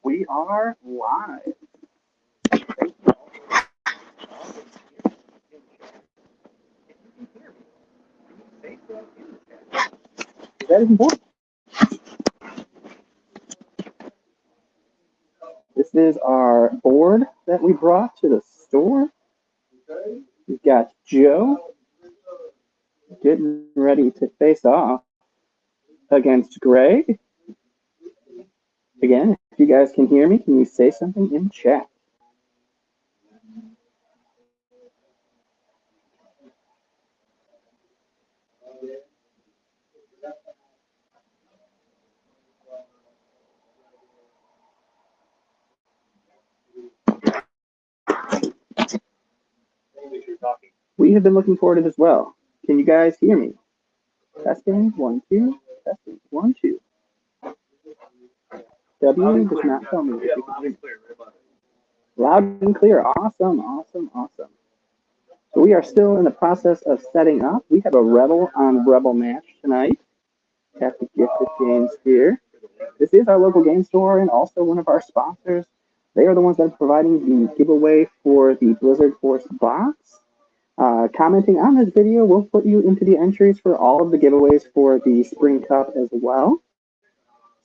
We are live. That is important. This is our board that we brought to the store. We've got Joe getting ready to face off against Greg. Again, if you guys can hear me, can you say something in chat? We have been looking forward to this as well. Can you guys hear me? Testing, 1, 2, testing, 1, 2. W does not tell me if you can hear me. Loud and clear. Awesome, awesome, awesome. So we are still in the process of setting up. We have a Rebel on Rebel match tonight at the Gifted Games here. This is our local game store and also one of our sponsors. They are the ones that are providing the giveaway for the Blizzard Force box. Commenting on this video will put you into the entries for all of the giveaways for the Spring Cup as well.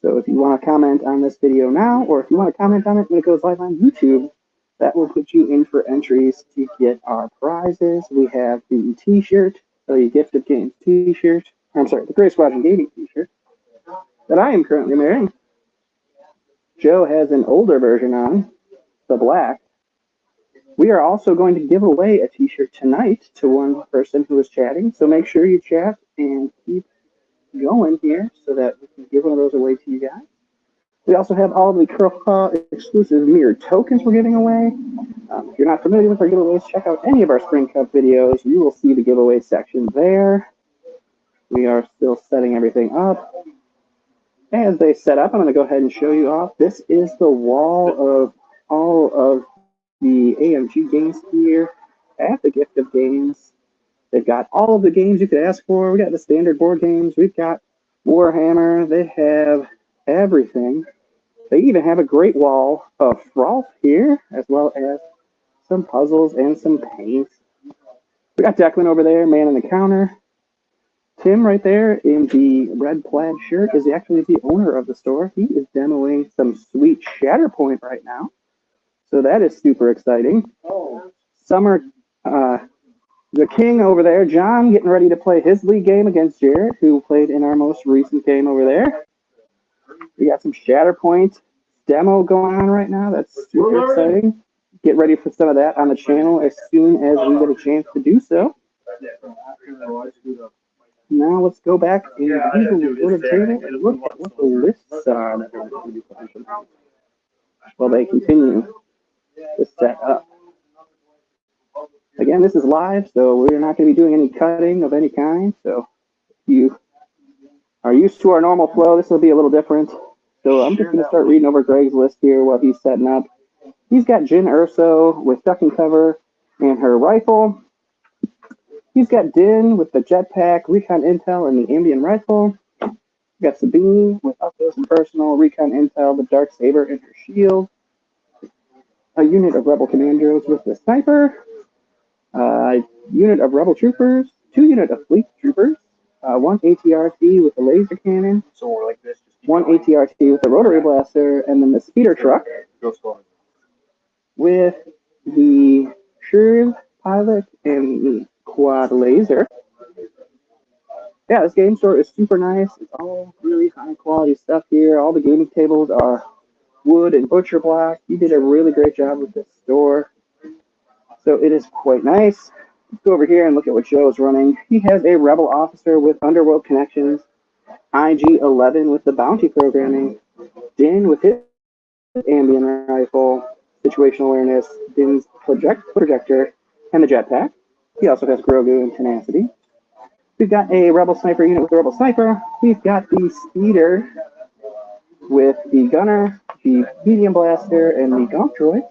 So if you want to comment on this video now, or if you want to comment on it when it goes live on YouTube, that will put you in for entries to get our prizes. We have the t-shirt, the Gifted Games t-shirt. I'm sorry, the Grey Squadron Gaming t-shirt that I am currently wearing. Joe has an older version on, the black. We are also going to give away a t-shirt tonight to one person who is chatting, so make sure you chat and keep going here so that we can give one of those away to you guys. We also have all of the Curl Claw exclusive mirrored tokens we're giving away. If you're not familiar with our giveaways, check out any of our Spring Cup videos. You will see the giveaway section there. We are still setting everything up. As they set up, I'm going to go ahead and show you off. This is the wall of all of the AMG games here at the Gift of Games. They've got all of the games you could ask for. We got the standard board games. We've got Warhammer. They have everything. They even have a great wall of Thrall here, as well as some puzzles and some paint. We got Declan over there, man on the counter. Tim right there in the red plaid shirt is actually the owner of the store. He is demoing some sweet Shatterpoint right now. So that is super exciting. Summer, the king over there, John, getting ready to play his league game against Jared, who played in our most recent game over there. We got some Shatterpoint demo going on right now. That's super exciting. Get ready for some of that on the channel as soon as we get a chance to do so. Now let's go back and go to the table and look at what the lists are. While they continue to set up. Again, this is live, so we're not going to be doing any cutting of any kind. So if you are used to our normal flow, this will be a little different. So I'm just going to start reading over Greg's list here while he's setting up. He's got Jyn Erso with duck and cover and her rifle. He's got Din with the jetpack, recon intel, and the Ambien rifle. We've got Sabine with up close and personal, recon intel, the dark saber, and her shield. A unit of rebel commandos with the sniper. A unit of rebel troopers. 2 units of fleet troopers. 1 ATRT with the laser cannon. So we're like this. 1 ATRT with the rotary blaster, and then the speeder truck. With the Shriv pilot and the quad laser. Yeah, this game store is super nice. It's all really high quality stuff here. All the gaming tables are wood and butcher block. You did a really great job with this store. So it is quite nice. Let's go over here and look at what Joe's running. He has a Rebel officer with Underworld connections, IG-11 with the bounty programming, Din with his Ambien rifle, situational awareness, Din's projector, and the jetpack. He also has Grogu and Tenacity. We've got a Rebel sniper unit with the Rebel sniper. We've got the speeder with the gunner, the medium blaster, and the Gonk droid.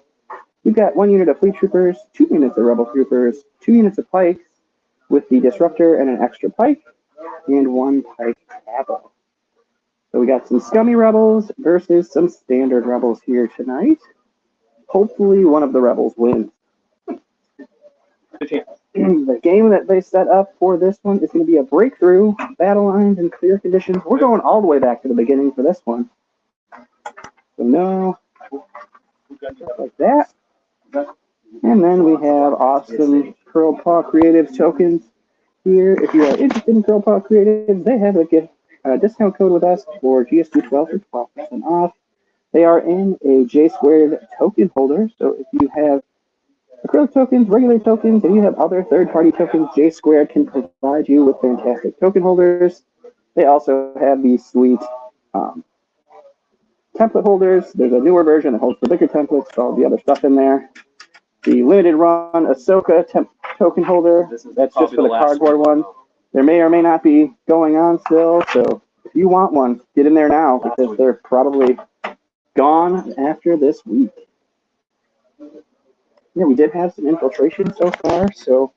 We've got 1 unit of fleet troopers, 2 units of rebel troopers, 2 units of pikes with the disruptor and an extra pike, and 1 pike capo. So we got some scummy rebels versus some standard rebels here tonight. Hopefully one of the rebels wins. The game that they set up for this one is going to be a breakthrough, battle lines, and clear conditions. We're going all the way back to the beginning for this one. So no, like that. And then we have awesome Curl Paw Creatives tokens here. If you are interested in Curl Paw Creatives, they have a gift discount code with us for GSD12 for 12% off. They are in a J Squared token holder, so if you have acrylic tokens, regular tokens, and you have other third-party tokens, J Squared can provide you with fantastic token holders. They also have these sweet template holders. There's a newer version that holds the bigger templates, all the other stuff in there. The limited run Ahsoka token holder, that's just for the cardboard one. There may or may not be going on still, so if you want one, get in there now because they're probably gone after this week. Yeah, we did have some infiltration so far, so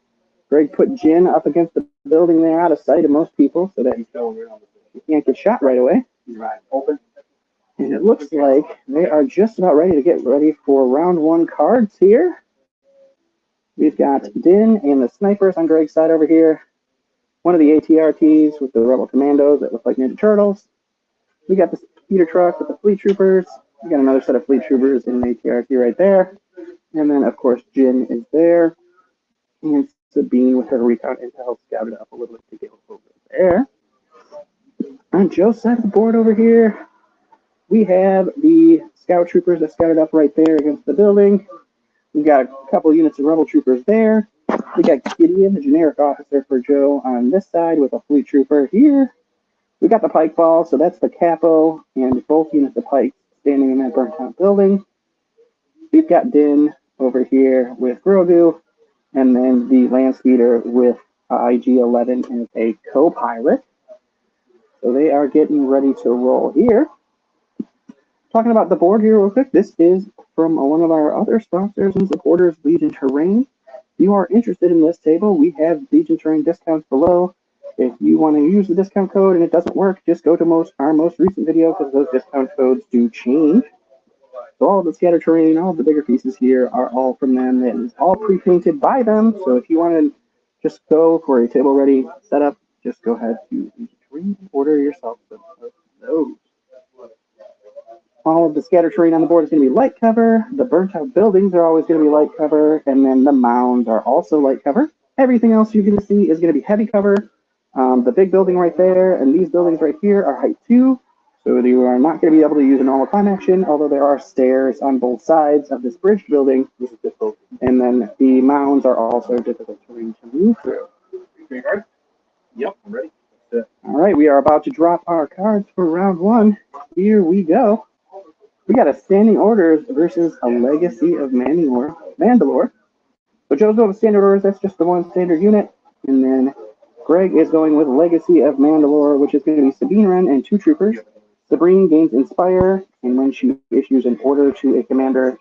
Greg put Jin up against the building there out of sight of most people so that he can't get shot right away. And it looks like they are just about ready to get ready for round one cards here. We've got Din and the snipers on Greg's side over here. One of the ATRTs with the Rebel Commandos that look like Ninja Turtles. We got the speeder truck with the Fleet Troopers. We got another set of Fleet Troopers in an ATRT right there. And then, of course, Jin is there. And Sabine with her recon intel scouted up a little bit to get over there. On Joe's side of the board over here, we have the scout troopers that scouted up right there against the building. We've got a couple units of rebel troopers there. We got Gideon, the generic officer for Joe, on this side with a fleet trooper here. We got the pike ball, so that's the capo, and both units of pikes standing in that burnt out building. We've got Din over here with Grogu, and then the land speeder with IG-11 as a co-pilot. So they are getting ready to roll here. Talking about the board here real quick, this is from one of our other sponsors and supporters, Legion Terrain. If you are interested in this table, we have Legion Terrain discounts below. If you want to use the discount code and it doesn't work, just go to our most recent video because those discount codes do change. So all of the scatter terrain, all of the bigger pieces here are all from them. It is all pre-painted by them. So if you want to just go for a table ready setup, just go ahead to Legion Terrain and order yourself some of those. All of the scatter terrain on the board is going to be light cover. The burnt out buildings are always going to be light cover. And then the mounds are also light cover. Everything else you're going to see is going to be heavy cover. The big building right there and these buildings right here are height 2. So you are not going to be able to use a normal climb action, although there are stairs on both sides of this bridge building. This is difficult. And then the mounds are also difficult terrain to move through. Yep, I'm ready. All right, we are about to drop our cards for round one. Here we go. We got a standing orders versus a legacy of Mandalore. So Joe's going with standard orders. That's just the one standard unit. And then Greg is going with legacy of Mandalore, which is going to be Sabine Wren and 2 troopers. Sabine gains Inspire, and when she issues an order to a commander,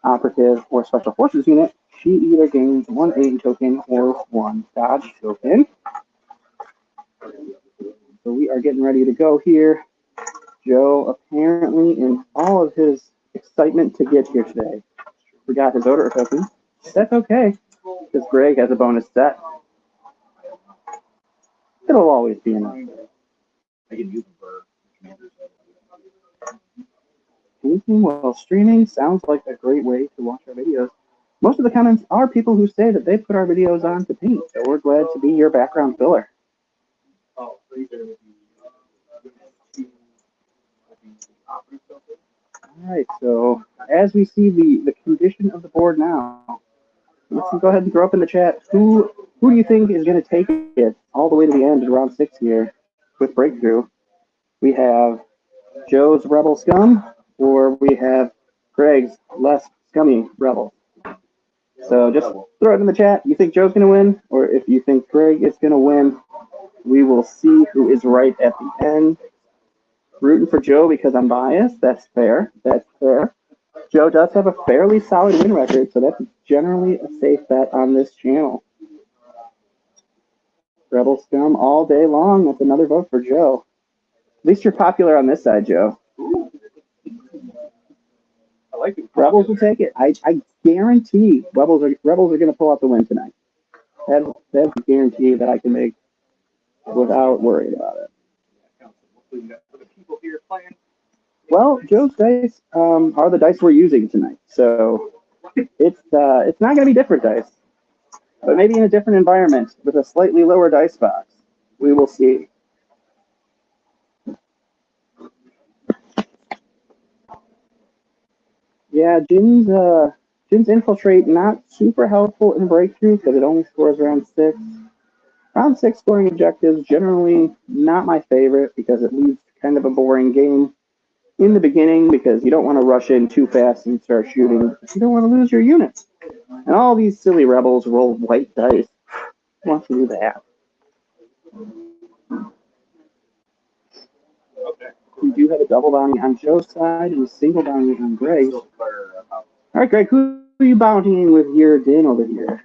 operative, or special forces unit, she either gains 1 aid token or 1 dodge token. So we are getting ready to go here. Joe, apparently, in all of his excitement to get here today, forgot his order token. That's okay, because Greg has a bonus set. It'll always be enough. I can use them for commanders. Painting while streaming sounds like a great way to watch our videos. Most of the comments are people who say that they put our videos on to paint, so we're glad to be your background filler. Alright, so as we see the condition of the board now, let's go ahead and throw up in the chat, who do you think is going to take it all the way to the end of round 6 here with Breakthrough? We have Joe's Rebel Scum, or we have Greg's less scummy Rebel. So just throw it in the chat. You think Joe's going to win, or if you think Greg is going to win, we will see who is right at the end. Rooting for Joe because I'm biased. That's fair. That's fair. Joe does have a fairly solid win record, so that's generally a safe bet on this channel. Rebel Scum all day long. That's another vote for Joe. least you're popular on this side, Joe. I like it. Rebels will take it. I guarantee Rebels are going to pull out the win tonight. That's a guarantee that I can make without worrying about it. Well, Joe's dice are the dice we're using tonight, so it's not going to be different dice, but maybe in a different environment with a slightly lower dice box. We will see. Yeah, Jin's infiltrate not super helpful in breakthrough because it only scores around 6. Round 6 scoring objectives generally not my favorite because it leads to kind of a boring game in the beginning because you don't want to rush in too fast and start shooting. You don't want to lose your units. And all these silly rebels roll white dice. Who wants to do that? We do have a double bounty on Joe's side and a single bounty on Greg's. All right, Greg, who are you bountying with your din over here?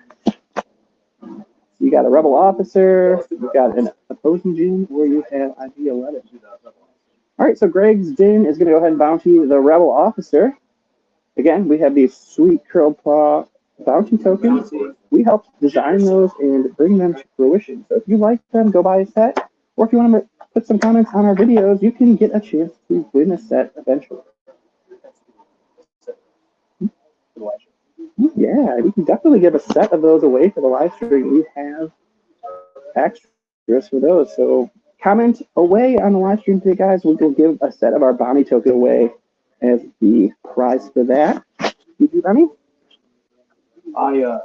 You got a rebel officer, you got an opposing Jin, or you have ID-11. All right, so Greg's din is going to go ahead and bounty the rebel officer. Again, we have these sweet curled paw bounty tokens. We helped design those and bring them to fruition. So if you like them, go buy a set. Or if you want to put some comments on our videos, you can get a chance to win a set eventually. Yeah, we can definitely give a set of those away for the live stream. We have extras for those. So comment away on the live stream today, guys. We will give a set of our bounty token away as the prize for that. Did you, Remy? I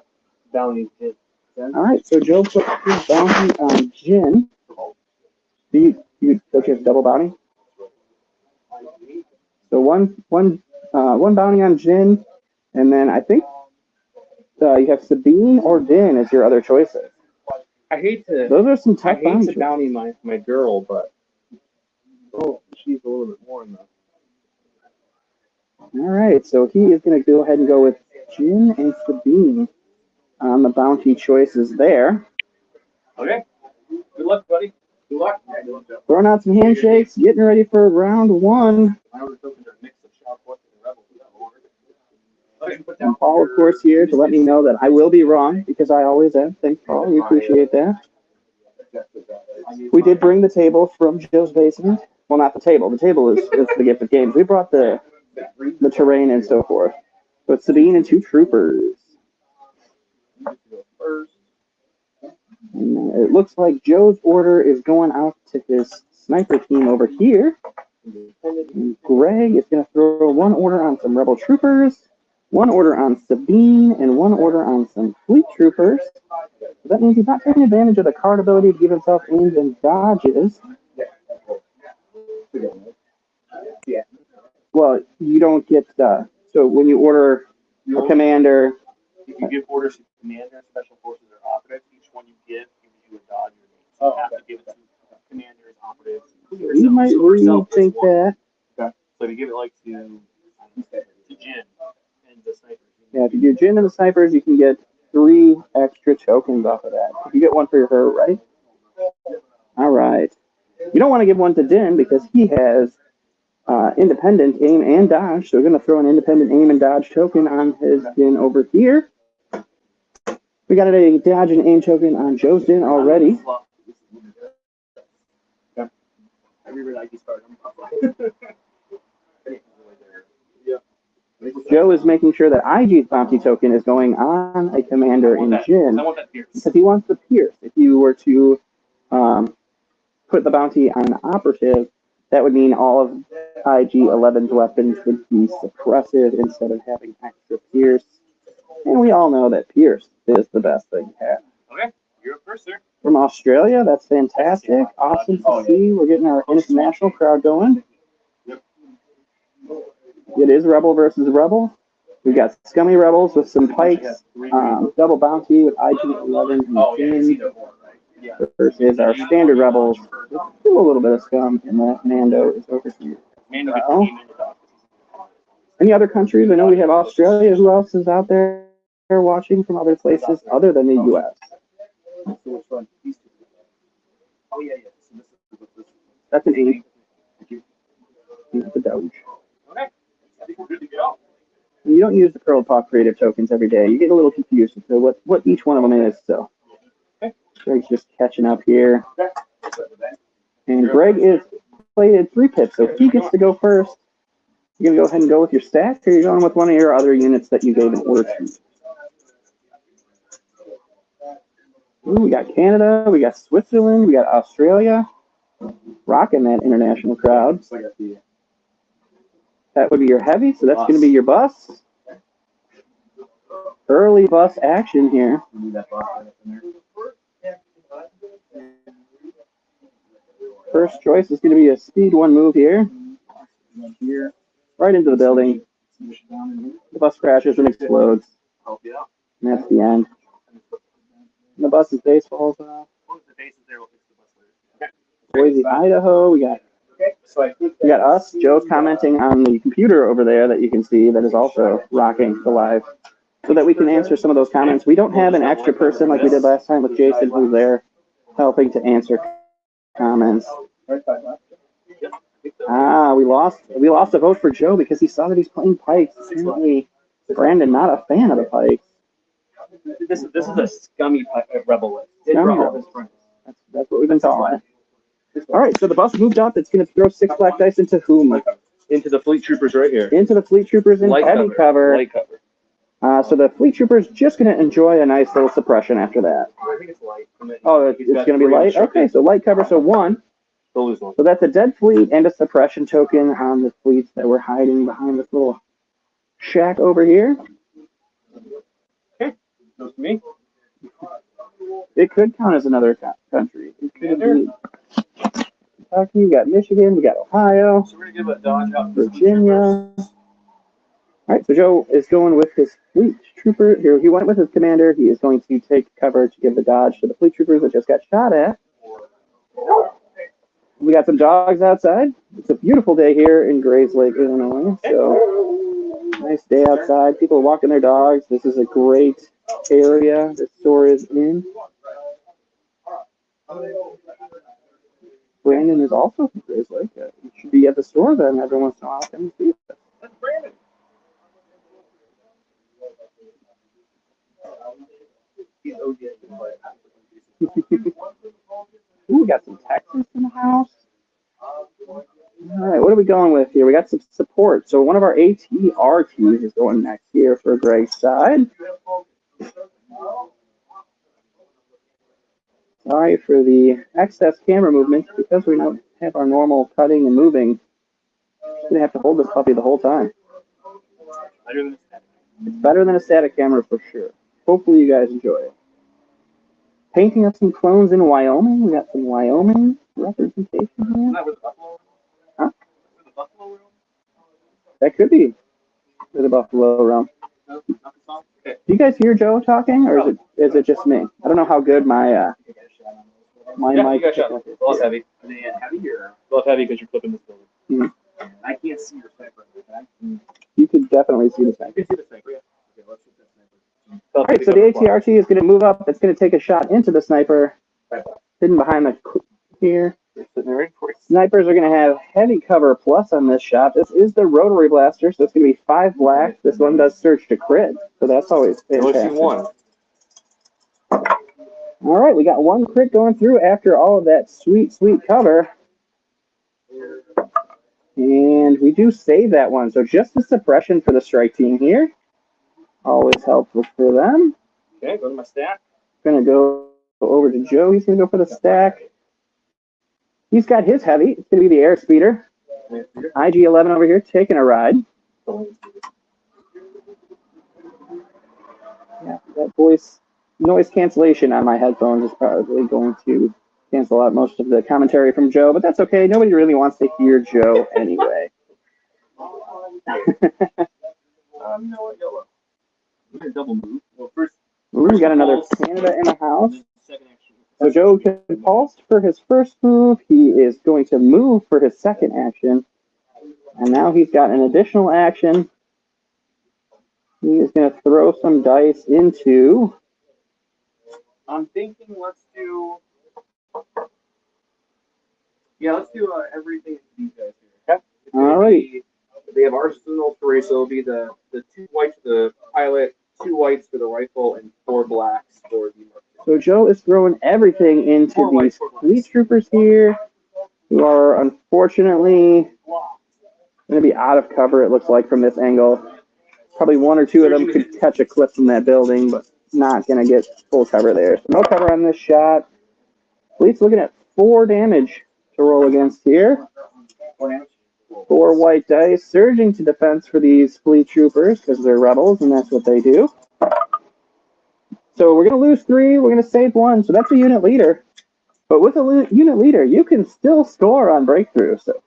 bounty hit. All right, so Joe put his bounty on Jin. Don't you have double bounty? So one bounty on Jin, and then I think you have Sabine or Din as your other choices. I hate to. Those are some tough I hate to bounty my girl, but she's a little bit more in the. All right, so he is going to go ahead and go with Jin and Sabine on the bounty choices there. Okay. Good luck, buddy. Good luck. Throwing out some handshakes, getting ready for round 1. And Paul, of course, here to let me know that I will be wrong, because I always am. Thanks, Paul. We appreciate that. We did bring the table from Joe's basement. Well, not the table. The table is the gift of games. We brought the terrain and so forth. So it's Sabine and 2 troopers. And it looks like Joe's order is going out to his sniper team over here. And Greg is going to throw 1 order on some rebel troopers, 1 order on Sabine, and 1 order on some fleet troopers. So that means he's not taking advantage of the card ability to give himself aims and dodges. Well, you don't get so when you order a commander. If you give orders to commander, special forces, or operatives, each one you give you a dodge. So you have to give it to commanders, operatives. You might rethink that. Okay. So if you give it like to Jin and the snipers. Yeah, if you do Jin and the snipers, you can get 3 extra tokens off of that. If you get 1 for her, right? All right. You don't want to give 1 to Din because he has independent aim and dodge. So we're going to throw an independent aim and dodge token on his Din over here. We got a dodge and aim token on Joe's Din already. Joe is making sure that IG's bounty token is going on a commander in Jin because he wants the Pierce. If you were to put the bounty on an operative, that would mean all of IG-11's weapons would be suppressive instead of having extra Pierce. And we all know that Pierce is the best thing to have. Okay, you're up first, sir. From Australia, that's fantastic. Awesome to see. We're getting our international crowd going. It is Rebel versus Rebel. We've got Scummy Rebels with some pikes, double bounty with IG-11 and Jin versus our standard Rebels with a little bit of scum, and that Mando is over here. Any other countries? I know we have Australia. Who else is out there watching from other places other than the U.S.? That's an 8. The Doge. Okay. I think we're good to go. And you don't use the Curl Paw creative tokens every day. You get a little confused as to what each one of them is. So Greg's just catching up here. And Greg is plated 3 pips, so he gets to go first. You're going to go ahead and go with your stack, or you're going with one of your other units that you gave an order to? Ooh, we got Canada, we got Switzerland, we got Australia. Rocking that international crowd. That would be your heavy, so that's going to be your bus. Early bus action here. First choice is going to be a speed 1 move here. Right into the building. The bus crashes and explodes. And that's the end. And the bus's base falls off. Boise, Idaho. We got us. Joe's commenting on the computer over there that you can see that is also rocking the live, so that we can answer some of those comments. We don't have an extra person like we did last time with Jason, who's there helping to answer comments. We lost a vote for Joe because he saw that he's playing Pikes. Apparently, Brandon not a fan of the Pikes. This is a scummy rebel list. Scummy rebel. That's what we've been calling it. All right, so the bus moved up. It's going to throw 6 black dice into whom? Into the Fleet Troopers right here. Into the Fleet Troopers in heavy cover. Light cover. So the Fleet Troopers just going to enjoy a nice little suppression after that. I think it's light. Oh, it's going to be light? Okay, so light cover, so 1. So that's a dead fleet and a suppression token on the fleets that were hiding behind this little shack over here. Okay, goes to me. It could count as another country. It could be Kentucky, we got Michigan, we got Ohio, So we're going to give a dodge out. Virginia. All right, so Joe is going with his fleet trooper. Here, he went with his commander. He is going to take cover to give the dodge to the fleet troopers that just got shot at. We got some dogs outside. It's a beautiful day here in Grays Lake, Illinois. So nice day outside. People are walking their dogs. This is a great area the store is in. Brandon is also from Grays Lake. He should be at the store then every once in a while. Come and see us. That's Brandon. Ooh, we got some Texans in the house. All right, what are we going with here? We got some support. So one of our ATRTs is going next here for Greg's side. Sorry for the excess camera movement. Because we don't have our normal cutting and moving, I'm going to have to hold this puppy the whole time. It's better than a static camera for sure. Hopefully you guys enjoy it. Painting up some clones in Wyoming. We got some Wyoming representation here. Huh? That could be for the Buffalo Realm. Do you guys hear Joe talking, or is it just me? I don't know how good my mic is. Both heavy. Are they heavy or? Both heavy because you're flipping this building. I can't see your sniper. You could definitely see the sniper. You can see the sniper, yeah. Okay, let's shoot that sniper. All right, so the ATRT is going to move up. It's going to take a shot into the sniper, hidden behind the here. Snipers are going to have heavy cover plus on this shot. This is the rotary blaster, so it's going to be 5 black. This one does surge to crit, so that's always fantastic. All right, we got 1 crit going through after all of that sweet, sweet cover. And we do save that one. So just the suppression for the strike team here. Always helpful for them. Okay, go to my stack. Going to go over to Joe. He's going to go for the stack. He's got his heavy. It's going to be the airspeeder. IG-11 over here taking a ride. Yeah, that voice noise cancellation on my headphones is probably going to cancel out most of the commentary from Joe, but that's okay. Nobody really wants to hear Joe anyway. Double move. Well, first, we got another Canada in the house. So Joe compulsed for his first move. He is going to move for his second action. And now he's got an additional action. He is going to throw some dice into... I'm thinking let's do... Yeah, let's do everything to these guys here. Okay. Alright. They have arsenal three, so it'll be the 2 whites for the pilot, 2 whites for the rifle, and 4 blacks for the Mark II. So Joe is throwing everything into Four whites, these 4 blacks. fleet troopers here, who are unfortunately going to be out of cover, it looks like, from this angle. Probably 1 or 2 of them could catch a clip from that building, but not going to get full cover there. So no cover on this shot. Fleet's looking at 4 damage to roll against here. 4 white dice, surging to defense for these fleet troopers because they're rebels, and that's what they do. So we're going to lose 3, we're going to save 1, so that's a unit leader. But with a unit leader, you can still score on breakthrough. So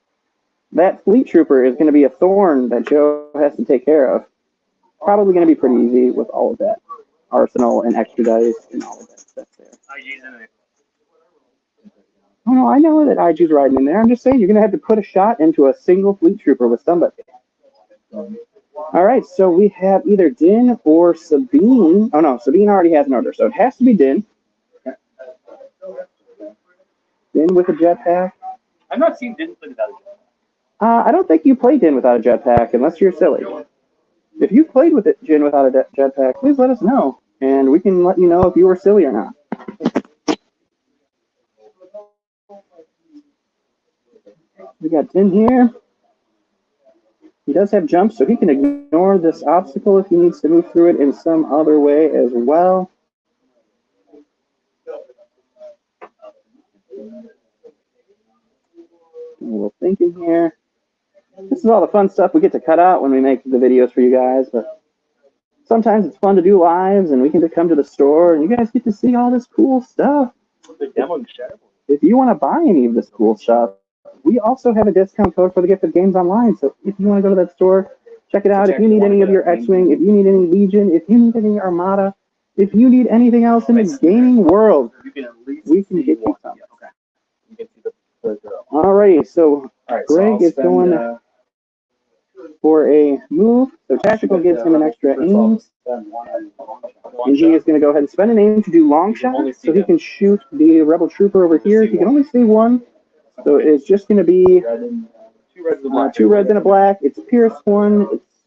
that fleet trooper is going to be a thorn that Joe has to take care of. Probably going to be pretty easy with all of that arsenal and extra dice and all of that stuff there. Oh no, I know that IG's riding in there. I'm just saying you're going to have to put a shot into a single fleet trooper with somebody. All right, so we have either Din or Sabine. Oh no, Sabine already has an order, so it has to be Din. Din with a jetpack. I've not seen Din play without a jetpack. I don't think you play Din without a jetpack unless you're silly. If you played with it, Jin, without a jetpack, please let us know, and we can let you know if you were silly or not. We got Din here. He does have jump, so he can ignore this obstacle if he needs to move through it in some other way as well. A little thinking here. This is all the fun stuff we get to cut out when we make the videos for you guys, but sometimes it's fun to do lives, and we can come to the store, and you guys get to see all this cool stuff. If you want to buy any of this cool stuff, we also have a discount code for the Gift of Games Online, so if you want to go to that store, check it out. If you need any of your X-Wing, if you need any Legion, if you need any Armada, if you need anything else in the gaming world, we can get you some. Alrighty, so Greg is going for a move, so Tactical gives him an extra aim, and he is going to go ahead and spend an aim to do long shot, so he can shoot the Rebel Trooper over here. He can only see 1, so it's just going to be 2 reds and a black. It's Pierce 1. It's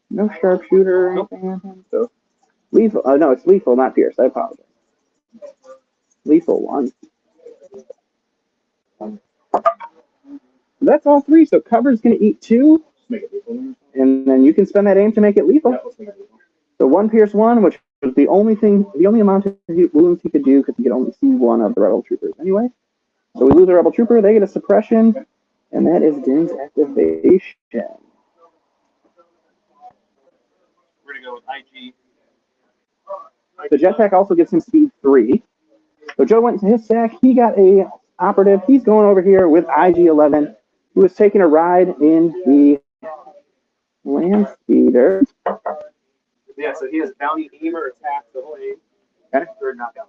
no sharpshooter or anything on him. So lethal. No, it's lethal, not Pierce. I apologize. Lethal 1. That's all 3. So cover's going to eat 2, and then you can spend that aim to make it lethal. So 1 Pierce 1, which was the only amount of wounds he could do because he could only see 1 of the Rebel Troopers anyway. So we lose a Rebel Trooper, they get a suppression, and that is Din's activation. We're going to go with IG. The jetpack also gives him speed 3. So Joe went to his stack, he got a operative, he's going over here with IG-11, who is taking a ride in the Land Speeder. Yeah, so he has bounty, aimer, attack, double aim, and a third knockdown.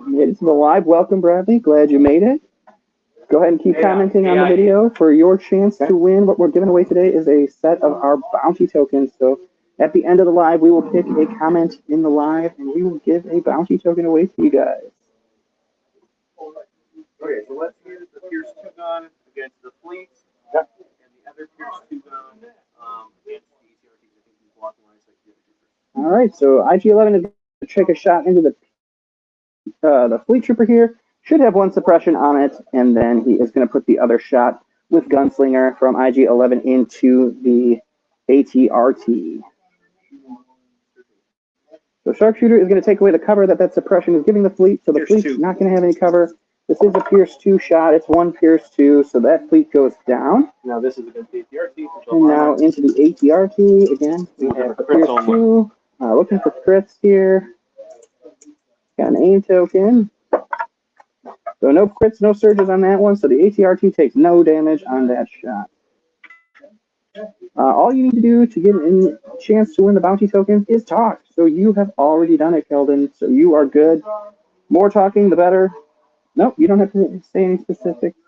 Made it to the live. Welcome, Bradley. Glad you made it. Go ahead and keep commenting on the video for your chance to win. What we're giving away today is a set of our bounty tokens. So at the end of the live, we will pick a comment in the live, and we will give a bounty token away to you guys. Okay, so let's use the Pierce 2 gun against the fleet, and the other Pierce 2 gun against the ATRTs. I think he's blocking lines like the other troopers. All right, so IG-11 is going to take a shot into the fleet trooper here. Should have 1 suppression on it, and then he is going to put the other shot with Gunslinger from IG-11 into the ATRT. So Sharpshooter is going to take away the cover that suppression is giving the fleet, so the fleet's not going to have any cover. This is a Pierce 2 shot. It's 1 Pierce 2, so that fleet goes down. Now this is against the ATRT. And now into the ATRT again. We have the Pierce 2. Looking for crits here. Got an aim token. So no crits, no surges on that one. So the ATRT takes no damage on that shot. All you need to do to get a chance to win the bounty tokens is talk. So you have already done it, Keldon. So you are good. More talking, the better. Nope, you don't have to say any specifics.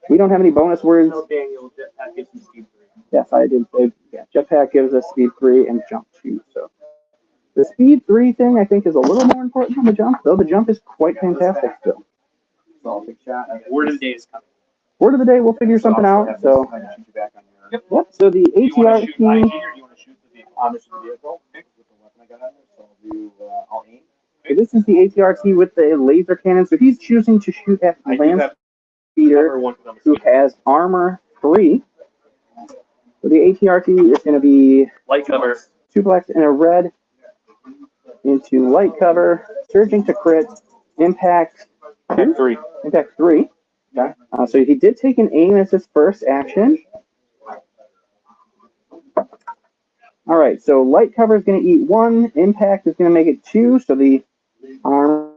We don't have any bonus words. Daniel, Jetpack gives him speed 3. Yes, I did say, yeah, Jetpack gives us speed 3 and jump 2. So the speed 3 thing, I think, is a little more important than the jump, though the jump is quite fantastic still. So I'll take a shot. Word of the day is coming. Word of the day, we'll figure something out. So, yep. So the Do you want to shoot IG ATRT. or do you want to shoot the vehicle? On this vehicle with the weapon I got on there. So I'll aim. So this is the ATRT with the laser cannon. So he's choosing to shoot at I the do land have speeder, cover one for them. who has armor 3. So the ATRT is going to be Light cover. 2 blacks and a red into light cover, surging to crit, impact 3. Impact 3. Okay. So he did take an aim as his first action. All right, so light cover is going to eat 1. Impact is going to make it 2. So the armor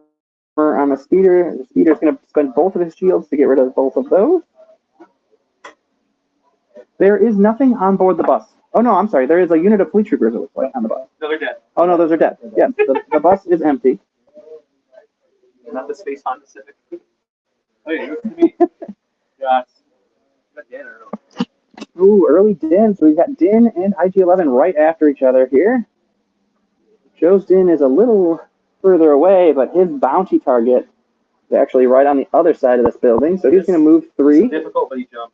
on the speeder is going to spend both of his shields to get rid of both of those. There is nothing on board the bus. Oh, no, I'm sorry. There is a unit of fleet troopers, it looks like, on the bus. No, they're dead. Oh, no, those are dead. Yeah, the bus is empty. Not the Space Honda Civic. Oh, yeah, you to me. Got Dan early. Ooh, early Din. So we've got Din and IG-11 right after each other here. Joe's Din is a little further away, but his bounty target is actually right on the other side of this building. So he's going to move 3. It's difficult, but he jumped.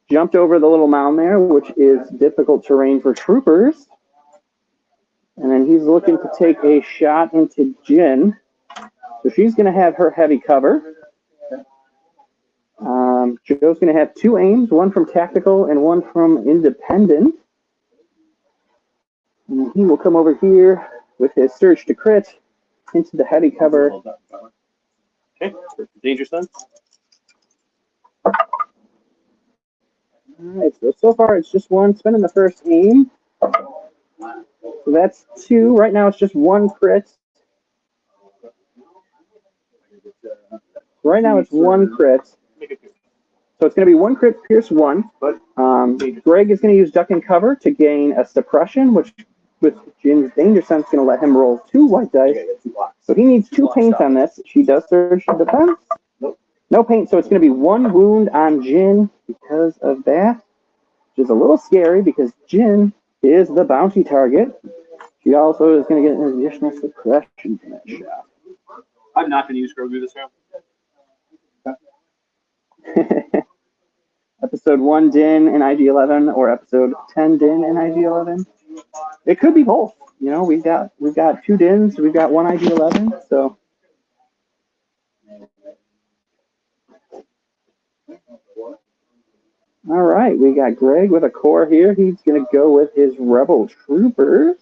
Jumped over the little mound there, which is difficult terrain for troopers. And then he's looking to take a shot into Jin. So she's going to have her heavy cover. Joe's going to have 2 aims, one from tactical and one from independent. And he will come over here with his surge to crit into the heavy cover. Okay, danger son. All right, so far it's just 1, spending the first aim. So that's 2. Right now it's just 1 crit. Right now it's 1 crit. So it's going to be 1 crit, pierce 1. But Greg is going to use duck and cover to gain a suppression, which with Jin's danger sense is going to let him roll 2 white dice. So he needs 2 paints on this. She does surge to defense. No paint, so it's going to be 1 wound on Jin because of that, which is a little scary because Jin is the bounty target. She also is going to get an additional suppression from that shot. I'm not going to use Grogu this round. Episode 1 Din and IG-11 or episode 10 Din and IG-11. It could be both. You know, we've got 2 Dins, we've got 1 IG-11, so. All right, we got Greg with a core here. He's going to go with his Rebel Troopers.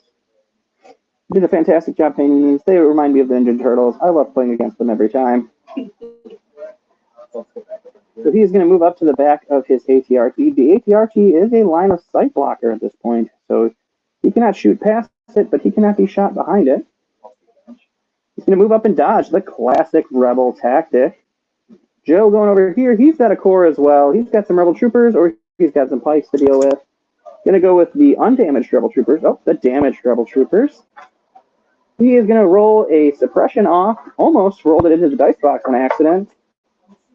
He did a fantastic job painting these. They remind me of the Ninja Turtles. I love playing against them every time. So he is going to move up to the back of his ATRT. The ATRT is a line of sight blocker at this point, so he cannot shoot past it, but he cannot be shot behind it. He's going to move up and dodge, the classic Rebel tactic. Joe going over here, he's got a core as well. He's got some Rebel Troopers, or he's got some pikes to deal with. Going to go with the undamaged Rebel Troopers. Oh, the damaged Rebel Troopers. He is going to roll a suppression off. Almost rolled it into the dice box on accident.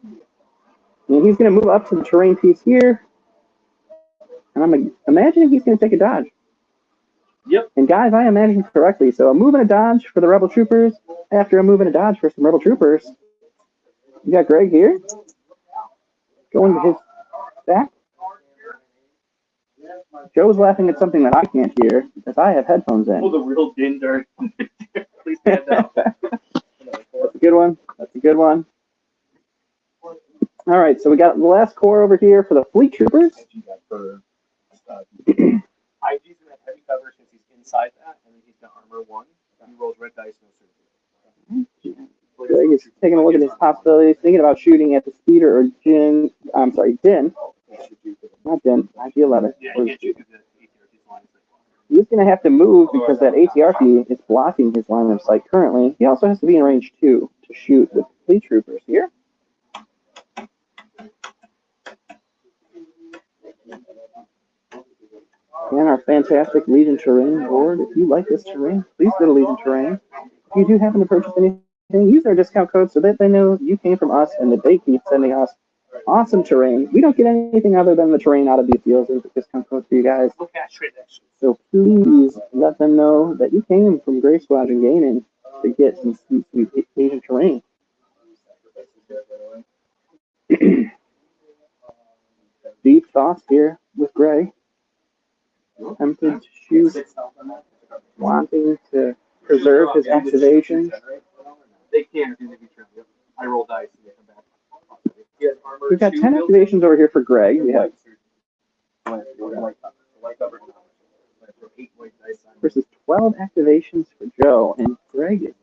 And he's going to move up to the terrain piece here. And I'm imagining he's going to take a dodge. Yep. And guys, I imagined correctly. So a move and a dodge for the Rebel Troopers. After a move and a dodge for some Rebel Troopers. You got Greg here. Going to his back. Joe's laughing at something that I can't hear because I have headphones in. Oh, the real Din dirt. Please stand down. That's a good one. That's a good one. All right, so we got the last core over here for the Fleet Troopers. IG's gonna have heavy cover since he's inside that, and then he's got armor 1. He rolls red dice, no surgery. Greg is taking a look at his possibilities, thinking about shooting at the speeder or Din. Not Din, IG-11. Yeah, you can't shoot through the ATRT's line of sight. He's going to have to move because that ATRT is blocking his line of sight currently. He also has to be in range 2 to shoot the Fleet Troopers here. And our fantastic Legion Terrain board. If you like this terrain, please go to Legion Terrain. If you do happen to purchase anything, use our discount code so that they know you came from us and that they keep sending us awesome terrain. We don't get anything other than the terrain out of these deals as a discount code for you guys. So please let them know that you came from Gray Squadron Gaming to get some sweet Asian terrain. Deep thoughts here with Gray. Tempted to shoot, wanting to preserve his activation. They can if you make true. I roll dice and they come back. We've got 10 activations over here for Greg. We have versus 12 activations for Joe, and Greg is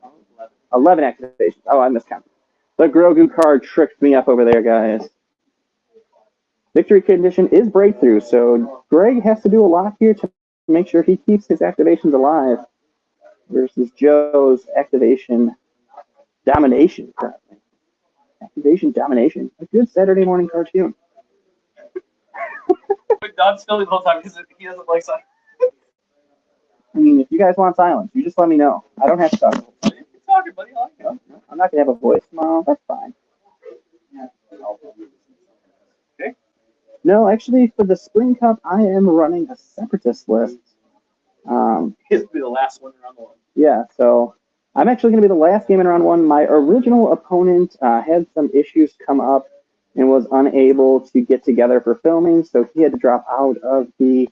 11 activations. Oh, I miscounted. The Grogu card tricked me up over there, guys. Victory condition is breakthrough, so Greg has to do a lot here to make sure he keeps his activations alive versus Joe's activation domination currently. Activation domination. A good Saturday morning cartoon. But Don's still the whole time because he doesn't like silence. I mean, if you guys want silence, you just let me know. I don't have to talk. Keep talking, buddy. I like it. No, I'm not going to have a voice tomorrow. That's fine. Okay. No, actually, for the Spring Cup, I am running a Separatist list. He's be the last one around the one. Yeah, so I'm actually going to be the last game in round one. My original opponent had some issues come up and was unable to get together for filming, so he had to drop out of the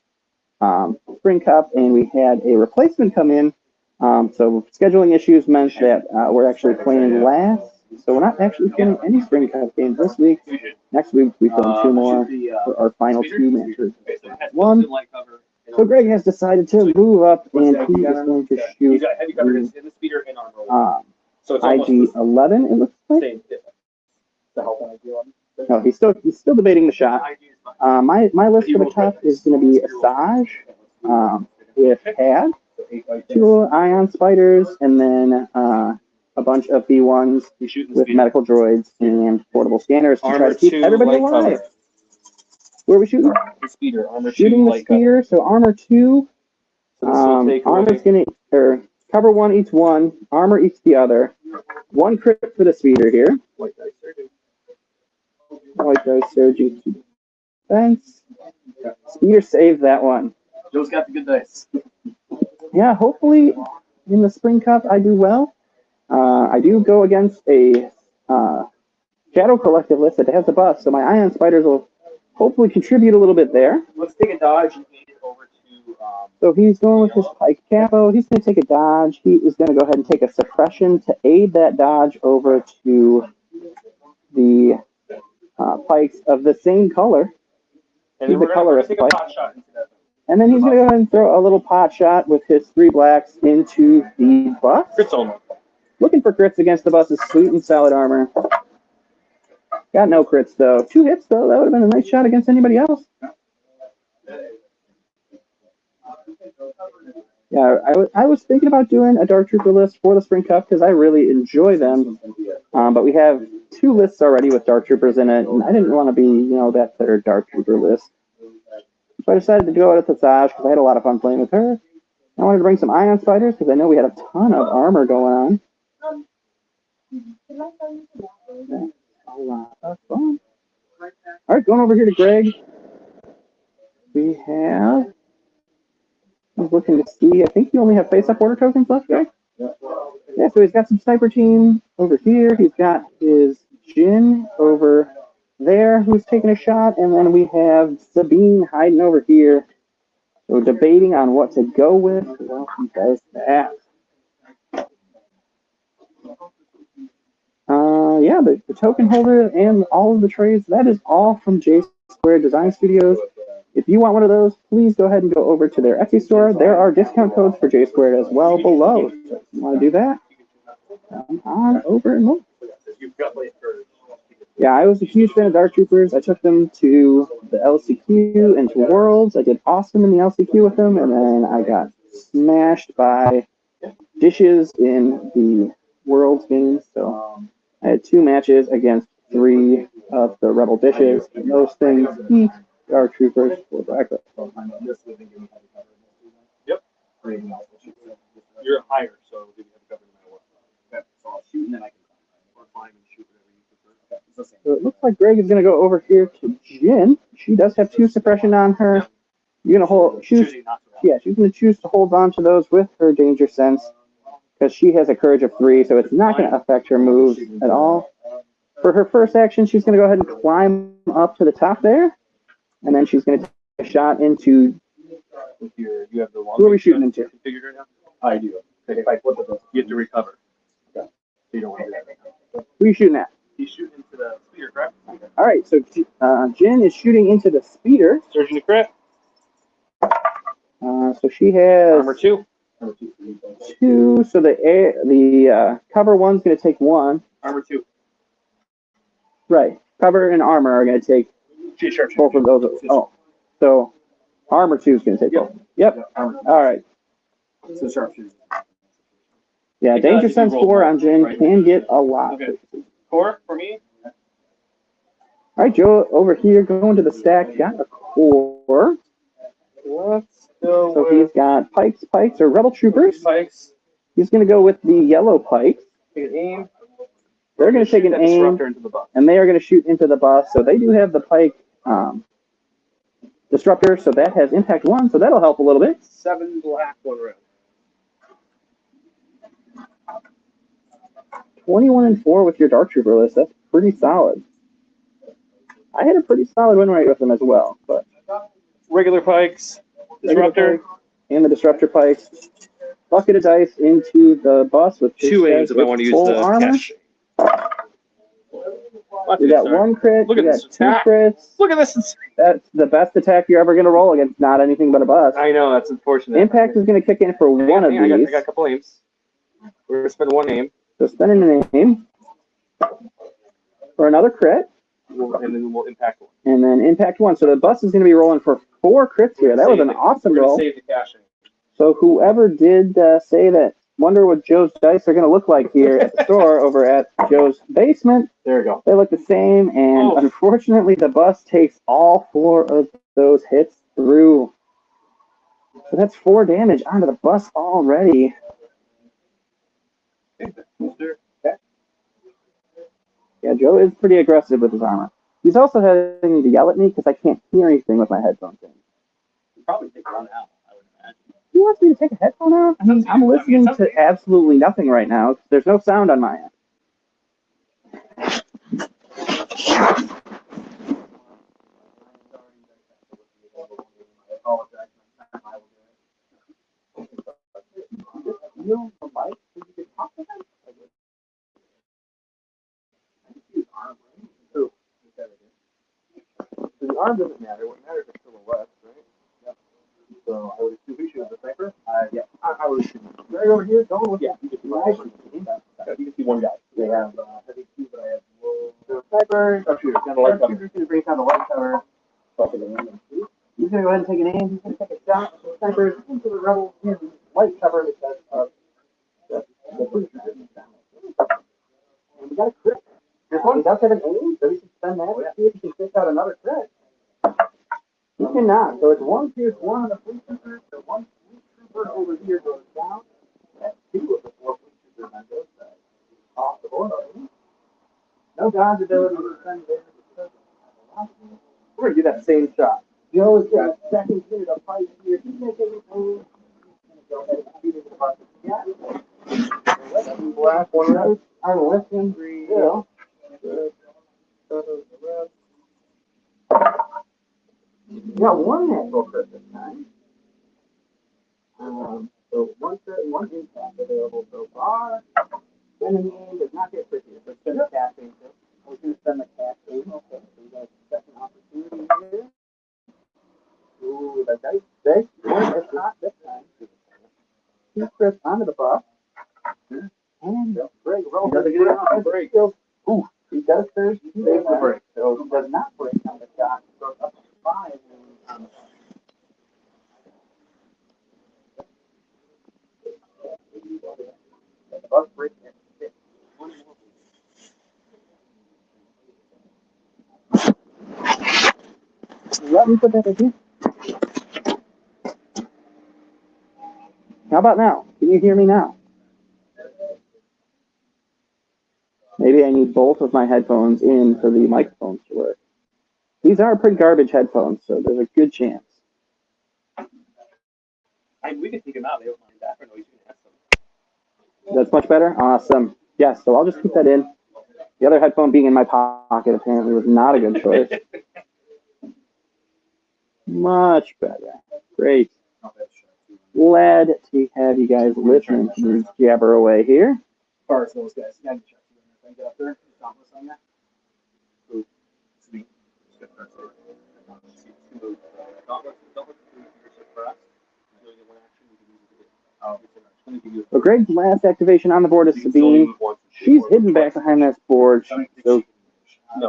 Spring Cup, and we had a replacement come in. So scheduling issues meant that we're actually playing last. So we're not actually filming any Spring Cup games this week. Next week we film two more for our final two matches. One. So Greg has decided to move up, and he is going to shoot Heavy cover in the speeder and armor. So it's IG 11. It looks like. same difference. The health and IG 11. No, he's still debating the shot. My list for the cup is going to be Asajj with Had, 2 Ion Spiders, and then a bunch of B1s with medical droids and portable scanners to try to keep everybody alive. Where are we shooting? The speeder, armor 2, Shooting the light speeder, so armor 2. So this will take Armor's going to cover 1 each one, armor each the other. 1 crit for the speeder here. White dice surgery. White dice surgery to defense. Speeder saved that one. Joe's got the good dice. Yeah, hopefully in the Spring Cup I do well. I do go against a Shadow Collective list that has a buff, so my Ion Spiders will hopefully contribute a little bit there. Let's take a dodge and hand it over to. So he's going with his Pike Capo. He's going to take a dodge. He is going to go ahead and take a suppression to aid that dodge over to the Pikes of the same color. And He's then the colorist take a Pike. pot shot into that. And then he's going to go ahead and throw a little pot shot with his 3 blacks into the bus. Crits only. Looking for crits against the bus's sweet and solid armor. Got no crits, though. 2 hits, though. That would have been a nice shot against anybody else. Yeah, I was thinking about doing a Dark Trooper list for the Spring Cup because I really enjoy them. But we have 2 lists already with Dark Troopers in it, and I didn't want to be, that third Dark Trooper list. So I decided to go out with Asajj because I had a lot of fun playing with her. I wanted to bring some Ion Spiders because I know we had a ton of armor going on. Yeah, a lot of fun. All right, going over here to Greg. We have. I was looking to see. I think you only have face-up order tokens left, Greg. Yeah, so he's got some Sniper Team over here. He's got his Jin over there who's taking a shot, and then we have Sabine hiding over here. So debating on what to go with. Well, he does that. Yeah, the token holder and all of the trades, that is all from J Squared Design Studios. If you want one of those, please go ahead and go over to their Etsy store. There are discount codes for J Squared as well below. So if you want to do that, come on over and look. Yeah, I was a huge fan of Dark Troopers. I took them to the LCQ and to Worlds. I did awesome in the LCQ with them, and then I got smashed by Dishes in the Worlds game. So I had 2 matches against 3 of the Rebel Dishes, and those things beat Dark Troopers for breakfast. Yep. You're higher, so you have to cover no matter what. Okay, so I'll shoot and then I can or climb and shoot whatever you prefer. Okay, it's the same. So it looks like Greg is going to go over here to Jin. She does have 2 suppression on her. You're going to choose. Yeah, she's going to choose to hold on to those with her danger sense because she has a courage of 3, so it's not going to affect her moves at all. For her first action, she's going to go ahead and climb up to the top there. And then she's going to take a shot into. You have the long Who are we shooting into? configured right now? I do. If I flip it, You have to recover. so you don't want to do that right now. Who are you shooting at? He's shooting into the speeder, correct? All right, so Jen is shooting into the speeder. Surgeon to crit. So she has Armor 2. two. So the cover one's going to take one. Armor 2. Right. Cover and armor are going to take She's sharp. both of those. Oh, so armor 2 is going to take both. Yep. All right. So sharpshooter. Yeah, Because danger if you sense roll 4 more, on Jen right? can get a lot. Okay. Core for me. All right, Joe over here going to the stack. Got a core. Let's go So he's got pikes, or rebel troopers. Spikes. He's going to go with the yellow pikes. Take an aim. They're going to take an That aim, disruptor into the bus. and they are going to shoot into the bus. So they do have the pike disruptor, so that has impact 1, so that'll help a little bit. 7 black, 1 red. 21 and 4 with your dark trooper list. That's pretty solid. I had a pretty solid win rate with them as well, but Regular pikes. regular Disruptor. pike and the disruptor pikes. Bucket of dice into the bus with 2 aims if I want to use full the armor. cash. You got one crit. Look you at got this two attack. crits. Look at this. That's the best attack you're ever going to roll against not anything but a bus. I know, that's unfortunate. Impact is going to kick in for one of I these. got a couple aims. We're going to spend 1 aim. So spending an aim for another crit, And then we'll impact 1. and then impact 1. So the bus is going to be rolling for 4 crits here. That was an awesome We're roll. going to save the caching. So whoever did say that, wonder what Joe's dice are going to look like here at the store over at Joe's basement. There we go. They look the same, and Oh. unfortunately the bus takes all 4 of those hits through. So that's 4 damage onto the bus already. Yeah, Joe is pretty aggressive with his armor. He's also having to yell at me because I can't hear anything with my headphones in. Probably take 1 out, I would imagine. He wants me to take a headphone out? I'm listening to absolutely nothing right now. There's no sound on my end. You the mic so you can talk to them? So the arm doesn't matter. What matters is silhouette, right? Yep. So I would assume we should have the sniper. Yeah. I would assume. Right over here, don't look at. You can see you can see one guy. They have heavy two, but I have the sniper. Oh, shoot, down the light cover. He's gonna bring down the light cover. He's gonna go ahead and take an aim. He's gonna take a shot. The sniper's into the rebel in light cover because of the breach. And we got a crit. This one, he does have an aim, so we can spend that to see if he can pick out another crit. He cannot. So it's 1 pierce 1 on the fleet trooper. So 1 fleet trooper over here goes down. That's 2 of the 4 fleet troopers on Joe's side. Off the board already. No dodge ability to send it. We're gonna do that same shot. Joe's got a second unit of fight here. He's going to take his aim. He's going to go ahead and shoot into the bus. Yeah. Black, 1 red. I'm listening. Still. You got 1 natural crit this time. So 1 crit and 1 impact available so far. Spending the aim does not get pretty. So spend the casting. I was going to spend the casting. Okay, so we got a second opportunity here. Ooh, the dice big. It's not this time. 2 crits onto the buff. And break. Roll. Doesn't get it on break. Ooh, he does first. He Saves the break. So he does not break on the shot. He goes up to 5 on the buff break at 6. Let me put that in here. How about now? Can you hear me now? Maybe I need both of my headphones in for the microphones to work. These are pretty garbage headphones, so there's a good chance. We can take them out. They don't mind background noise. You can ask them. That's much better? Awesome. Yes, so I'll just keep that in. The other headphone being in my pocket apparently was not a good choice. Much better. Great. Glad to have you guys listening to me jabber away here. As far as those guys, yeah, check get up there. Thomas on that. Sweet. So Greg's last activation on the board is Sabine. She's hidden back behind this board. So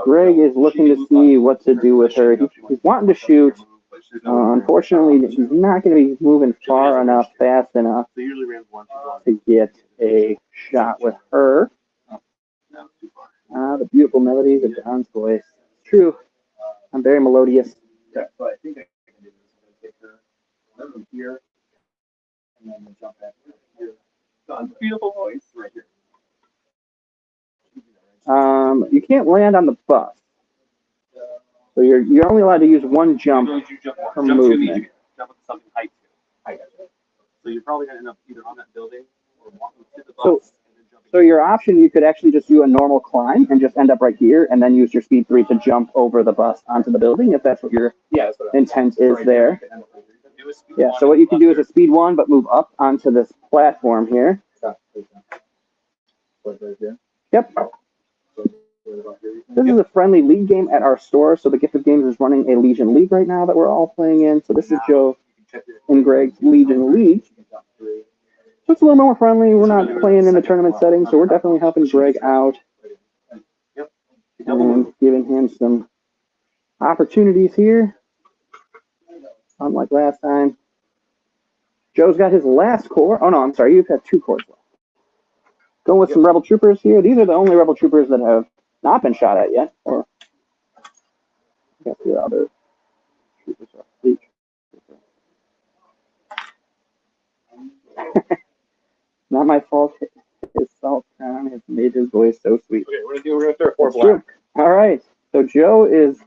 Greg is looking to see what to do with her. He's wanting to shoot. Unfortunately, he's not going to be moving far enough, fast enough to get a shot with her. The beautiful melodies of John's voice. It's true. I'm very melodious. Yeah, so I think I can do this. I'm going to take her from here and then jump back here. John's beautiful voice right here. You can't land on the bus. So you're only allowed to use one jump per movement. Jump with something height to. I got you. So you're probably going to end up either on that building or walking to the bus and then jumping. So your option, you could actually just do a normal climb and just end up right here and then use your speed 3 to jump over the bus onto the building if that's what your intent is there. Yeah, so what you can do is a speed 1 but move up onto this platform here. Yep. This is a friendly league game at our store, so the Gift of Games is running a Legion League right now that we're all playing in. So this is Joe and Greg's Legion League. So it's a little more friendly. We're not playing in a tournament setting, so we're definitely helping Greg out and giving him some opportunities here. Unlike last time. Joe's got his last core. Oh no, I'm sorry, you've had 2 cores left. Going with some Rebel Troopers here. These are the only Rebel Troopers that have not been shot at yet. Or I guess the other troopers are fleet. Not my fault. His salt crown has made his voice so sweet. Okay, we're gonna throw 4 black. All right. So Joe is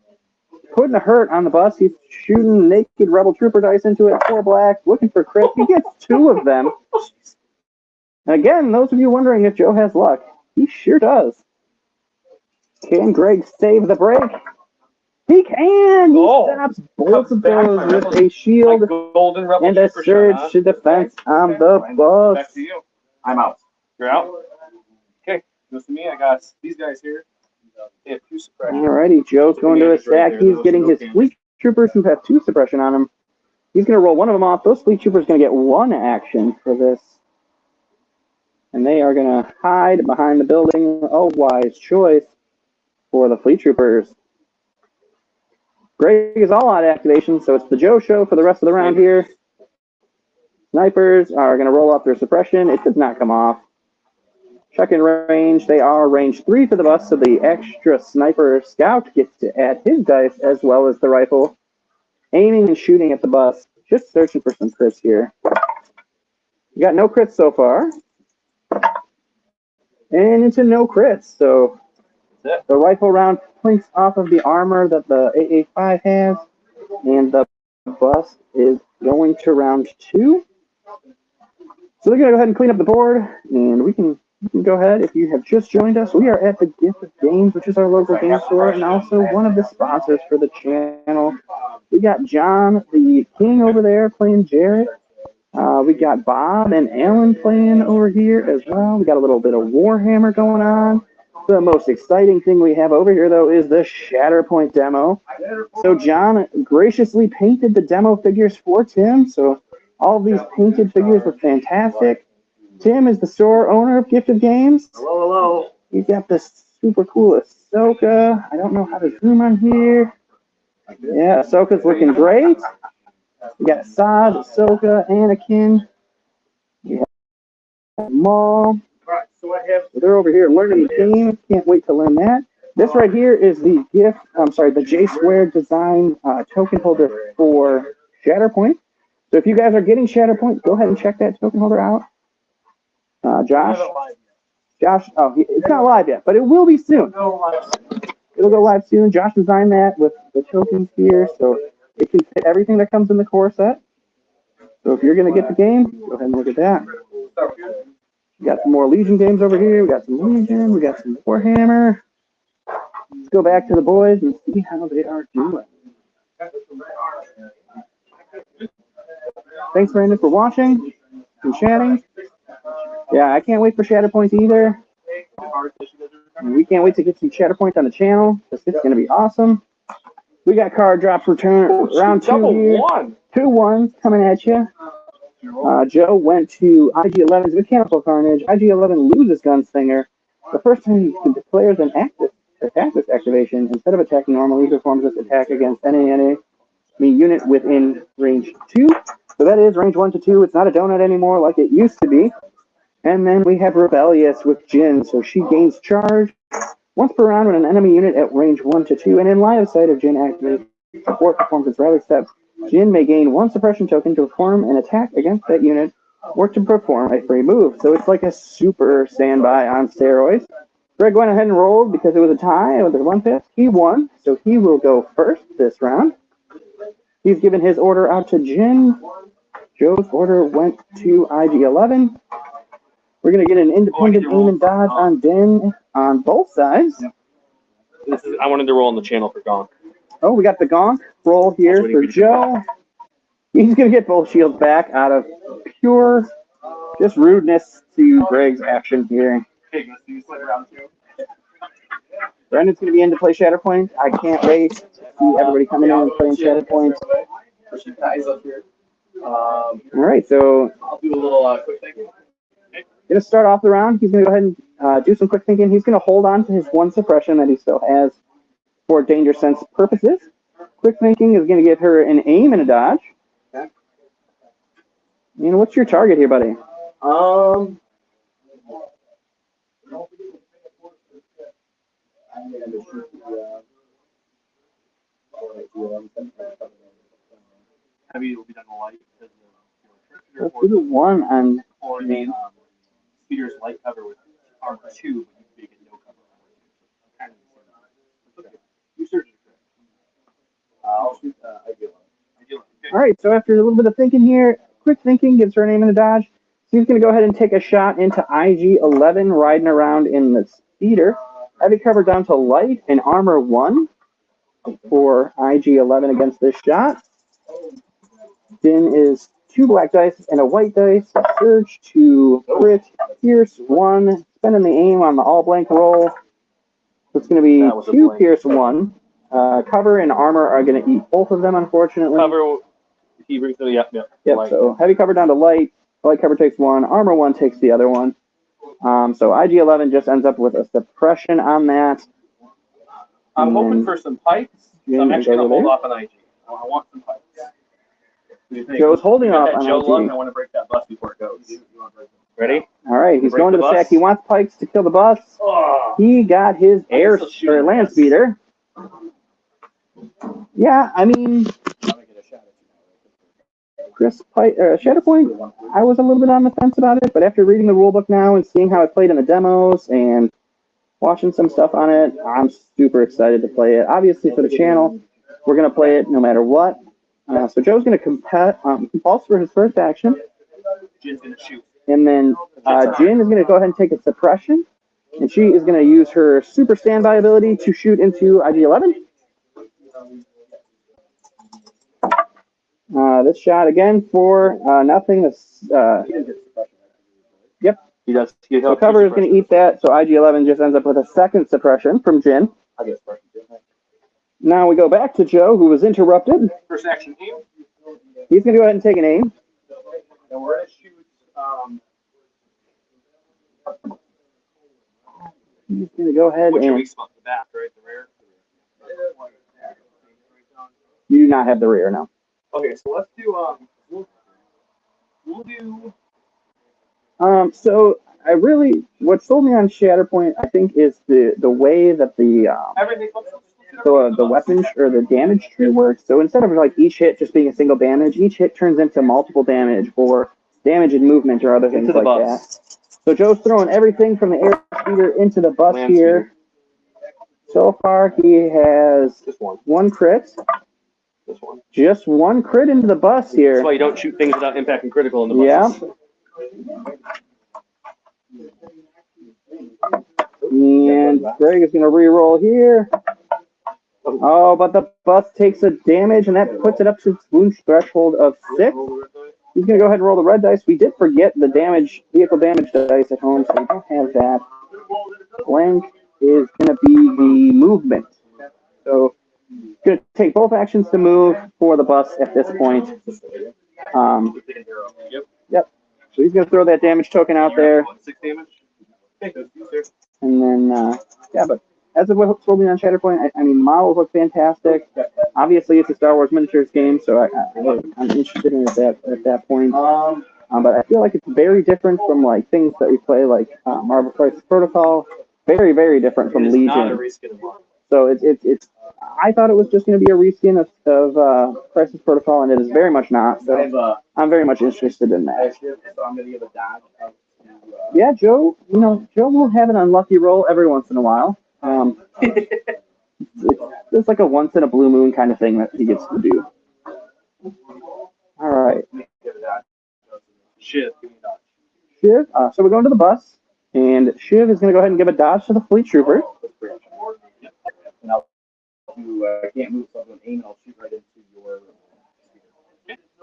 putting a hurt on the bus. He's shooting naked Rebel Trooper dice into it. 4 blacks, looking for crit. He gets 2 of them. And again, those of you wondering if Joe has luck, he sure does. Can Greg save the break? He can! He stops both of those with a shield and a surge to defense on the bus. Back to you. I'm out. You're out? Okay, goes to me. I got these guys here. They have 2 suppression. Alrighty, Joe's going to attack. He's getting his fleet troopers who have 2 suppression on him. He's going to roll one of them off. Those fleet troopers are going to get 1 action for this. And they are going to hide behind the building. Oh, wise choice for the fleet troopers. Greg is all out activation, so it's the Joe show for the rest of the round here. Snipers are going to roll off their suppression. It does not come off. Check in range. They are range 3 for the bus, so the extra sniper scout gets to add his dice as well as the rifle. Aiming and shooting at the bus. Just searching for some crits here. We got no crits so far. And into no crits, so the rifle round plinks off of the armor that the AA5 has, and the bus is going to round 2. So they're going to go ahead and clean up the board, and we can go ahead. If you have just joined us, we are at the Gift of Games, which is our local game store, and also one of the sponsors for the channel. We got John, the King, over there playing Jarrett. We got Bob and Alan playing over here as well. We got a little bit of Warhammer going on. The most exciting thing we have over here, though, is the Shatterpoint demo. So John graciously painted the demo figures for Tim. So all of these painted figures were fantastic. Tim is the store owner of Gift of Games. Hello, hello. He's got this super cool Ahsoka. I don't know how to zoom on here. Yeah, Ahsoka's looking great. We got Saad, Ahsoka, Anakin. We have Maul. So they're over here learning the game. Can't wait to learn that. This right here is the the J Squared design token holder for Shatterpoint. So if you guys are getting Shatterpoint, go ahead and check that token holder out. Josh, oh, it's not live yet, but it will be soon. It'll go live soon. Josh designed that with the tokens here, so it can fit everything that comes in the core set. So if you're going to get the game, go ahead and look at that. We got some more Legion games over here. We got some Legion. We got some Warhammer. Let's go back to the boys and see how they are doing. Thanks, Brandon, for watching and chatting. Yeah, I can't wait for Shatterpoint either. We can't wait to get some Shatterpoint on the channel. It's going to be awesome. We got card drops return round 2 here. 2 ones coming at you. Joe went to IG-11's Mechanical Carnage. IG-11 loses Gunslinger. The first time he declares an attack this activation. Instead of attacking normally, he performs this attack against any enemy unit within range 2. So that is range 1 to 2. It's not a donut anymore like it used to be. And then we have Rebellious with Jin. So she gains charge once per round when an enemy unit at range 1 to 2 and in line of sight of Jin activates support performs its rally step. Jin may gain 1 suppression token to perform an attack against that unit or to perform a free move. So it's like a super standby on steroids. Greg went ahead and rolled because it was a tie with the 1/5. He won, so he will go first this round. He's given his order out to Jin. Joe's order went to IG-11. We're going to get an independent aim and dodge on Din on both sides. I wanted to roll on the channel for Gonk. Oh, we got the Gonk roll here for Joe. He's going to get both shields back out of pure just rudeness to Greg's action here. Brendan's going to be in to play Shatterpoint. I can't wait to see everybody coming in and playing Shatterpoint. All right, so I'll do a little quick thinking. Going to start off the round. He's going to go ahead and do some quick thinking. He's going to hold on to his 1 suppression that he still has for danger sense purposes. Quick thinking is going to give her an aim and a dodge. Okay. And what's your target here, buddy? Heavy will be done light because Let's do the 1 on. or the speeder's light cover with armor 2, but you make it no cover. Kind of okay. You search it. I'll shoot IG-11. All right, so after a little bit of thinking here, quick thinking gives her an aim and a dodge. So he's going to go ahead and take a shot into IG-11, riding around in the speeder. Heavy cover down to light and armor 1 for IG-11 against this shot. Din is 2 black dice and a white dice. Surge to crit, pierce 1, spending the aim on the all blank roll. So it's going to be 2 pierce 1. Cover and armor are going to eat both of them, unfortunately. Cover, he brings it, yep. Yep, so heavy cover down to light. Light cover takes 1. Armor 1 takes the other one. So IG-11 just ends up with a suppression on that. I'm hoping for some pikes. So I'm actually going to hold off on IG. I want some pikes. Joe's holding off on Joe IG. Lung, I want to break that bus before it goes. Ready? All right, he's going to the bus. sack. He wants pikes to kill the bus. Oh. He got his air or land speeder. Yeah, I mean, Chris Shatterpoint, I was a little bit on the fence about it, but after reading the rulebook now and seeing how it played in the demos and watching some stuff on it, I'm super excited to play it. Obviously, for the channel, we're going to play it no matter what. So Joe's going to compulse for his first action. Jin's going to shoot. And then Jin is going to go ahead and take a suppression. And she is going to use her super standby ability to shoot into IG-11. This shot again for nothing. Yep. He does. So cover is going to eat that. So IG-11 just ends up with a second suppression from Jin. I guess first. Now we go back to Joe, who was interrupted. First action aim. He's going to go ahead and take an aim. And we're going to shoot. He's going to go ahead What's your and weak spot? The back, right? The rear? you do not have the rear now. Okay, so let's do, we'll do. So I really, what sold me on Shatterpoint, I think, is the way that the weapon or the damage tree works. So instead of like each hit just being a single damage, each hit turns into multiple damage or damage in movement or other things like that. So Joe's throwing everything from the air speeder into the bus here. So far, he has Just one crit. This one. Just one crit into the bus here. That's why you don't shoot things without impacting critical in the bus. Yeah. And Greg is going to re-roll here. Oh, but the bus takes a damage, and that puts it up to its wound threshold of 6. He's going to go ahead and roll the red dice. We did forget the vehicle damage dice at home, so we don't have that. Blank is going to be the movement. So going to take both actions to move for the bus at this point. Yep. So he's going to throw that damage token out there. 6 damage. And then, yeah, but as of what's holding on Shatterpoint, I mean, models look fantastic. Obviously, it's a Star Wars miniatures game, so I'm interested in it at that point. But I feel like it's very different from like things that we play, like Marvel Crisis Protocol. Very, very different from Legion. So it's. I thought it was just going to be a reskin of Crisis Protocol, and it is very much not. So I'm very much interested in that. So I'm gonna give a dodge. Yeah, Joe. Joe will have an unlucky roll every once in a while. It's like a once in a blue moon kind of thing that he gets to do. All right. Shiv, give me a dodge. Shiv. So we're going to the bus, and Shiv is going to go ahead and give a dodge to the fleet trooper. And I'll I can't move, so I'm going to aim and I'll shoot right into your.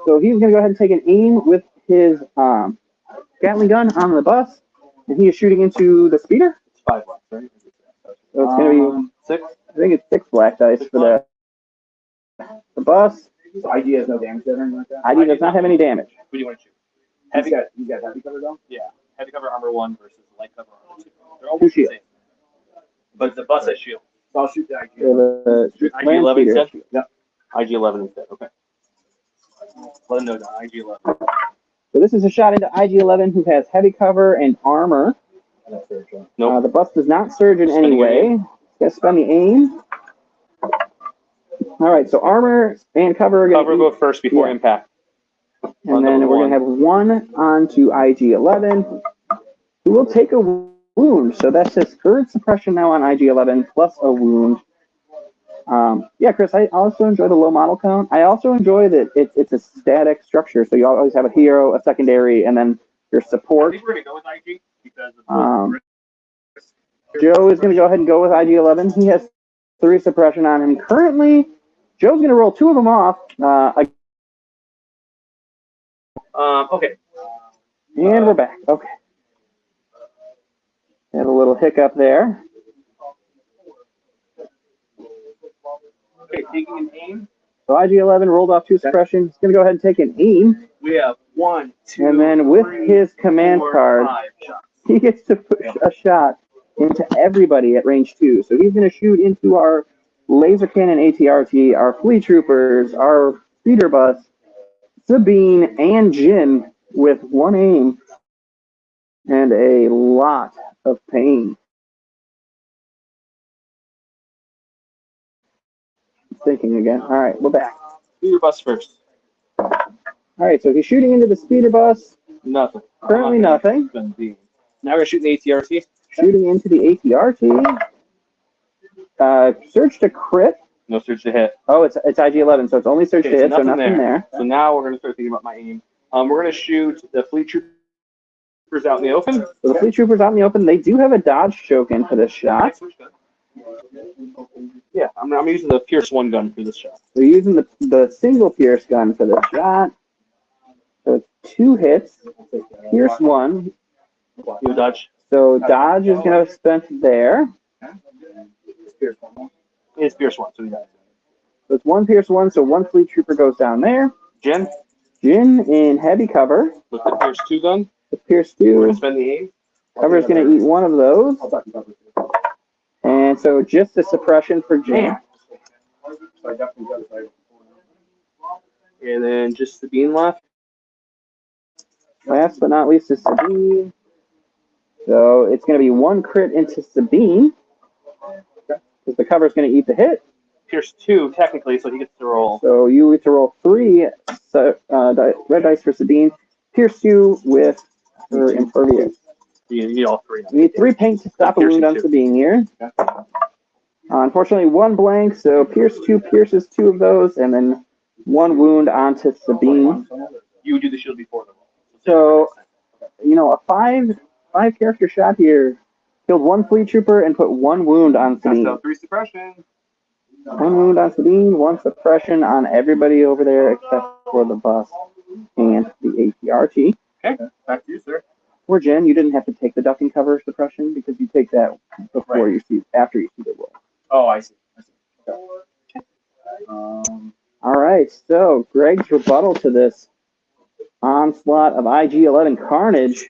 So he's going to go ahead and take an aim with his Gatling gun on the bus, and he is shooting into the speeder. It's 5 left, right? So it's going to be 6. I think it's 6 black dice for the bus. So ID has no damage there or anything like that? ID does not have any damage. Who do you want to shoot? You got heavy cover though? Yeah. Heavy cover armor 1 versus light cover armor 2. They're Two almost the shields. same. But the bus has shield. So I'll shoot the ID. So the IG land 11 speeder. instead? Yep. IG 11 instead. Okay. Let him know that. IG 11. So this is a shot into IG-11, who has heavy cover and armor. Nope. The bus does not surge in any way. Got to spend the aim. All right, so armor and cover are going Cover go first before impact. and then we're going to have 1 onto IG-11, who will take a wound. So that's his third suppression now on IG-11 plus a wound. Yeah, Chris, I also enjoy the low model count. I also enjoy that it's a static structure, so you always have a hero, a secondary, and then your I support. think we're going to go with IG because of Joe is going to go ahead and go with IG-11. He has 3 suppression on him. Currently, Joe's going to roll 2 of them off. okay. And we're back. Okay. Had a little hiccup there. Okay, taking an aim. So IG-11 rolled off 2 suppression. He's going to go ahead and take an aim. We have 1, 2, And then with 3, his command 4, card, 5 shots. he gets to push a shot into everybody at range 2. So he's going to shoot into our laser cannon ATRT, our fleet troopers, our speeder bus, Sabine, and Jin with 1 aim and a lot of pain. Thinking again. All right, we're back. Do your bus first. All right, so he's shooting into the speeder bus. Nothing. Currently nothing. Now we're going to shoot the ATRT. Shooting into the ATRT. Search to crit. No search to hit. Oh, it's IG-11, so it's only search Okay, to hit, so nothing nothing there. So now we're going to start thinking about my aim. We're going to shoot the fleet troopers out in the open. So the fleet troopers out in the open, they do have a dodge token for this shot. Yeah, I'm using the Pierce 1 gun for this shot. They're using the single Pierce gun for this shot. So it's 2 hits. Pierce 1. You dodge. So dodge is going to be spent there. It's Pierce 1, so he dies. So it's 1 Pierce 1, so 1 fleet trooper goes down there. Jin, Jin in heavy cover. with the Pierce 2 gun, The Pierce we're going 2. to spend the aim. Cover is going to eat 1 of those. And so just a suppression for Jin. And then just the beam left. Last but not least is Sabine. So it's going to be 1 crit into Sabine. Because the cover is going to eat the hit. Pierce 2, technically, so he gets to roll. So you get to roll 3 red dice for Sabine. Pierce 2 with her impervious. You need all 3. You need 3 paint to stop a Piercing wound on 2. Sabine here. Unfortunately, 1 blank, so Pierce 2 pierces 2 of those, and then 1 wound onto Sabine. You would do the shield before the roll. So, a 5 character shot here killed 1 fleet trooper and put 1 wound on That's Sabine. out 3 suppression. One wound on Sabine, one suppression on everybody over there except for the bus and the ATRT. Okay, back to you, sir. For Jen, you didn't have to take the ducking cover suppression because you take that before you see, after you see the roll. Oh, I see. All right, so Greg's rebuttal to this onslaught of IG-11 carnage.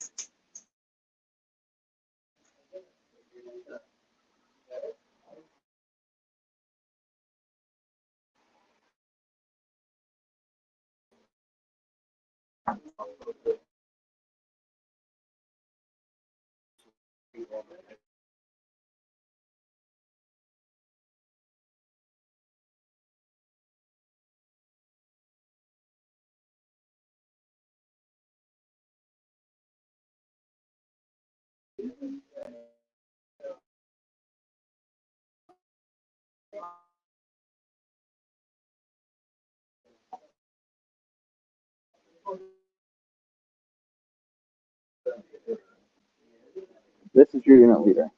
This is your unit leader.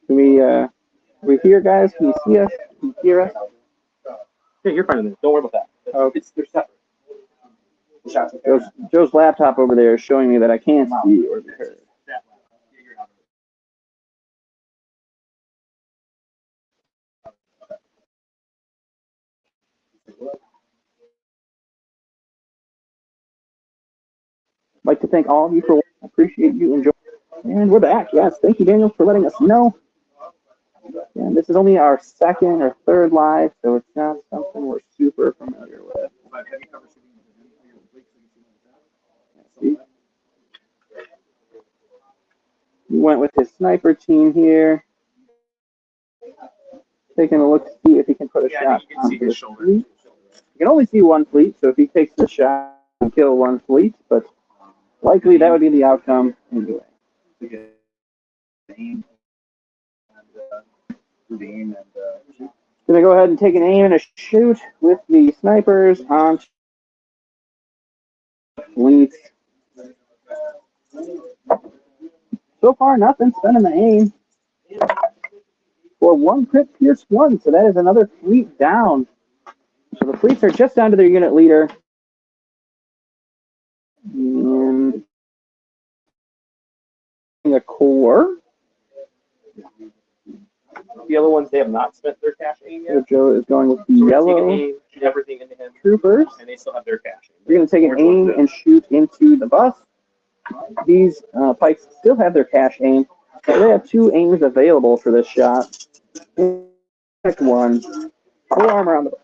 Can we hear, guys? Can you see us? Can you hear us? Yeah, you're fine with it. Don't worry about that. Oh, They're separate. Joe's laptop over there is showing me that I can't see or be heard. I'd like to thank all of you for watching. I appreciate you enjoying. And we're back. Yes, thank you, Daniel, for letting us know. And this is only our second or third live, so it's not something we're super familiar with. See? We went with his sniper team here. Taking a look to see if he can put a shot onto the fleet. You can only see one fleet, so if he takes the shot, he can kill one fleet, but likely that would be the outcome anyway. Gonna go ahead and take an aim and a shoot with the snipers on fleets. So far, nothing. Spending the aim for one crit pierce one, so that is another fleet down. So the fleets are just down to their unit leader. And a core. The other ones, they have not spent their cash aim yet. So Joe is going with the So yellow aim, shoot everything into him, troopers. and they still have their cash aim. We're going to take an aim and shoot into the bus. These pikes still have their cash aim. So they have two aims available for this shot. Next one. Full armor on the bus.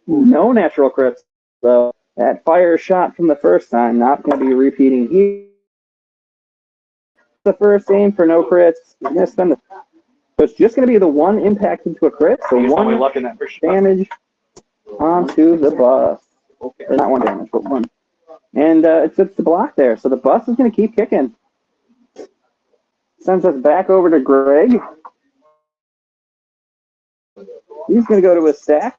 No natural crits, though. That fire shot from the first time, not going to be repeating here. The first aim for no crits. He's going to spend the. So it's just going to be the one impact into a crit. So one damage onto the bus. Okay. Or not one damage, but one. And it's the block there. So the bus is going to keep kicking. Sends us back over to Greg. He's going to go to his stack.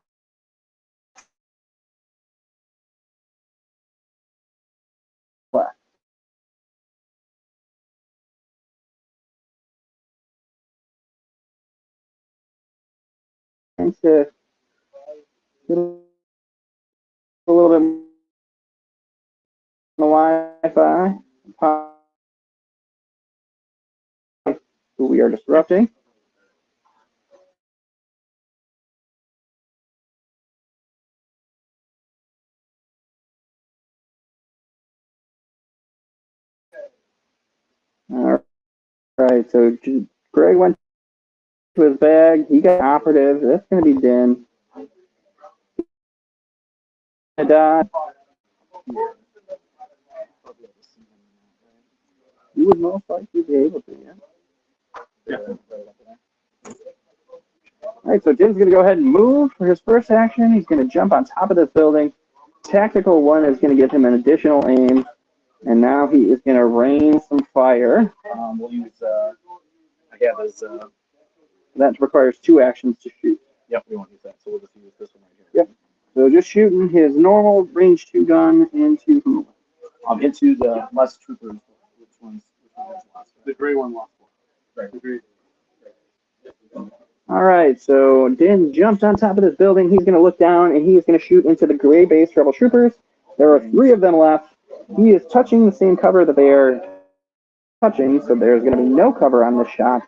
And to get a little bit more on the Wi-Fi. Who we are disrupting. All right, so Greg went to his bag. He got operative. That's going to be Din. You would most likely be able to, yeah. All right, so Din's going to go ahead and move for his first action. He's going to jump on top of this building. Tactical one is going to give him an additional aim, and now he is going to rain some fire. We'll use, I have his, that requires two actions to shoot. yep, we won't use that, so we'll just use this one right here. Yep. So just shooting his normal range 2 gun into who? Into the less troopers. Which one's last? The gray one lost one. Right. The gray. All right, so Din jumped on top of this building. He's going to look down, and he's going to shoot into the gray base Rebel Troopers. There are 3 of them left. He is touching the same cover that they are touching, so there's going to be no cover on this shot.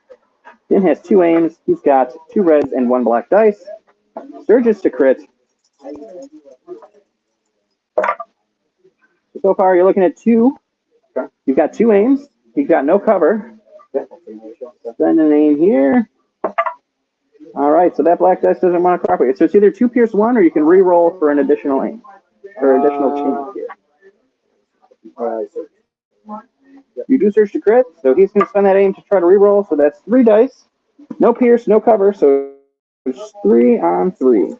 Din has 2 aims. He's got 2 reds and 1 black dice. Surges to crit. So far, you're looking at 2. You've got 2 aims. You've got no cover. Send an aim here. All right, so that black dice doesn't want to cooperate. So it's either 2 pierce 1, or you can re-roll for an additional aim, or additional chance here. You do search to crit, so he's going to spend that aim to try to re-roll. So that's 3 dice. No pierce, no cover, so it's 3 on 3.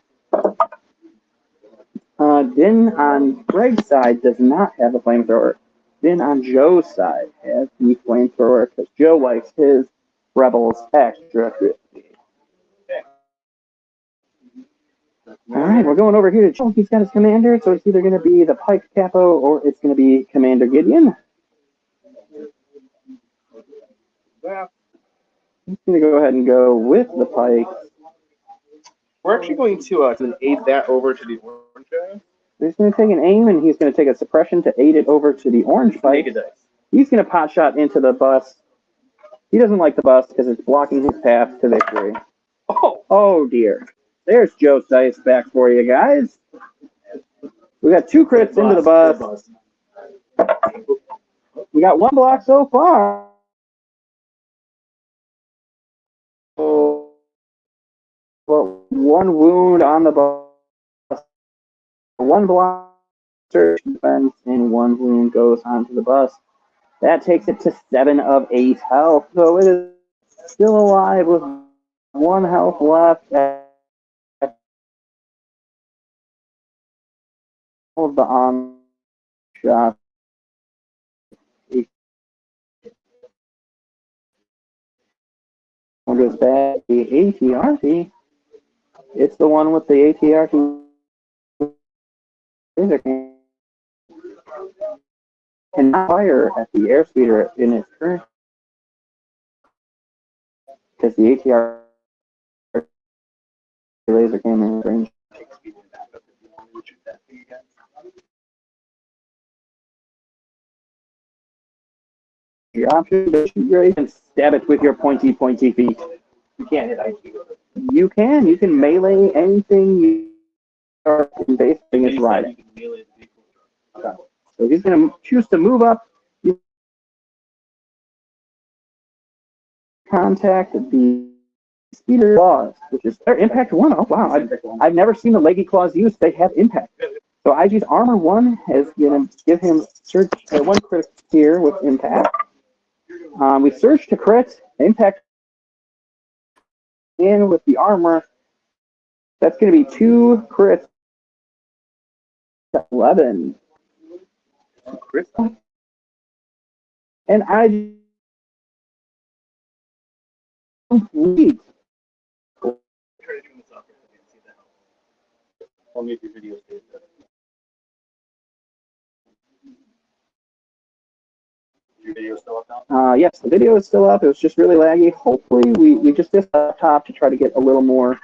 Din on Greg's side does not have a flamethrower. Din on Joe's side has the flamethrower because Joe likes his rebels extra crispy. All right, we're going over here to Joe. He's got his commander, so it's either going to be the Pike Capo or it's going to be Commander Gideon. He's going to go ahead and go with the Pike. We're actually going to aid that over to the orange guy. He's going to take an aim, and he's going to take a suppression to aid it over to the orange Pike. He's going to pot shot into the bus. He doesn't like the bus because it's blocking his path to victory. Oh dear. There's Joe's dice back for you guys. We got 2 crits into the bus. We got 1 block so far. Well, 1 wound on the bus. 1 block search defense, and 1 wound goes onto the bus. That takes it to 7 of 8 health. So it is still alive with 1 health left. Of the on shot. Goes back the ATRT. It's the one with the ATRT. Cannot fire at the airspeeder in its current because the ATRT laser came in range. Your option is to shoot and stab it with your pointy feet. You can't hit IQ. You can melee anything you are basing is riding. Okay. So he's going to choose to move up. Contact the speeder claws, which is their impact 1. Oh wow, I've never seen the leggy claws used. They have impact. So IG's armor 1 is going to give him search 1 crit here with impact. We search to crit, impact in with the armor. That's going to be 2 crits. 11. And I complete. I'll make your videos. Your video still up now? Yes, the video is still up. It was just really laggy. Hopefully, we just did up top to try to get a little more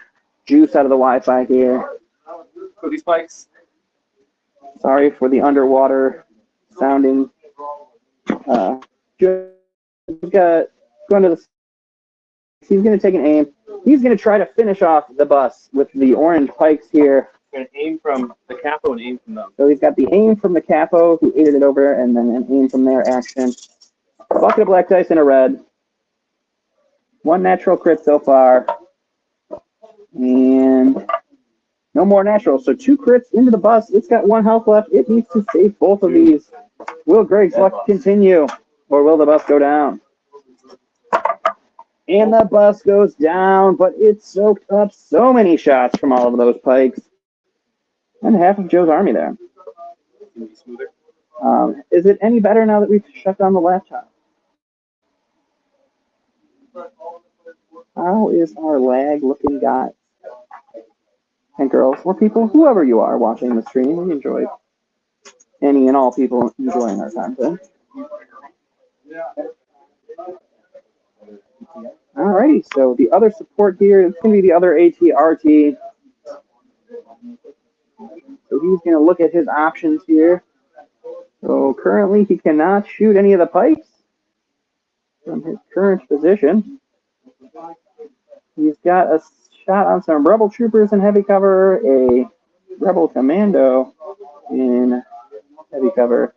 juice out of the Wi-Fi here. So these spikes. Sorry for the underwater sounding. Just got going to the. He's going to take an aim. He's going to try to finish off the bus with the orange pikes here. An aim from the capo and aim from them. So he's got the aim from the capo, who aided it over, and then an aim from their action. A bucket of black dice and a red. 1 natural crit so far. And no more naturals. So 2 crits into the bus. It's got 1 health left. It needs to save both of these. Will Greg's luck continue, or will the bus go down? And the bus goes down, but it soaked up so many shots from all of those pikes. And half of Joe's army there. Is it any better now that we've shut down the laptop? How is our lag looking, guys and girls or people, whoever you are watching the stream? We enjoy any and all people enjoying our content. Alrighty, so the other support here is going to be the other ATRT. So he's going to look at his options here. So currently he cannot shoot any of the pipes from his current position. He's got a shot on some Rebel Troopers in heavy cover, a Rebel Commando in heavy cover.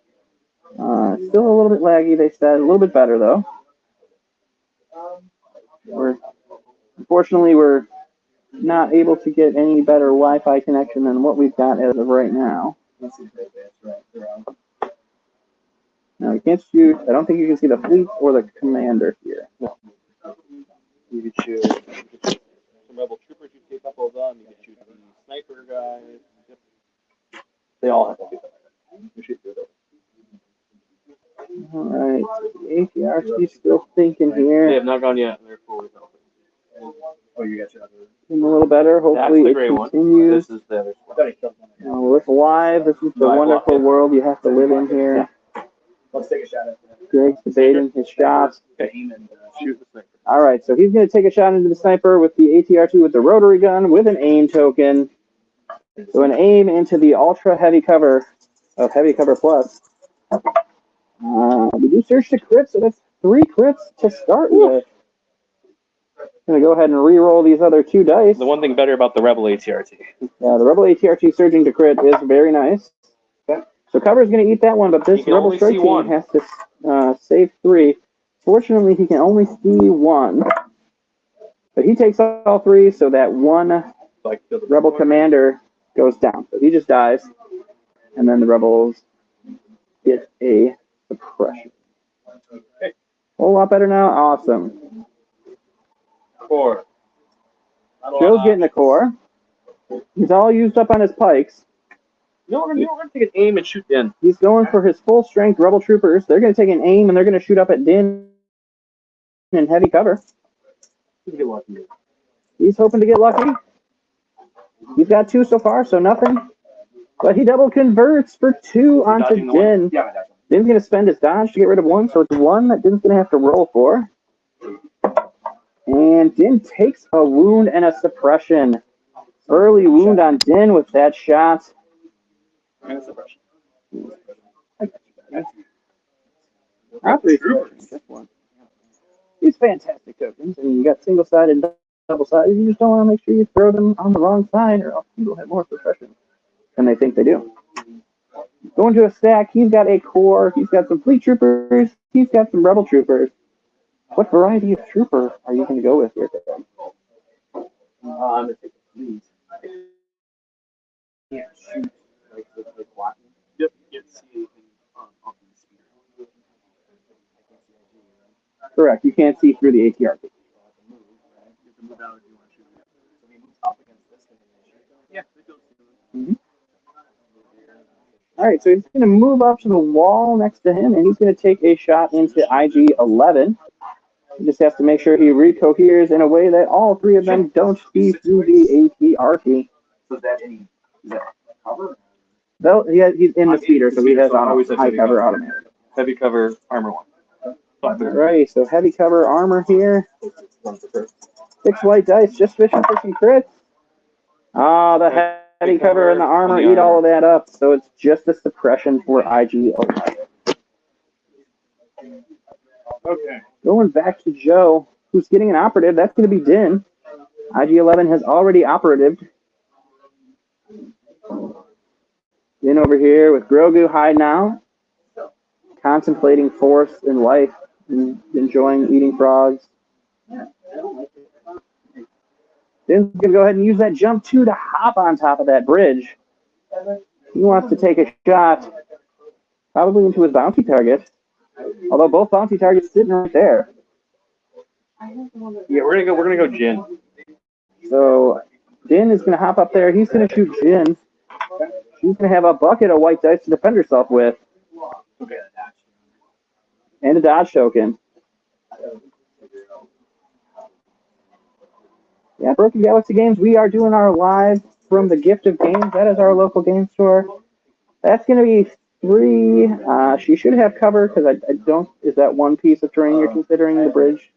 Still a little bit laggy, they said. A little bit better, though. Unfortunately, we're not able to get any better Wi-Fi connection than what we've got as of right now. Now, you can't shoot. I don't think you can see the fleet or the commander here. No. You could shoot some Rebel Troopers, you see a couple of them. You could shoot the sniper guys. They all have to do that. You should do that. All right, ATRC still thinking here. They have not gone yet. They're fully open. Oh, you got your other. A little better. Hopefully it continues. This is the other one. It's live. This is the wonderful world you have to live in here. Let's take a shot at that. Greg's debating his shots. Aim and shoot the sniper. All right, so he's going to take a shot into the sniper with the ATRT with the rotary gun with an aim token. So an aim into the ultra heavy cover of Heavy Cover Plus. We do search to crits, so that's 3 crits to start with. Going to go ahead and re-roll these other 2 dice. The one thing better about the Rebel ATRT. Yeah, the Rebel ATRT surging to crit is very nice. So cover is going to eat that one, but this Rebel strike team has to save 3. Fortunately, he can only see 1. But he takes all 3, so that one Rebel commander goes down. So he just dies. And then the Rebels get a suppression. A whole lot better now. Awesome. Core. Joe's getting the core. He's all used up on his pikes. You know, we're going to take an aim and shoot in. He's going for his full strength Rebel Troopers. They're going to take an aim and they're going to shoot up at Din in heavy cover. He's hoping to get lucky. He's got 2 so far, so nothing. But he double converts for 2 onto Din. Din's going to spend his dodge to get rid of 1, so it's 1 that Din's going to have to roll for. And Din takes a wound and a suppression. Early wound on Din with that shot. And a suppression. These fantastic tokens. I mean, you got single-sided and double-sided. You just don't want to make sure you throw them on the wrong side, or else people have more suppression than they think they do. Going to a stack, he's got a core. He's got some fleet troopers. He's got some Rebel troopers. What variety of trooper are you going to go with here today? I'm going to take the fleet. Yeah, shoot. Like blocking. Yep, you can't see anything up in the speeder. Correct. You can't see through the ATRT. You have to move out if you want to shoot. So he moves up against this. Yeah, it goes through. All right, so he's going to move up to the wall next to him, and he's going to take a shot into IG-11. He just has to make sure he recoheres in a way that all 3 of them don't see through the ATRT. So is that cover? Well, he's in the speeder, so he has high cover automatic. Heavy cover armor 1. All right, so heavy cover armor here. 6 white dice, just fishing for some crits. The heavy cover and the armor eat all of that up, so it's just a suppression for IG-11. Okay. Going back to Joe, who's getting an operative. That's going to be Din. IG-11 has already operatived. Din over here with Grogu hiding out, contemplating force and life, and enjoying eating frogs. Din's going to go ahead and use that jump 2 to hop on top of that bridge. He wants to take a shot, probably into his bounty target. Although both bounty targets sitting right there. Yeah, we're gonna go Jin. So Din is gonna hop up there. He's gonna shoot Jin. She's gonna have a bucket of white dice to defend herself with. And a dodge token. Yeah, Broken Galaxy Games, we are doing our live from the Gift of Games. That is our local game store. That's gonna be 3. She should have cover because I don't. Is that one piece of terrain you're considering the bridge?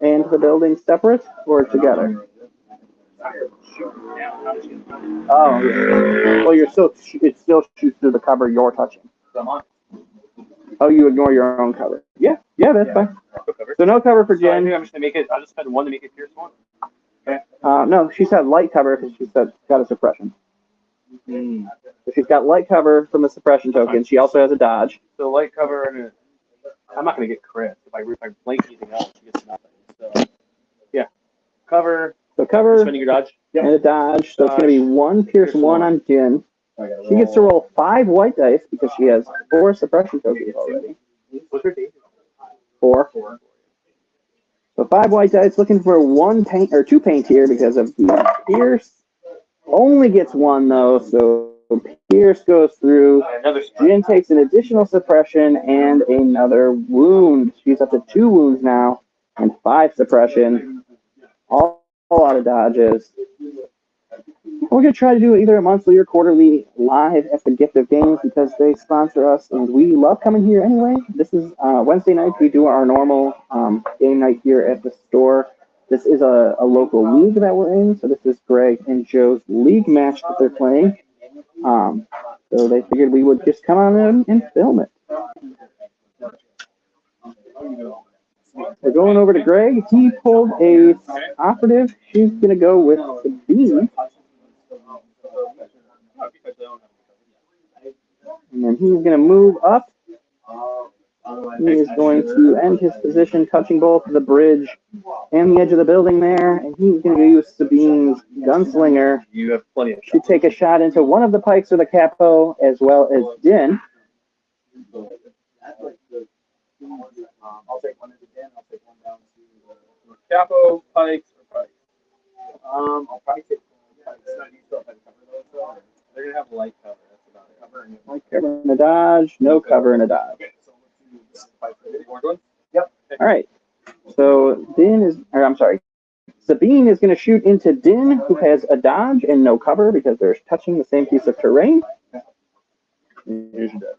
and the building separate or together? Oh, yeah. Well, you're still it still shoots through the cover you're touching. Oh, you ignore your own cover. Yeah, that's fine. So no cover for So I Jen. think I'm just gonna make it. I'll just spend one to make it pierce one. No, she said light cover because she said got a suppression. So she's got light cover from the suppression token. She also has a dodge. So light cover and I'm not gonna get crit. If I blink anything else, she gets nothing. So yeah, cover. So cover Spending your dodge. and a dodge. So it's going to be one pierce one on Jin. She gets to roll 5 white dice because she has 4 suppression tokens already. What's her date? 4. So 5 white dice, looking for 1 paint or 2 paint here because of the pierce. Only gets 1 though, so pierce goes through. Another Jin takes an additional suppression and another wound. She's up to 2 wounds now and 5 suppression. All out of dodges. We're going to try to do either a monthly or quarterly live at the Gift of Games because they sponsor us and we love coming here anyway. This is Wednesday night. We do our normal game night here at the store. This is a local league that we're in. So this is Greg and Joe's league match that they're playing. So they figured we would just come on in and film it. We're going over to Greg. He pulled a operative. She's going to go with the B. And then he's going to move up. He is going to end his position, touching both the bridge and the edge of the building there. And he's going to use Sabine's Gunslinger You have plenty of to take a shot into one of the pikes or the capo, as well as Din. I'll take one into 10. I'll take one down to capo, pikes, or pikes. I'll probably take pikes. No, you still have to cover those though. They're gonna have light cover. That's about it. Cover and Light cover and a dodge, no cover and a dodge. Okay, so let's do pikes. orange one. Yep. All right. So Din is, or I'm sorry, Sabine is going to shoot into Din, who has a dodge and no cover because they're touching the same piece of terrain. Here's your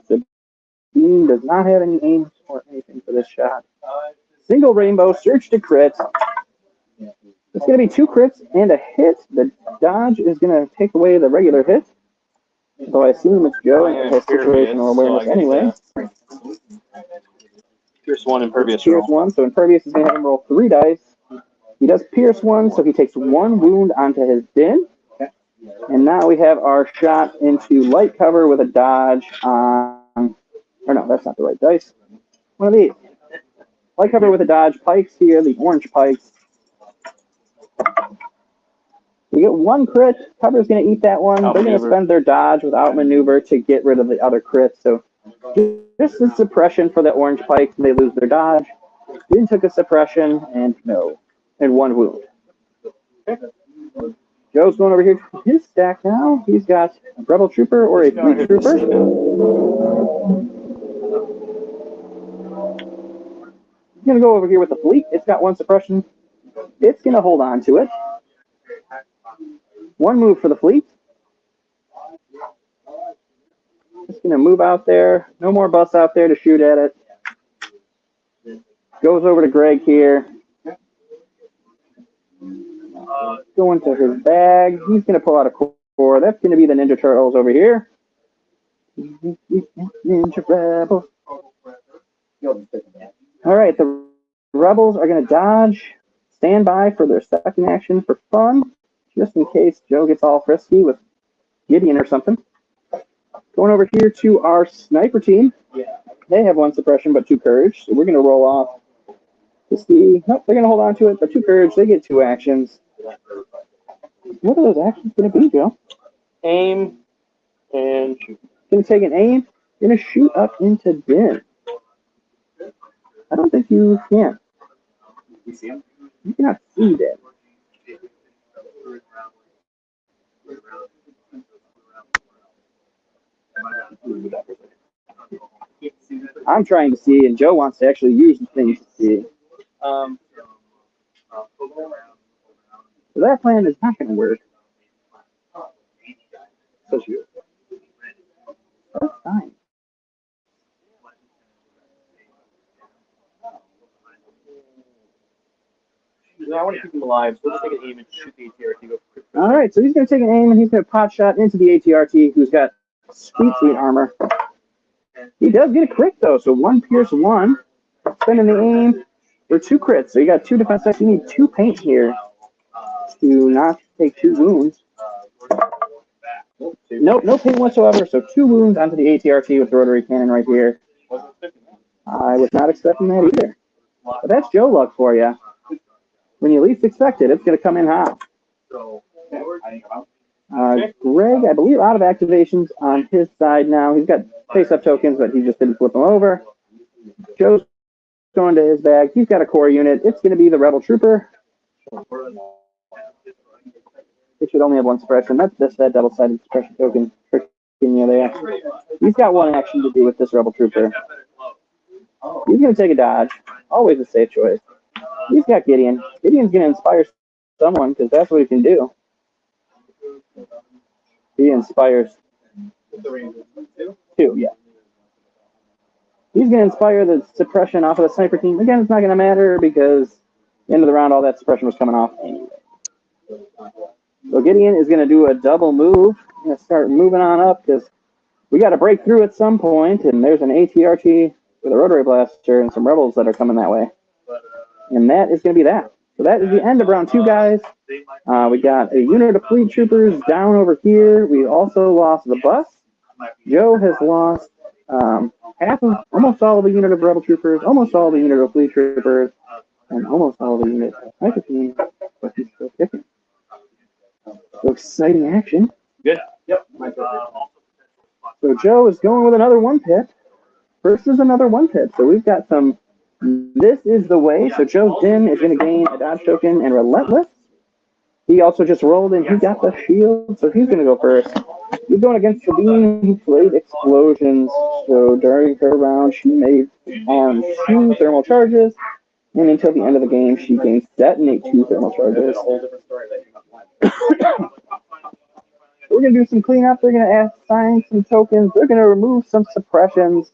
Sabine does not have any aims or anything for this shot. Single rainbow, search to crit. It's going to be 2 crits and a hit. The dodge is going to take away the regular hit. Though I assume it's Joe and has situational awareness anyway. Pierce one, impervious Pierce roll. 1, so Impervious is going to have him roll 3 dice. He does pierce 1, so he takes 1 wound onto his Din. And now we have our shot into light cover with a dodge on, or no, that's not the right dice. One of these. Light cover with a dodge, pikes here, the orange pikes. We get 1 crit. Cover's going to eat that one. They're going to spend their dodge without maneuver to get rid of the other crit. So just a suppression for the orange pikes, and they lose their dodge. Din took a suppression and 1 wound. Joe's going over here to his stack now. He's got a Rebel Trooper or a Fleet Trooper. He's going to go over here with the Fleet. It's got 1 suppression. It's going to hold on to it. 1 move for the Fleet. Just going to move out there. No more bus out there to shoot at it. Goes over to Greg here. Going to his bag. He's going to pull out a core. That's going to be the Ninja Turtles over here. Ninja Rebels. All right, the Rebels are going to dodge. Stand by for their second action for fun, just in case Joe gets all frisky with Gideon or something. Going over here to our sniper team. They have 1 suppression but 2 courage, so we're going to roll off to see. Nope, they're going to hold on to it, but 2 courage. They get 2 actions. What are those actions going to be, Joe? Aim and shoot. Going to take an aim. Going to shoot up into Din. I don't think you can. You see him? You cannot see Din. I'm trying to see, and Joe wants to actually use the thing to see. So that plan is not going to work. That's fine. I want to keep him alive, so let's take an aim and shoot the ATRT. All right, so he's going to take an aim and he's going to pot shot into the ATRT, who's got sweet, sweet armor. He does get a crit though, so 1 pierce 1. Spending the aim for 2 crits. So you got 2 defense decks. You need 2 paint here to not take 2 wounds. Nope, no paint whatsoever. So 2 wounds onto the ATRT with the rotary cannon right here. I was not expecting that either. But that's Joe luck for you. When you least expect it, it's going to come in hot. Greg, I believe, out of activations on his side now. He's got face-up tokens, but he just didn't flip them over. Joe's going to his bag. He's got a core unit. It's going to be the Rebel Trooper. It should only have 1 suppression. That's just that double-sided suppression token. Freaking you there. He's got 1 action to do with this Rebel Trooper. He's going to take a dodge. Always a safe choice. He's got Gideon. Gideon's going to inspire someone because that's what he can do. He inspires 2, yeah. He's going to inspire the suppression off of the sniper team. Again, it's not going to matter because at the end of the round, all that suppression was coming off anyway. So Gideon is going to do a double move. He's going to start moving on up because we got to break through at some point, and there's an ATRT with a rotary blaster and some rebels that are coming that way. And that is going to be that. So that is the end of round 2, guys. We got a unit of fleet troopers down over here. We also lost the bus. Joe has lost almost all of the unit of rebel troopers, almost all the unit of fleet troopers, and almost all the unit of sniper team, but he's still kicking. So exciting action. Good. Yep. So Joe is going with another 1 pip versus another 1 pip. So we've got some. This is the way. So Joe's Din is going to gain a dodge token and relentless. He also just rolled and he got the shield, so he's going to go first. He's going against Sabine, who played explosions. So during her round, she made 2 thermal charges, and until the end of the game, she gains detonate 2 thermal charges. We're going to do some cleanup. They're going to assign some tokens. They're going to remove some suppressions.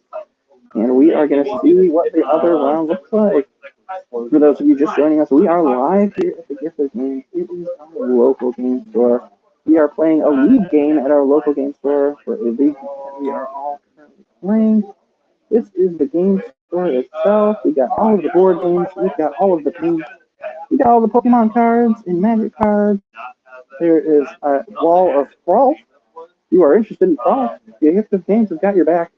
And we are going to see what the other round looks like. For those of you just joining us, we are live here at the Gifford Games. It is our local game store. We are playing a league game at our local game store for a league that we are all currently playing. This is the game store itself. We got all of the board games. We've got all of the paint. We got all the Pokemon cards and Magic cards. There is a wall of Brawl. If you are interested in Brawl, the Gifford Games has got your back.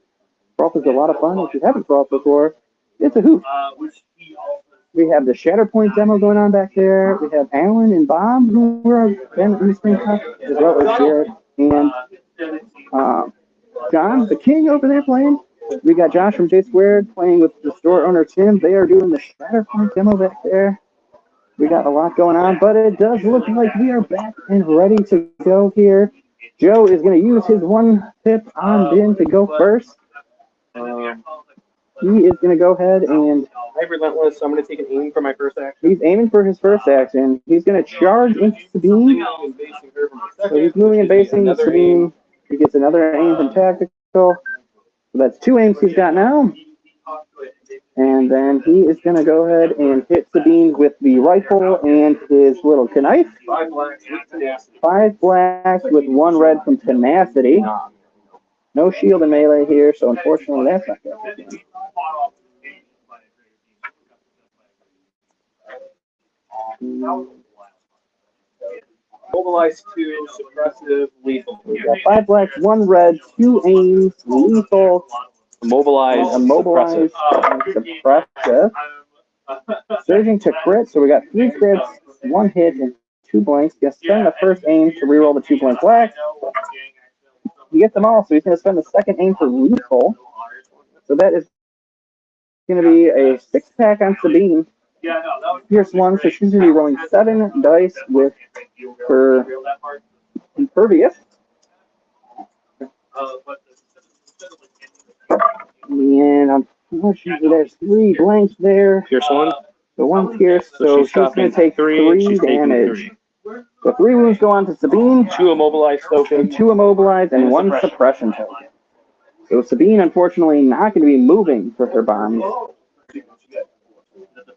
Brawl is a lot of fun. If you haven't brawled before, it's a hoot. We have the Shatterpoint demo going on back there. We have Alan and Bob, who were in the Spring Cup, as well as Jared and John, the King, over there playing. We got Josh from J Squared playing with the store owner Tim. They are doing the Shatterpoint demo back there. We got a lot going on, but it does look like we are back and ready to go here. Joe is going to use his 1 pip on Din to go first. He is going to go ahead and... I have relentless, so I'm going to take an aim for my first action. He's aiming for his first action. He's going to charge into Sabine. So he's moving and basing Sabine. He gets another aim from Tactical. So that's 2 aims he's got now. And then he is going to go ahead and hit Sabine with the rifle and his little knife. 5 blacks with 1 red from Tenacity. No shield in melee here, so unfortunately that's not going to happen. Mobilize 2, suppressive, lethal. We got 5 blacks, 1 red, 2 aims, lethal, Mobilize, immobilize, and suppressive. Surging to crit, so we got 3 crits, 1 hit, and 2 blanks. Gonna spend the first aim to reroll the 2 blank blacks. He gets them all, so he's going to spend the second aim for lethal. So that is going to be a 6-pack on Sabine. Pierce 1, so she's going to be rolling 7 dice with her Impervious. And unfortunately, there's 3 blanks there. Pierce 1. So 1 pierce, so she's going to take 3 damage. So 3 wounds go on to Sabine. 2 immobilized tokens. 2 immobilized and 1 suppression token. So Sabine, unfortunately, not going to be moving for her bombs.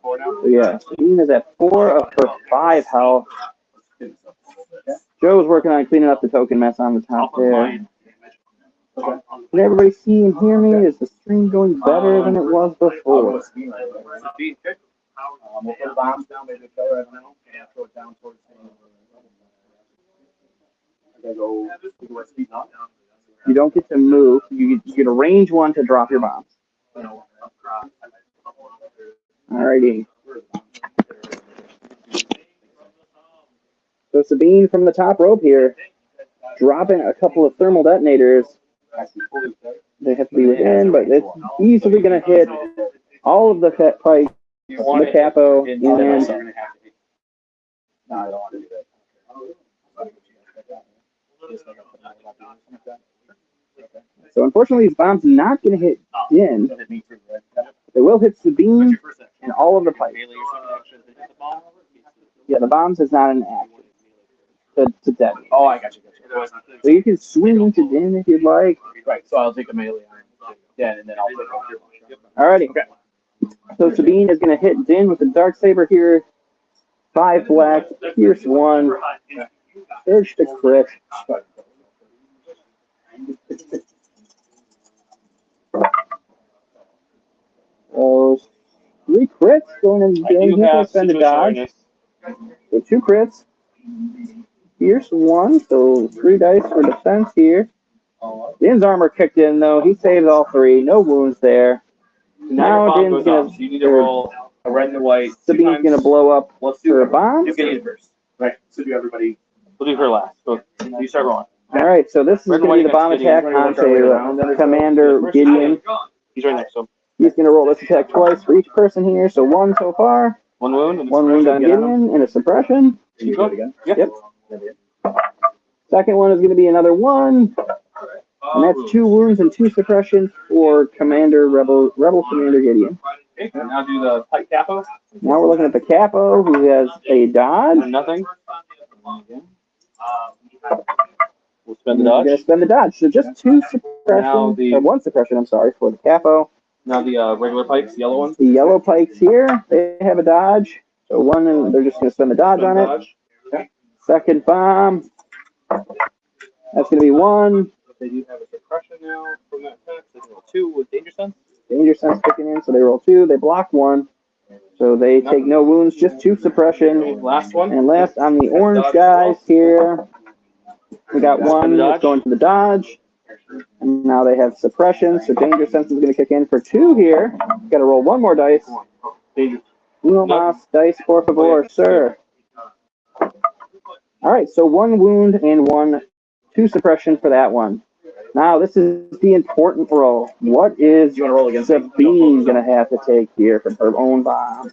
4 now. So yeah, Sabine is at 4 of her 5 health. Joe's working on cleaning up the token mess on the top there. Can everybody see and hear me? Is the stream going better than it was before? We'll put the bombs down, maybe kill her, I don't know, and throw it down towards You don't get to move. You get a range 1 to drop your bombs. Alrighty. So Sabine from the top rope here, dropping a couple of thermal detonators. They have to be within, but it's easily going to hit all of the pikes, the capo, and so unfortunately these bombs are not going to hit Din. They will hit Sabine and all of the pikes. Yeah, the bombs is not an action to detonate. Oh, I got you. So you can swing into Din if you'd like. Right, so I'll take the melee iron. Yeah, and then I'll take it. Alrighty. So Sabine is going to hit Din with the dark saber here. 5 black, pierce 1, urge to crit. Oh, 3 crits going in Din. He's going to spend a dodge. So 2 crits. Pierce 1, so 3 dice for defense here. Din's armor kicked in though. He saved all 3. No wounds there. Now Din's going to. You need to roll a red and a white. Sabine's going to blow up her bombs. You get it first. Right, so do everybody. We'll do her last. So you start rolling. Alright, so this is going to be the bomb attack onto Commander Gideon. He's right next to him. He's going to roll this attack twice for each person here, so 1 so far. 1 wound. 1 wound on Gideon and a suppression. You go again. Yep. Second one is going to be another 1. And that's 2 wounds and 2 suppression for Rebel Commander Gideon. Okay, now do the pike capo. Now we're looking at the capo, who has a dodge. Nothing. We'll spend the We're dodge. going to spend the dodge. So just 2 suppression, or 1 suppression, I'm sorry, for the capo. Now the regular pikes, the yellow ones. The yellow pikes here, they have a dodge. So 1, and they're just going to spend the dodge on it. Okay. Second bomb. That's going to be 1. They do have a suppression now from that attack. So they roll 2 with danger sense. Danger sense kicking in, so they roll 2. They block 1. So they take no wounds, just 2 suppression. Last one. And last on the orange guys here, we got 1 that's going to the dodge. And now they have suppression, so danger sense is going to kick in for 2 here. Got to roll 1 more dice. Uno mas dice, por favor, sir. All right, so 1 wound and 2 suppression for that one. Now this is the important roll. What is Sabine going to have to take here from her own bomb?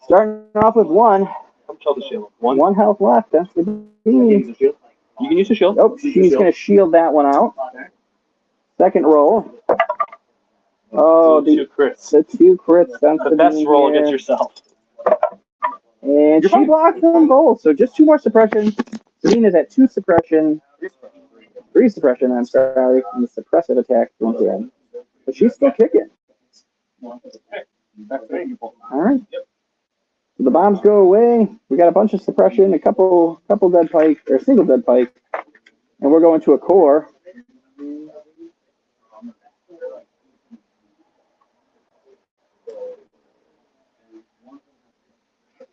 Starting off with 1. One health left. That's Sabine. You can use the shield. Nope, she's going to shield that one out. Second roll. Oh, the 2 crits. 2 crits. That's The best roll here. against yourself. And she blocked them both. So just 2 more suppression. Sabine is at 2 suppression. 3 suppression, I'm sorry, and the suppressive attack from Jen. But she's still kicking. All right. So the bombs go away. We got a bunch of suppression, a couple dead pike, or a single dead pike, and we're going to a core.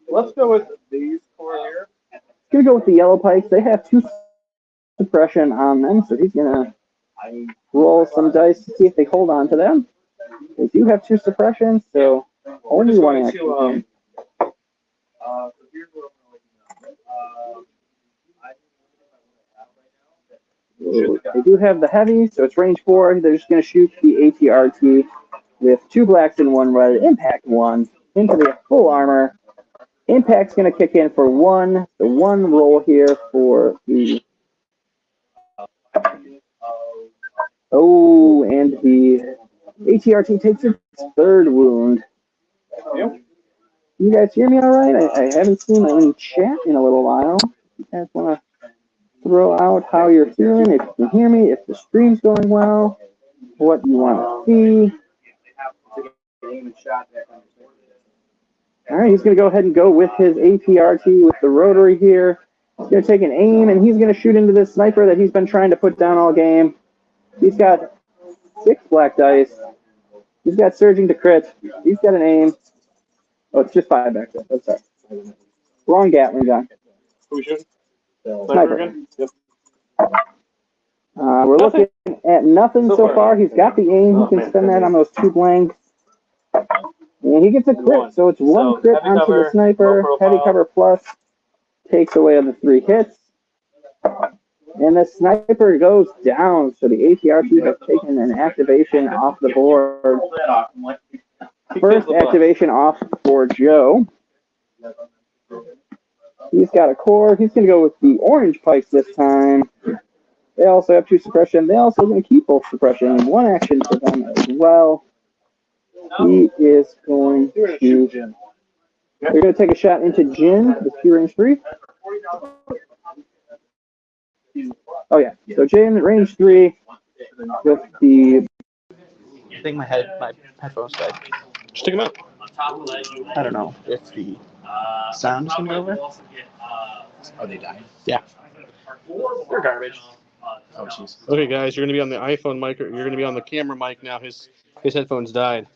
Let's go with these 4 here. Gonna go with the yellow pikes. They have 2 suppression on them, so he's gonna roll some dice to see if they hold on to them. They do have 2 suppression, so only 1 action. They do have the heavy, so it's range 4. They're just gonna shoot the ATRT with 2 blacks and 1 red. Impact 1 into the full armor. Impact's gonna kick in for 1. The 1 roll here for the. Oh, and the ATRT takes its 3rd wound. You guys hear me all right? I haven't seen any chat in a little while. You guys want to throw out how you're feeling, if you can hear me, if the stream's going well, what you want to see. All right, he's going to go ahead and go with his ATRT with the rotary here. He's going to take an aim, and he's going to shoot into this sniper that he's been trying to put down all game. He's got 6 black dice. He's got surging to crit. He's got an aim. Oh, it's just 5 back there. That's sorry. Wrong Gatling gun. Who shooting? Sniper. Again? Yep. We're looking at nothing so far. He's got the aim. He can spend that on those 2 blanks. And he gets a crit. So it's 1 crit onto the sniper. Heavy cover plus takes away the 3 hits. And the sniper goes down. So the ATRT has taken an activation off the board. First activation off for Joe. He's got a core. He's going to go with the orange pikes this time. They also have 2 suppression. They also going to keep both suppression. 1 action for them as well. He is going to. They're going to take a shot into Jin with Q range 3. Oh yeah. So Jin range 3 with the. I think my headphones died. Stick him out. I don't know if the sound is going to go over. Are they dying? Yeah. They're garbage. Oh, jeez. Okay, guys, you're gonna be on the iPhone mic. Or you're gonna be on the camera mic now. His headphones died.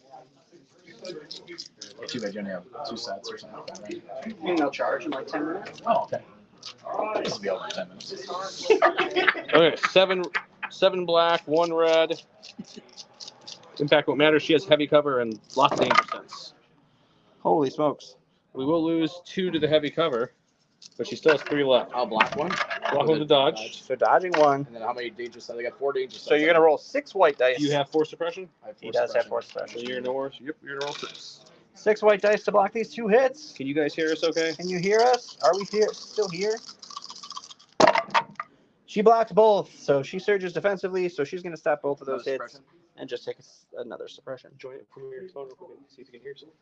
Too bad you only have 2 sets or something like that, right? And they'll charge in like 10 minutes. Oh, okay. This will be over in 10 minutes. Okay, 7 black, 1 red. Impact won't matter. She has heavy cover and lots of danger sense. Holy smokes. We will lose 2 to the heavy cover, but she still has 3 left. I'll block 1. Block 1 to dodge. So dodging 1. And then how many danger sets? I got 4 danger sets. So you're going to roll 6 white dice. Do you have 4 suppression? I have 4 He does have 4 So suppression. you're gonna roll. Yep, you're gonna roll 6. 6 white dice to block these 2 hits. Can you guys hear us? Okay. Can you hear us? Are we here? Still here? She blocked both, so she surges defensively, so she's going to stop both of those hits Suppression. and just take another suppression. Join it from your phone real quick. See if you can hear something.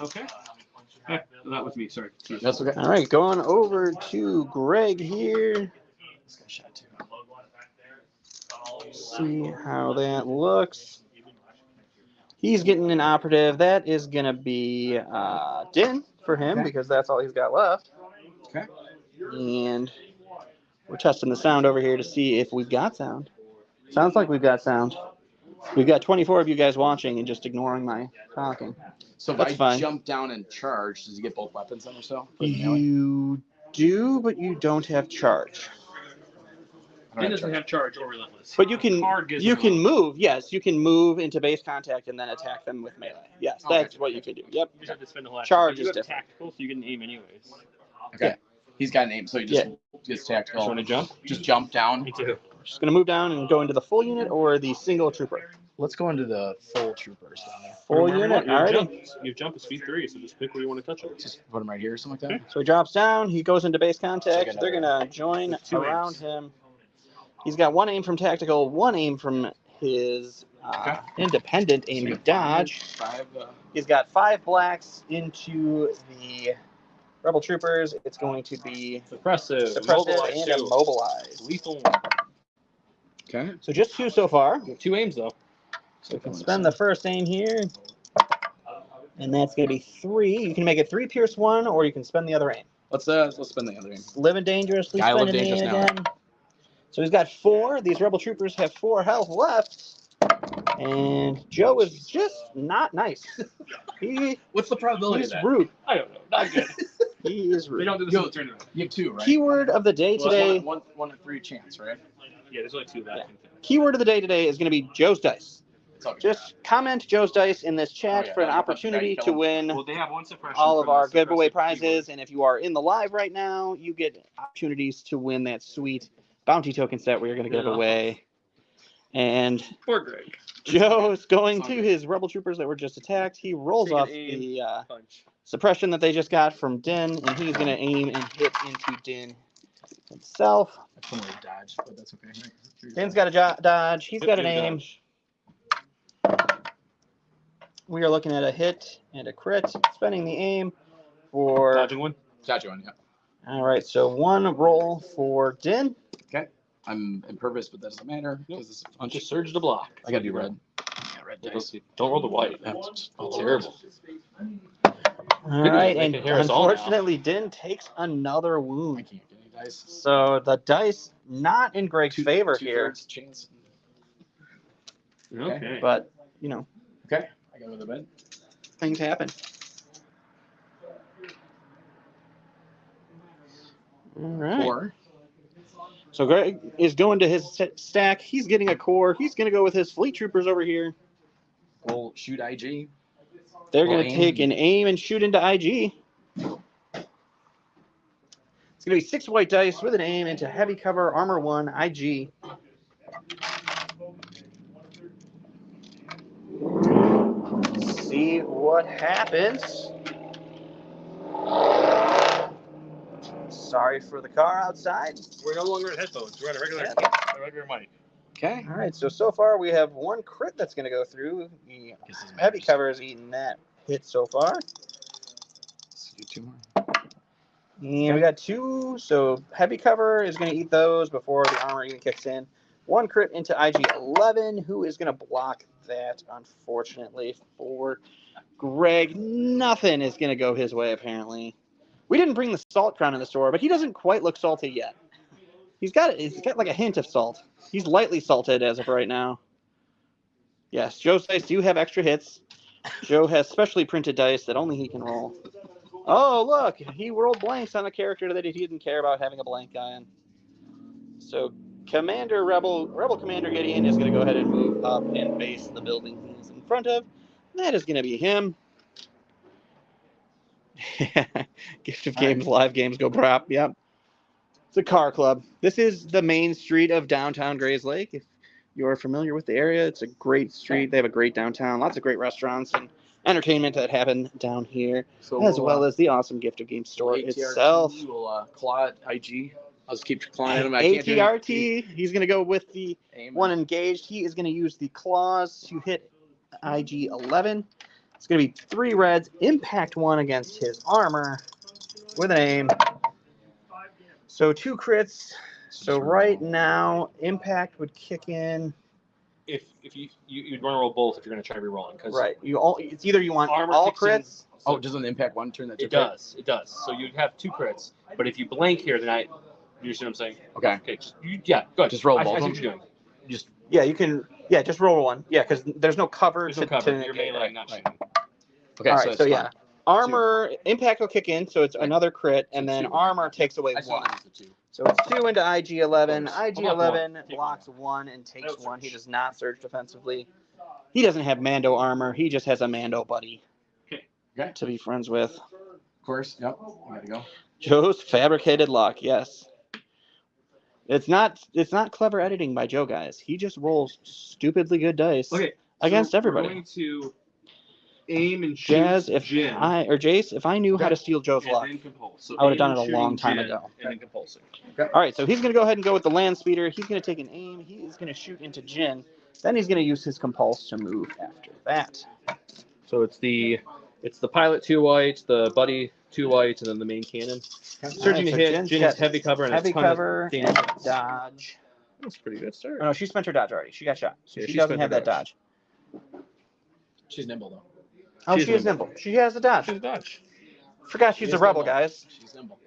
Okay. That was me. Sorry. That's okay. All right, going over to Greg here. This guy shot 2. See how that looks. He's getting an operative. That is going to be Din for him because that's all he's got left. Okay. And we're testing the sound over here to see if we've got sound. Sounds like we've got sound. We've got 24 of you guys watching and just ignoring my talking. So if That's I fine. jump down and charge, does he get both weapons on herself? For the melee? You do, but you don't have charge. I don't have charge. have charge or relentless. But you can move. Yes, you can move into base contact and then attack them with melee. Yes, Okay. that's what you can do. Yep. You just have to spend the whole Charge you is have different. tactical, so you can aim anyways. Okay. Yeah. He's got an aim, so he just gets tactical. Just want to jump? Just jump down. Me too. Just gonna move down and go into the full unit or the single trooper. Let's go into the full troopers down there. Full Remember, unit. your Alrighty. jump, your jump is speed 3, so just pick where you want to touch it. Just put him right here or something like that. So he drops down. He goes into base So contact. you They're got gonna join 2 around aims. him. He's got 1 aim from tactical, 1 aim from his independent So aim you to got dodge. 5. He's got 5 blacks into the rebel troopers. It's going to be Suppressive. suppressive Mobilize and 2. immobilized. Lethal. Okay. So just 2 so far. 2 aims though. So we can spend the first aim here. And that's going to be 3. You can make it 3 pierce 1, or you can spend the other aim. Let's spend the other aim. Living dangerously, Guy live spending the aim dangerous now. again. So he's got 4. These rebel troopers have 4 health left. And Joe is just not nice. What's the probability He's of that? rude. I don't know. Not good. He is They rude. don't do this in the tournament. You have 2, right? Keyword of the day today. One in 3 chance, right? Yeah, there's only 2 that. Yeah. Keyword of the day today is going to be Joe's Dice. It's all good. Just comment Joe's Dice in this chat Oh, yeah, for an I'll put opportunity that to kill. win Well, they have 1 suppression. all of from our the giveaway suppressive prizes. keyword. And if you are in the live right now, you get opportunities to win that sweet bounty token set we're going to give Yeah. away. And Poor Greg. Joe's going It's all to good. his rebel troopers that were just attacked. He rolls Take an off aim. the Punch. suppression that they just got from Din, and he's going to aim and hit into Din himself. I couldn't really dodge, but that's okay. Right? Din's got a dodge. He's Yep, got an you aim. dodge. We are looking at a hit and a crit. Spending the aim for. Dodging 1. Dodge one, yeah. All right, so 1 roll for Din. I'm impervious, but that doesn't matter because it's Just surge the block. I gotta do red. Yeah, red. dice. Don't roll the white. That's Terrible. All right, they and can hear us all now. unfortunately, Din takes another I wound. can't get any dice. So the dice not in Greg's favor here, Two-thirds chance. Okay. but you know, Okay, I go to the bed. things happen. All right. 4. So Greg is going to his stack. He's getting a core. He's going to go with his fleet troopers over here. We'll shoot IG. They're We'll going to aim. take an aim and shoot into IG. It's going to be 6 white dice with an aim into heavy cover, armor 1, IG. See what happens. Sorry for the car outside. We're no longer in headphones. We're on a regular mic. Okay. All right, so far we have 1 crit that's going to go through. The heavy cover is eating that hit so far. Let's do 2 more. And we got 2, so heavy cover is going to eat those before the armor even kicks in. 1 crit into IG-11, who is going to block that, unfortunately, for Greg. Nothing is going to go his way, apparently. We didn't bring the salt crown in the store, but he doesn't quite look salty yet. He's got like a hint of salt. He's lightly salted as of right now. Yes, Joe's dice do have extra hits. Joe has specially printed dice that only he can roll. Oh, look, he rolled blanks on a character that he didn't care about having a blank guy in. So Rebel Commander Gideon is going to go ahead and move up and base the building he's in front of. That is going to be him. Gift of Games, live games go prop. Yep. It's a car club. This is the main street of downtown Grays Lake. If you're familiar with the area, it's a great street. They have a great downtown, lots of great restaurants and entertainment that happen down here, So as well as the awesome Gift of Games store ATRT itself. will claw at IG. I'll just keep clawing at him. I can't do ATRT, he's going to go with the aim. one engaged. He is going to use the claws to hit IG-11. It's going to be 3 reds, impact 1 against his armor with an aim. So 2 crits. So right now, impact would kick in. If you'd want to roll both if you're going to try re-rolling. Right. It's either you want Armor all kicks in. crits. Oh, doesn't impact 1 turn? That's It does. It does. So you'd have 2 crits. But if you blank here, then you see what I'm saying? Okay. Okay. Go ahead. Just roll I both see of what you're doing. Just Yeah, you can. Yeah, just roll 1. Yeah, because there's no cover. There's no cover. You're melee, not shooting. okay. All so right, it's so fine. yeah. Armor, impact will kick in, so it's another crit, and then 2. armor takes away I see 1. what it is, the 2. So it's 2 into IG-11. Close. IG-11 Take blocks one. 1 and takes No 1. He surge. does not surge defensively. He doesn't have Mando armor. He just has a Mando buddy Okay. to be friends with. Of course. Yep. I gotta go. Joe's fabricated luck, yes. It's not clever editing by Joe, guys. He just rolls stupidly good dice against everybody. We're going to aim and shoot Jazz, Jin, Jace, if I knew how to steal Joe's and luck, then compulse. So I would've aim done and it a long shooting time Jin, ago. And then compulsing. All right, so he's going to go ahead and go with the land speeder. He's going to take an aim. He is going to shoot into Jin. Then he's going to use his compulse to move after that. So it's the pilot 2 white, the buddy 2 white, and then the main cannon. Surging so to hit. Jin's Jin got has heavy cover and Heavy a ton cover of and damage. dodge. That's a pretty good start. Oh, no, she spent her dodge already. She got shot. So Yeah, she she doesn't spent have her that dodge. She's nimble though. Oh, She's she is nimble. She has the dodge. She's a dodge. Forgot she's She a is rebel, nimble. guys. She's nimble.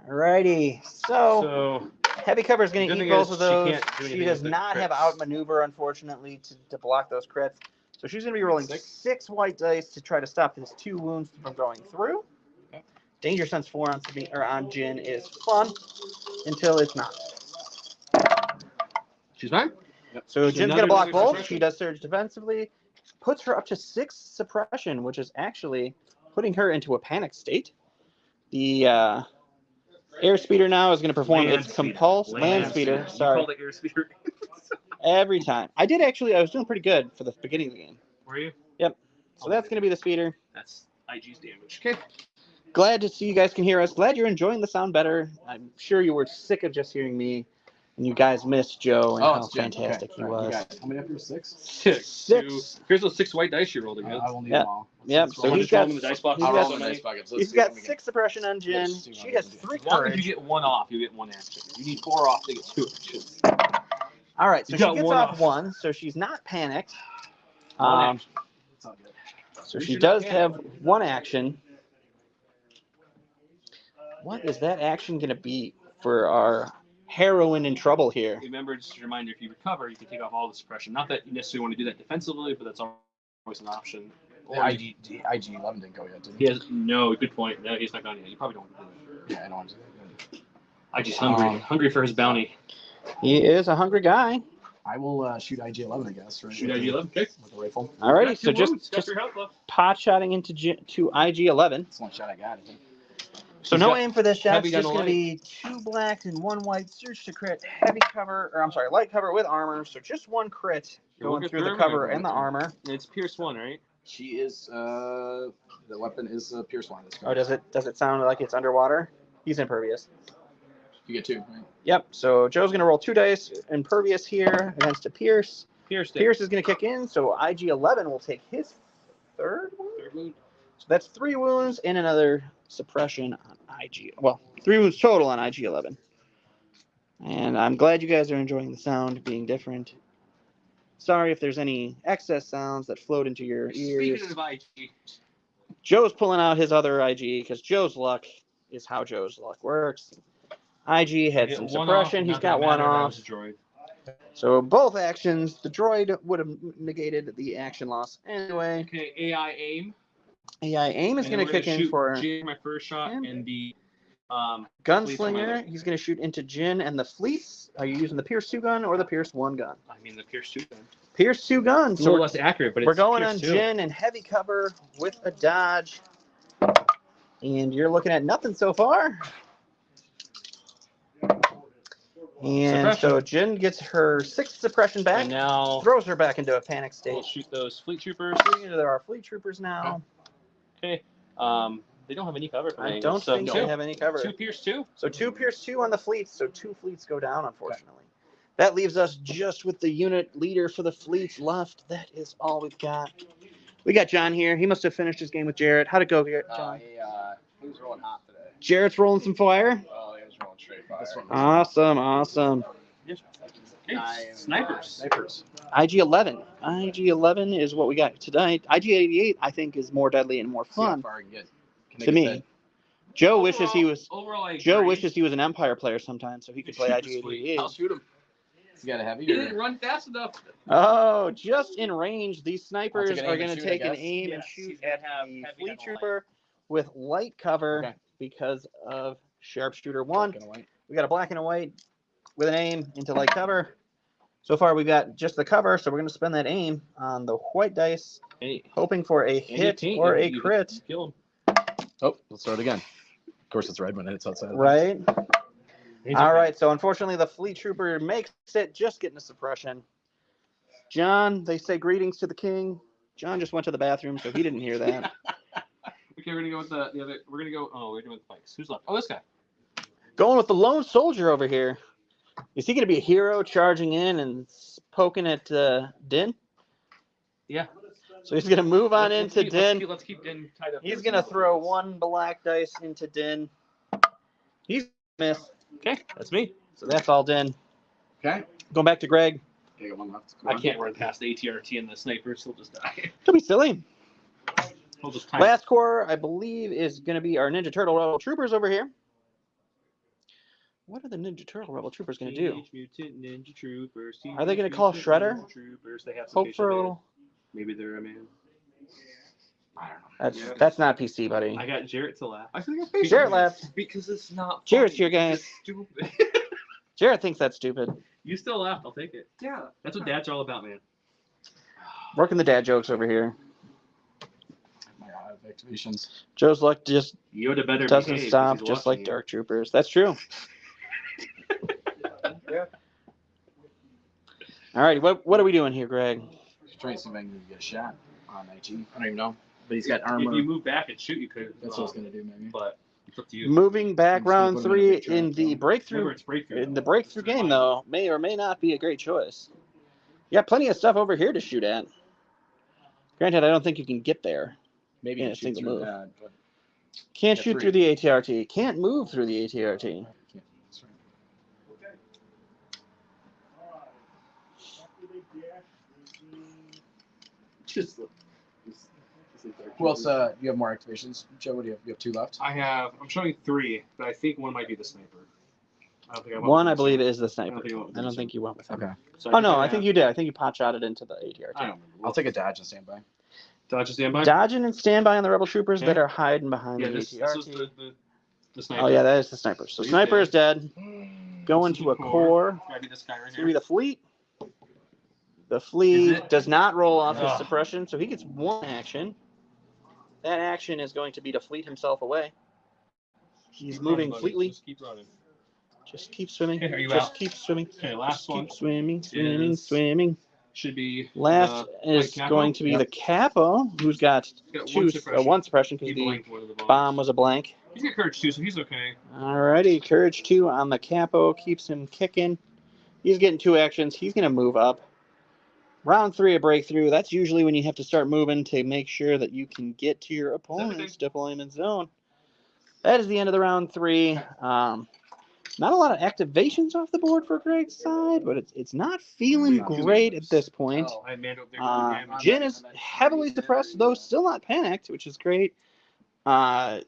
Alrighty. So So heavy cover is going the to good eat thing both is of she those. can't do She anything does with the not have crits. outmaneuver, unfortunately, to block those crits. So she's going to be rolling 6 white dice to try to stop his 2 wounds from going through. Okay. Danger Sense 4 on Jin is fun until it's not. she's fine. So She's Jin's going to another block six both. suppression. She does surge defensively. Puts her up to 6 suppression, which is actually putting her into a panic state. The air speeder now is going to perform its compulse. Land speeder, sorry. You called it air speeder. Every time. I was doing pretty good for the beginning of the game. Were you? So that's going to be the speeder. That's IG's damage. Okay. Glad to see you guys can hear us. Glad you're enjoying the sound better. I'm sure you were sick of just hearing me, and you guys missed Joe and how it's Jin. fantastic Okay. he All right, was. you guys. How many after 6? 6. Here's those 6 white dice you rolled again. I will need Yep. them all. Yep, so I'll he's just roll got- them in the dice box. he's I'll got- roll them in the dice buckets. Let's He's see what got we get. 6 suppression on Jin. Let's see what She we has can do. 3 As long as you courage. get 1 off, you get 1 action. You need 4 off to get 2 actions. All right, so You she got gets 1 off off. 1, so she's not panicked. It's all good. So she does have one action. What is that action going to be for our heroine in trouble here? Remember, just a reminder: if you recover, you can take off all the suppression. Not that you necessarily want to do that defensively, but that's always an option. The IG-11 didn't go yet, did he? He has no. Good point. No, he's not gone yet. You probably don't want to do Yeah, I know. that. IG's hungry. Hungry for his bounty. He is a hungry guy. I will shoot IG-11, I guess. Right? Shoot IG-11. Okay. With the rifle. Alrighty, so just your health left. pot shotting into to IG-11. That's one shot I got, I think. So He's no got aim for this shot. heavy It's just down going to the be 2 blacks and 1 white. Search to crit. Heavy cover, or I'm sorry, light cover with armor. So just 1 crit going We'll through the get cover through. and the armor. It's Pierce 1, right? She is, the weapon is Pierce 1. That's Oh, does it sound like it's underwater? He's impervious. You get 2, right? Yep. So Joe's going to roll 2 dice impervious here against a Pierce. Pierce. Pierce is going to kick in, so IG-11 will take his 3rd wound. 3rd wound. So that's 3 wounds and another suppression on IG. Well, 3 wounds total on IG-11. And I'm glad you guys are enjoying the sound being different. Sorry if there's any excess sounds that float into your ears. Speaking of IG, Joe's pulling out his other IG because Joe's luck is how Joe's luck works. IG had some suppression. He's got 1 off. So both actions, the droid would have negated the action loss anyway. Okay, AI aim. AI aim is going to kick in for Jin, my first shot, and the Gunslinger. He's going to shoot into Jin and the Fleece. Are you using the Pierce 2 gun or the Pierce 1 gun? I mean the Pierce 2 gun. Pierce 2 gun. It's a So little less accurate, but we're it's going Pierce on 2. Jin and heavy cover with a dodge. And you're looking at nothing so far. And Suppression. so Jin gets her 6th suppression back. And now Throws her back into a panic we'll state. shoot those fleet troopers. There are fleet troopers now. Okay. They don't have any cover for I me. don't think they have any cover. 2 Pierce 2. So 2 Pierce 2 on the fleets. So 2 fleets go down, unfortunately. That leaves us just with the unit leader for the fleets left. That is all we've got. We got John here. He must have finished his game with Jarrett. How'd it go, John? He was rolling hot today. Jarrett's rolling some fire. Oh, he was rolling straight fire. Awesome. Okay. Snipers. IG-11. IG-11 is what we got tonight. IG-88, I think, is more deadly and more fun to me. Joe wishes he was. Joe wishes he was an Empire player sometimes, so he could play IG-88. I'll shoot him. You got a heavy? He didn't run fast enough. Oh, just in range. These snipers I'll take an are aim going and to shoot, take I an guess. aim and Yes, shoot he's gonna at have the heavy fleet and light. trooper with light cover Okay. because of sharpshooter 1. Black and white. We got a black and a white with an aim into light cover. So far, we've got just the cover, so we're going to spend that aim on the white dice, hoping for a hit or a crit. Kill him. Oh, let's start again. Of course, it's red when it's outside. Right? All right, so unfortunately, the fleet trooper makes it, just getting a suppression. John, they say greetings to the king. John just went to the bathroom, so he didn't hear that. Okay, we're gonna go with the other. We're gonna go. Oh, we're doing the pikes. Who's left? Oh, this guy. Going with the lone soldier over here. Is he going to be a hero charging in and poking at Din? Yeah. So he's going to move on into Din. Let's keep Din tied up. He's going to throw 1 black dice into Din. He's missed. Okay, that's me. So that's all Din. Okay. Going back to Greg. Okay, got 1 left. I can't run past the ATRT and the snipers. He'll just die. Don't be silly. He'll just time. Last core, I believe, is going to be our Ninja Turtle Rebel Troopers over here. What are the Ninja Turtle Rebel Troopers going to do? Mutant Ninja Troopers. Are they going to call Shredder? Troopers. They have Hope for a little. Maybe they're a man. I don't know. That's not PC, buddy. I got Jarrett to laugh. I think Jarrett laughed. because it's not. Jarrett's funny. here, guys. It's stupid. Jarrett thinks that's stupid. You still laughed. I'll take it. Yeah, that's what dads are all about, man. Working the dad jokes over here. My activations. Joe's luck just Yoda better doesn't behave, stop, 'cause he's just like watching Dark Troopers. That's true. All right, what are we doing here, Greg? Trying to see if I can get a shot on IG. I don't even know. But he's got you. armor. If you move back and shoot, you could. That's what I was going to do, maybe. But it's up to you. Moving back I'm just gonna round put him in a 3 big trap, in the though. Remember, breakthrough. it's breakthrough. In the breakthrough game, though, may or may not be a great choice. You got plenty of stuff over here to shoot at. Granted, I don't think you can get there. Maybe in you a can shoot single through move. that. But Can't Yeah, shoot 3. through the ATRT. Can't move through the ATRT. can't. That's right. Who else? Do you have more activations? Joe, what do you have? You have 2 left. I'm showing 3, but I think one might be the sniper. I don't think I went One, with I the believe, sniper. is the sniper. I don't think I went with I don't the think you went with him. Okay. So Oh, no, I have- think you did. I think you pot shot it into the ATRT. I don't remember. I'll take a dodge and stand by. Dodge and standby. Dodging and standby on the rebel troopers Okay. that are hiding behind Yeah, the this ATRT. was the sniper. Oh, yeah, that is the sniper. So He's sniper is dead. Going This is to a the core. Gotta be this guy right It's going to be here. the fleet. The Is fleet it? does not roll off his Ugh. suppression, so he gets 1 action. That action is going to be to fleet himself away. He's Keep moving running, buddy. fleetly. Just keep running. Just keep swimming. Okay, are you Just out? keep swimming. Okay, last Just one keep swimming, swimming, is- swimming. Should be Last is Capo. going to be Yep. the Capo, who's got He's got 2 one suppression He because the blanked one of the bombs. bomb was a blank. He's got courage too, so he's okay. Alrighty, courage 2 on the Capo keeps him kicking. He's getting 2 actions. He's going to move up. Round 3, a breakthrough. That's usually when you have to start moving to make sure that you can get to your opponent's deployment zone. That is the end of the round 3. Not a lot of activations off the board for Greg's side, but it's not feeling great at this point. I had Mando up there. Jin is heavily suppressed, though still not panicked, which is great.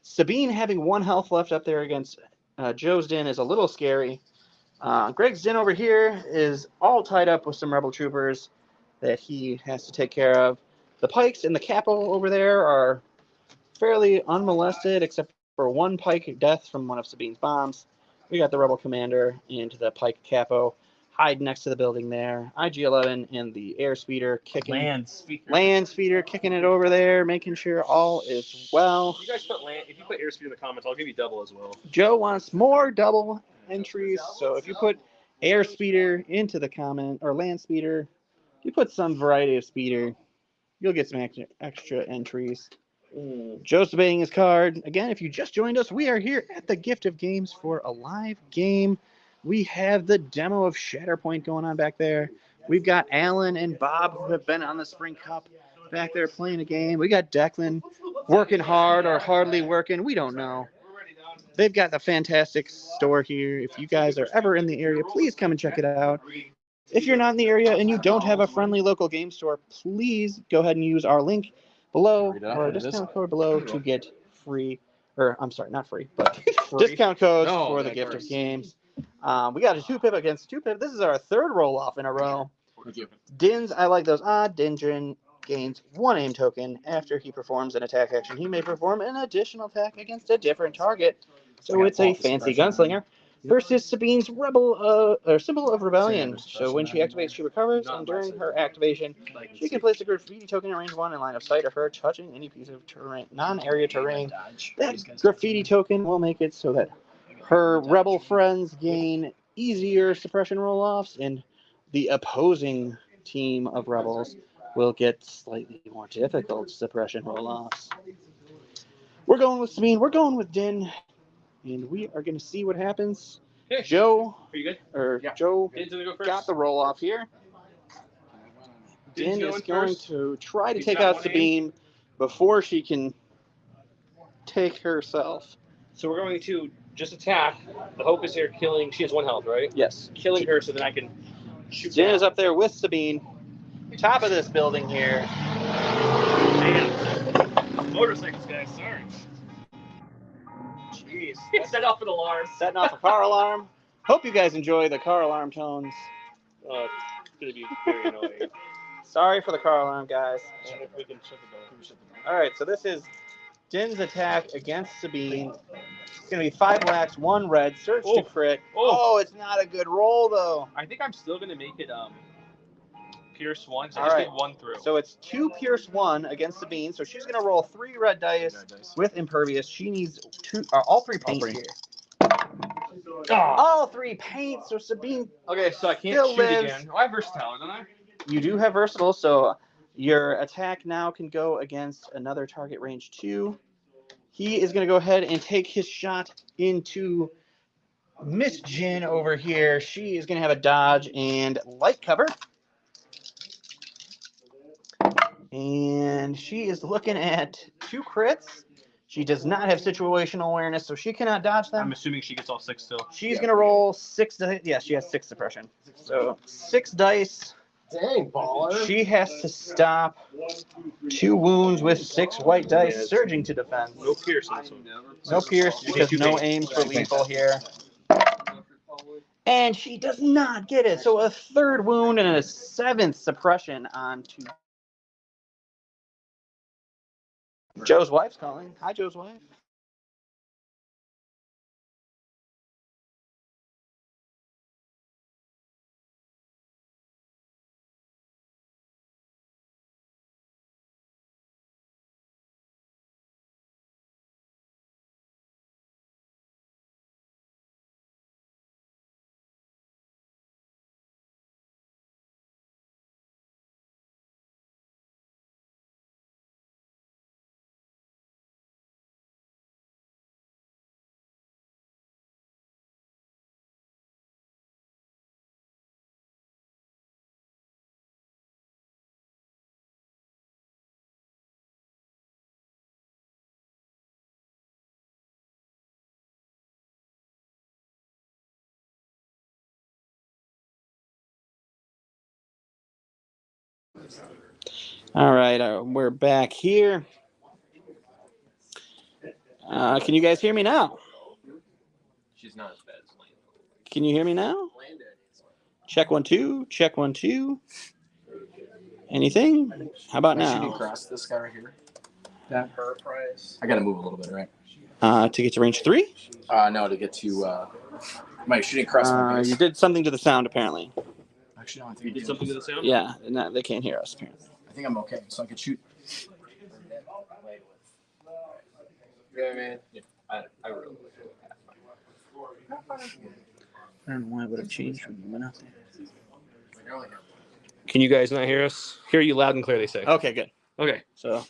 Sabine having 1 health left up there against Joe's Din is a little scary. Greg's Din over here is all tied up with some rebel troopers that he has to take care of. The pikes and the capo over there are fairly unmolested, except for 1 pike death from one of Sabine's bombs. We got the rebel commander and the pike capo hide next to the building there. IG-11 and the airspeeder kicking. Land speeder kicking it over there, making sure all is well. You guys put land. If you put airspeed in the comments, I'll give you double as well. Joe wants more double entries, so if you put airspeeder into the comment, or land speeder, you put some variety of speeder, you'll get some extra entries. Joe's debating his card. Again, if you just joined us, we are here at the Gift of Games for a live game. We have the demo of Shatterpoint going on back there. We've got Alan and Bob who have been on the Spring Cup back there playing a game. We got Declan working hard or hardly working. We don't know. They've got the fantastic store here. If you guys are ever in the area, please come and check it out. If you're not in the area and you don't have a friendly local game store, please go ahead and use our link below Read it out or what it discount is. code below to get free, or I'm sorry, not free, but discount codes No, for the that Gift hurts. of Games. We got a 2-pip against 2-pip. This is our 3rd roll-off in a row. Thank you. Dins, I like those. Dinjin gains 1 aim token. After he performs an attack action, he may perform an additional attack against a different target. So gotta it's a pull out the fancy suppression. gunslinger versus Sabine's rebel, or symbol of rebellion. Suppression So when she then. activates, she recovers, and during her activation, she can place a graffiti token in range 1 in line of sight of her, touching any piece of terrain, non-area terrain. That graffiti token will make it so that her rebel friends gain easier suppression roll-offs, and the opposing team of rebels will get slightly more difficult suppression roll-offs. We're going with Sabine. We're going with Din. And we are going to see what happens. Okay. Joe, Are you good? or Yeah. Joe Din's gonna go first. got the roll-off here. Din's Din is going going first. to try to He's take got out 1 aim. Sabine before she can take herself. So we're going to just attack. The hope is here killing. She has 1 health, right? Yes. Killing her so then I can shoot. Din down. is up there with Sabine. Top of this building here. Damn. Motorcycles, guys. Sorry. Jeez. Set off an alarm. Setting off a car alarm. Hope you guys enjoy the car alarm tones. It's gonna be very annoying. Sorry for the car alarm, guys. We can shut the door. All right, so this is Din's attack against Sabine. It's going to be 5 blacks, 1 red, search to Oh. crit. Oh. Oh, it's not a good roll, though. I think I'm still gonna make it Pierce 1. So I All just right. did 1 through. So it's 2 Pierce 1 against Sabine. So she's going to roll 3 red dice with Impervious. She needs all 3 paint three. here. Ah. All 3 paint. So Sabine, Okay, so I can't Still shoot lives. again. Oh, I have versatile, don't I? you do have versatile. So your attack now can go against another target range 2. He is going to go ahead and take his shot into Miss Jin over here. She is going to have a dodge and light cover. And she is looking at 2 crits. She does not have situational awareness, so she cannot dodge them. I'm assuming she gets all 6 still. She's going to roll 6 dice. Yeah, she has 6 suppression. So 6 dice Dang, baller. She has to stop 2 wounds with 6 white dice, surging to defense. No pierce in this one. No pierce because no aims for lethal here. And she does not get it. So a 3rd wound and a 7th suppression on 2. Joe's wife's calling. Hi, Joe's wife. All right, we're back here. Can you guys hear me now? She's not as bad as Lane. Can you hear me now? Check 1 2. Check 1 2. Anything? How about Am I shooting now? across this guy right here? That her price. I gotta move a little bit, right? To get to range 3? No, to get to. Am I shooting across my base? You did something to the sound, apparently. Actually, no, I think You did something to the sound? Yeah, they can't hear us, apparently. I think I'm okay, so I could shoot. Yeah, man. Yeah, I really I don't know why it would have changed when you went out there. Can you guys not hear us? Hear you loud and clear, they say. Okay, good. Okay. So,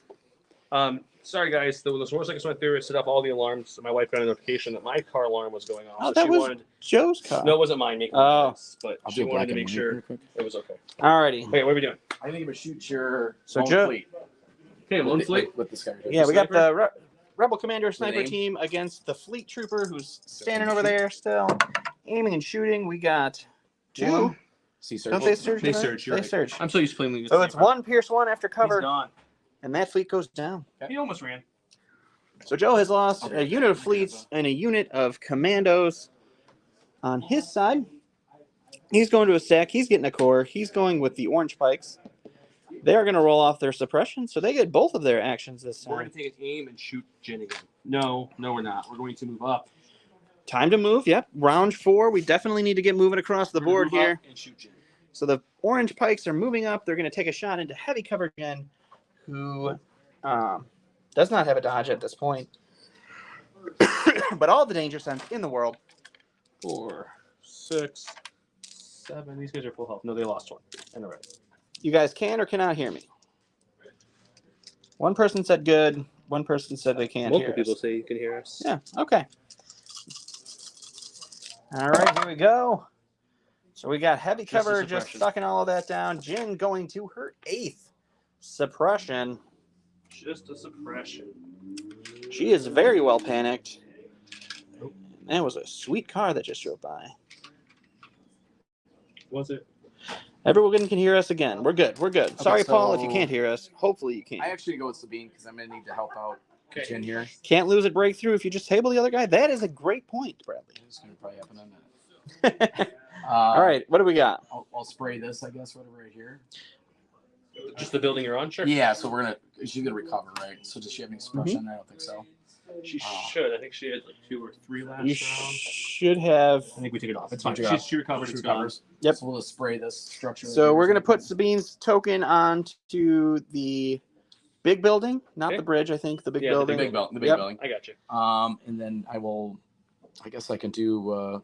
Sorry, guys. The motorcycles went through. It set off all the alarms. My wife got a notification that my car alarm was going off. Oh, so that she was wanted. Joe's car. No, it wasn't mine making Oh. noise, but I'll she do a wanted black to and make white sure real quick. it was okay. Alrighty. Okay, what are we doing? I think I'm gonna shoot your So lone Joe- fleet. Okay, lone With- fleet. with this guy. Right here. Yeah, we got Sniper? the Rebel Commander Sniper aim? team against the Fleet Trooper who's standing over there still, aiming and shooting. We got 2. One. See, sir. Don't they surge? They tonight? surge, you're They right. surge. I'm so used to playing with So it's 1 Pierce 1 after He's cover, gone. and that fleet goes down. He almost ran. So Joe has lost a unit of fleets and a unit of commandos on his side. He's going to a stack. He's getting a core. He's going with the orange pikes. They are going to roll off their suppression, so they get both of their actions this We're going time. to take an aim and shoot Jin again. No, we're not. We're going to move up. Time to move. Yep. Round 4. We definitely need to get moving across the We're gonna board move up here. and shoot Jin. So the orange pikes are moving up. They're going to take a shot into heavy cover Jen, who does not have a dodge at this point. But all the danger sense in the world. 4, 6, 7. These guys are full health. No, they lost 1. And they're right. You guys can or cannot hear me. One person said good. One person said they can't Multiple hear people us. say you can hear us. Yeah. Okay. All right. Here we go. So we got heavy Just a cover, just suppression. sucking all of that down. Jin going to her 8th suppression. Just a suppression. She is very well panicked. That was a sweet car that just drove by. Was it? Everyone can hear us again. We're good. We're good. Sorry, Paul, if you so- can't hear us. Hopefully you can. I actually go with Sabine because I'm gonna need to help out Okay. Jen here. Can't lose a breakthrough if you just table the other guy. That is a great point, Bradley. It's gonna probably happen on that. All right, what do we got? I'll spray this, I guess, whatever right here. Just the building you're on? Sure. Yeah, so we're gonna. She's gonna recover, right? So does she have any suppression? I don't think so. She should. I think she had like 2 or 3 last You round. should have. I think we took it off. It's We fine. took it off. She recovered. She It's gone. recovers. Yep. So we'll just spray this structure. So we're gonna put Sabine's token onto the big building, not Okay. the bridge. I think the big Yeah, the building. the big building. The big Yep. building. I got you. And then I will. I guess I can do.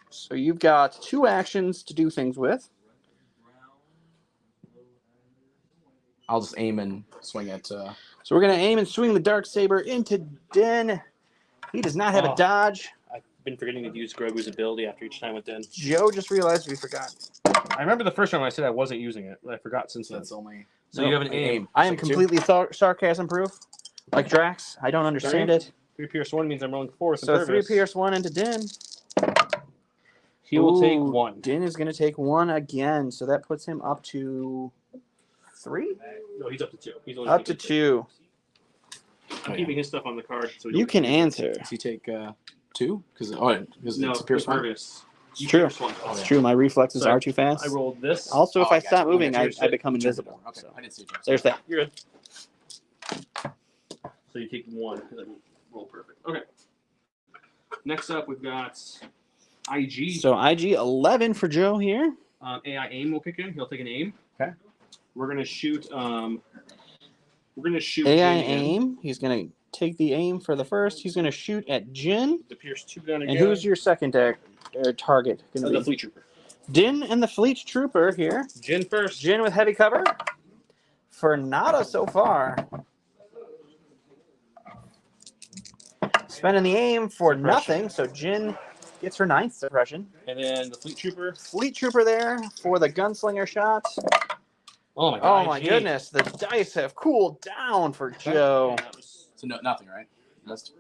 So you've got 2 actions to do things with. I'll just aim and swing it. So we're gonna aim and swing the dark saber into Den. He does not have a Oh. dodge. I've been forgetting to use Grogu's ability after each time with Den. Joe just realized we forgot. I remember the first time I said I wasn't using it, but I forgot since then. That's only. So you have an aim. I am Take 2. completely sarcasm proof, like Drax. I don't understand it. 3 Pierce 1 means I'm rolling 4 with So 3 service. Pierce 1 into Den. He will take Ooh, 1. Din is going to take 1 again, so that puts him up to 3? No, he's up to 2. He's only Up to taking 2. I'm keeping his stuff on the card. So we You don't can lose it. answer. Does he take 2? Because No, it's a Pierce one. Purvis. It's You true. Pierce one. It's true. My reflexes So are too fast. I rolled this. Also, if Oh, I I stop gotcha. moving, Okay, I become You turned it invisible. over. Okay, So I didn't see it. there's that. You're good. So you take 1. Let me roll perfect. Okay. Next up, we've got IG. So IG 11 for Joe here. AI aim will kick in. He'll take an aim. Okay. We're gonna shoot. We're gonna shoot. AI Jin again. aim. He's going to take the aim for the first. He's going to shoot at Jin. The Pierce 2 gun again. And who's your second target? Gonna the be? Fleet Trooper? Din and the Fleet Trooper here. Jin first. Jin with heavy cover. For nada so far. Spending the aim for Suppression. nothing, so Jin gets her 9th suppression. And then the Fleet Trooper. Fleet Trooper there for the gunslinger shot. Oh my god. Oh my goodness, the dice have cooled down for Joe. So nothing, right? That's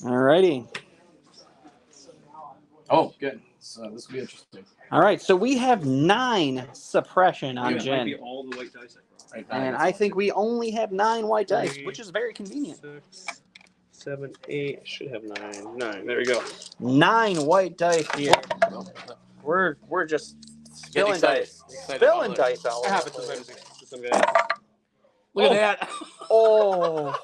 Alrighty. Oh, good. So this will be interesting. All right, so we have 9 suppression on That might be Jin. all the white dice I brought. Right, And I think we only have 9 white dice, 3, which is very convenient. 6, 7, 8. Should have 9. 9. There we go. 9 white dice here. We're just spilling excited. dice. Excited Spilling about dice all That over. happens the place. sometimes to some guys. Look at that. Oh,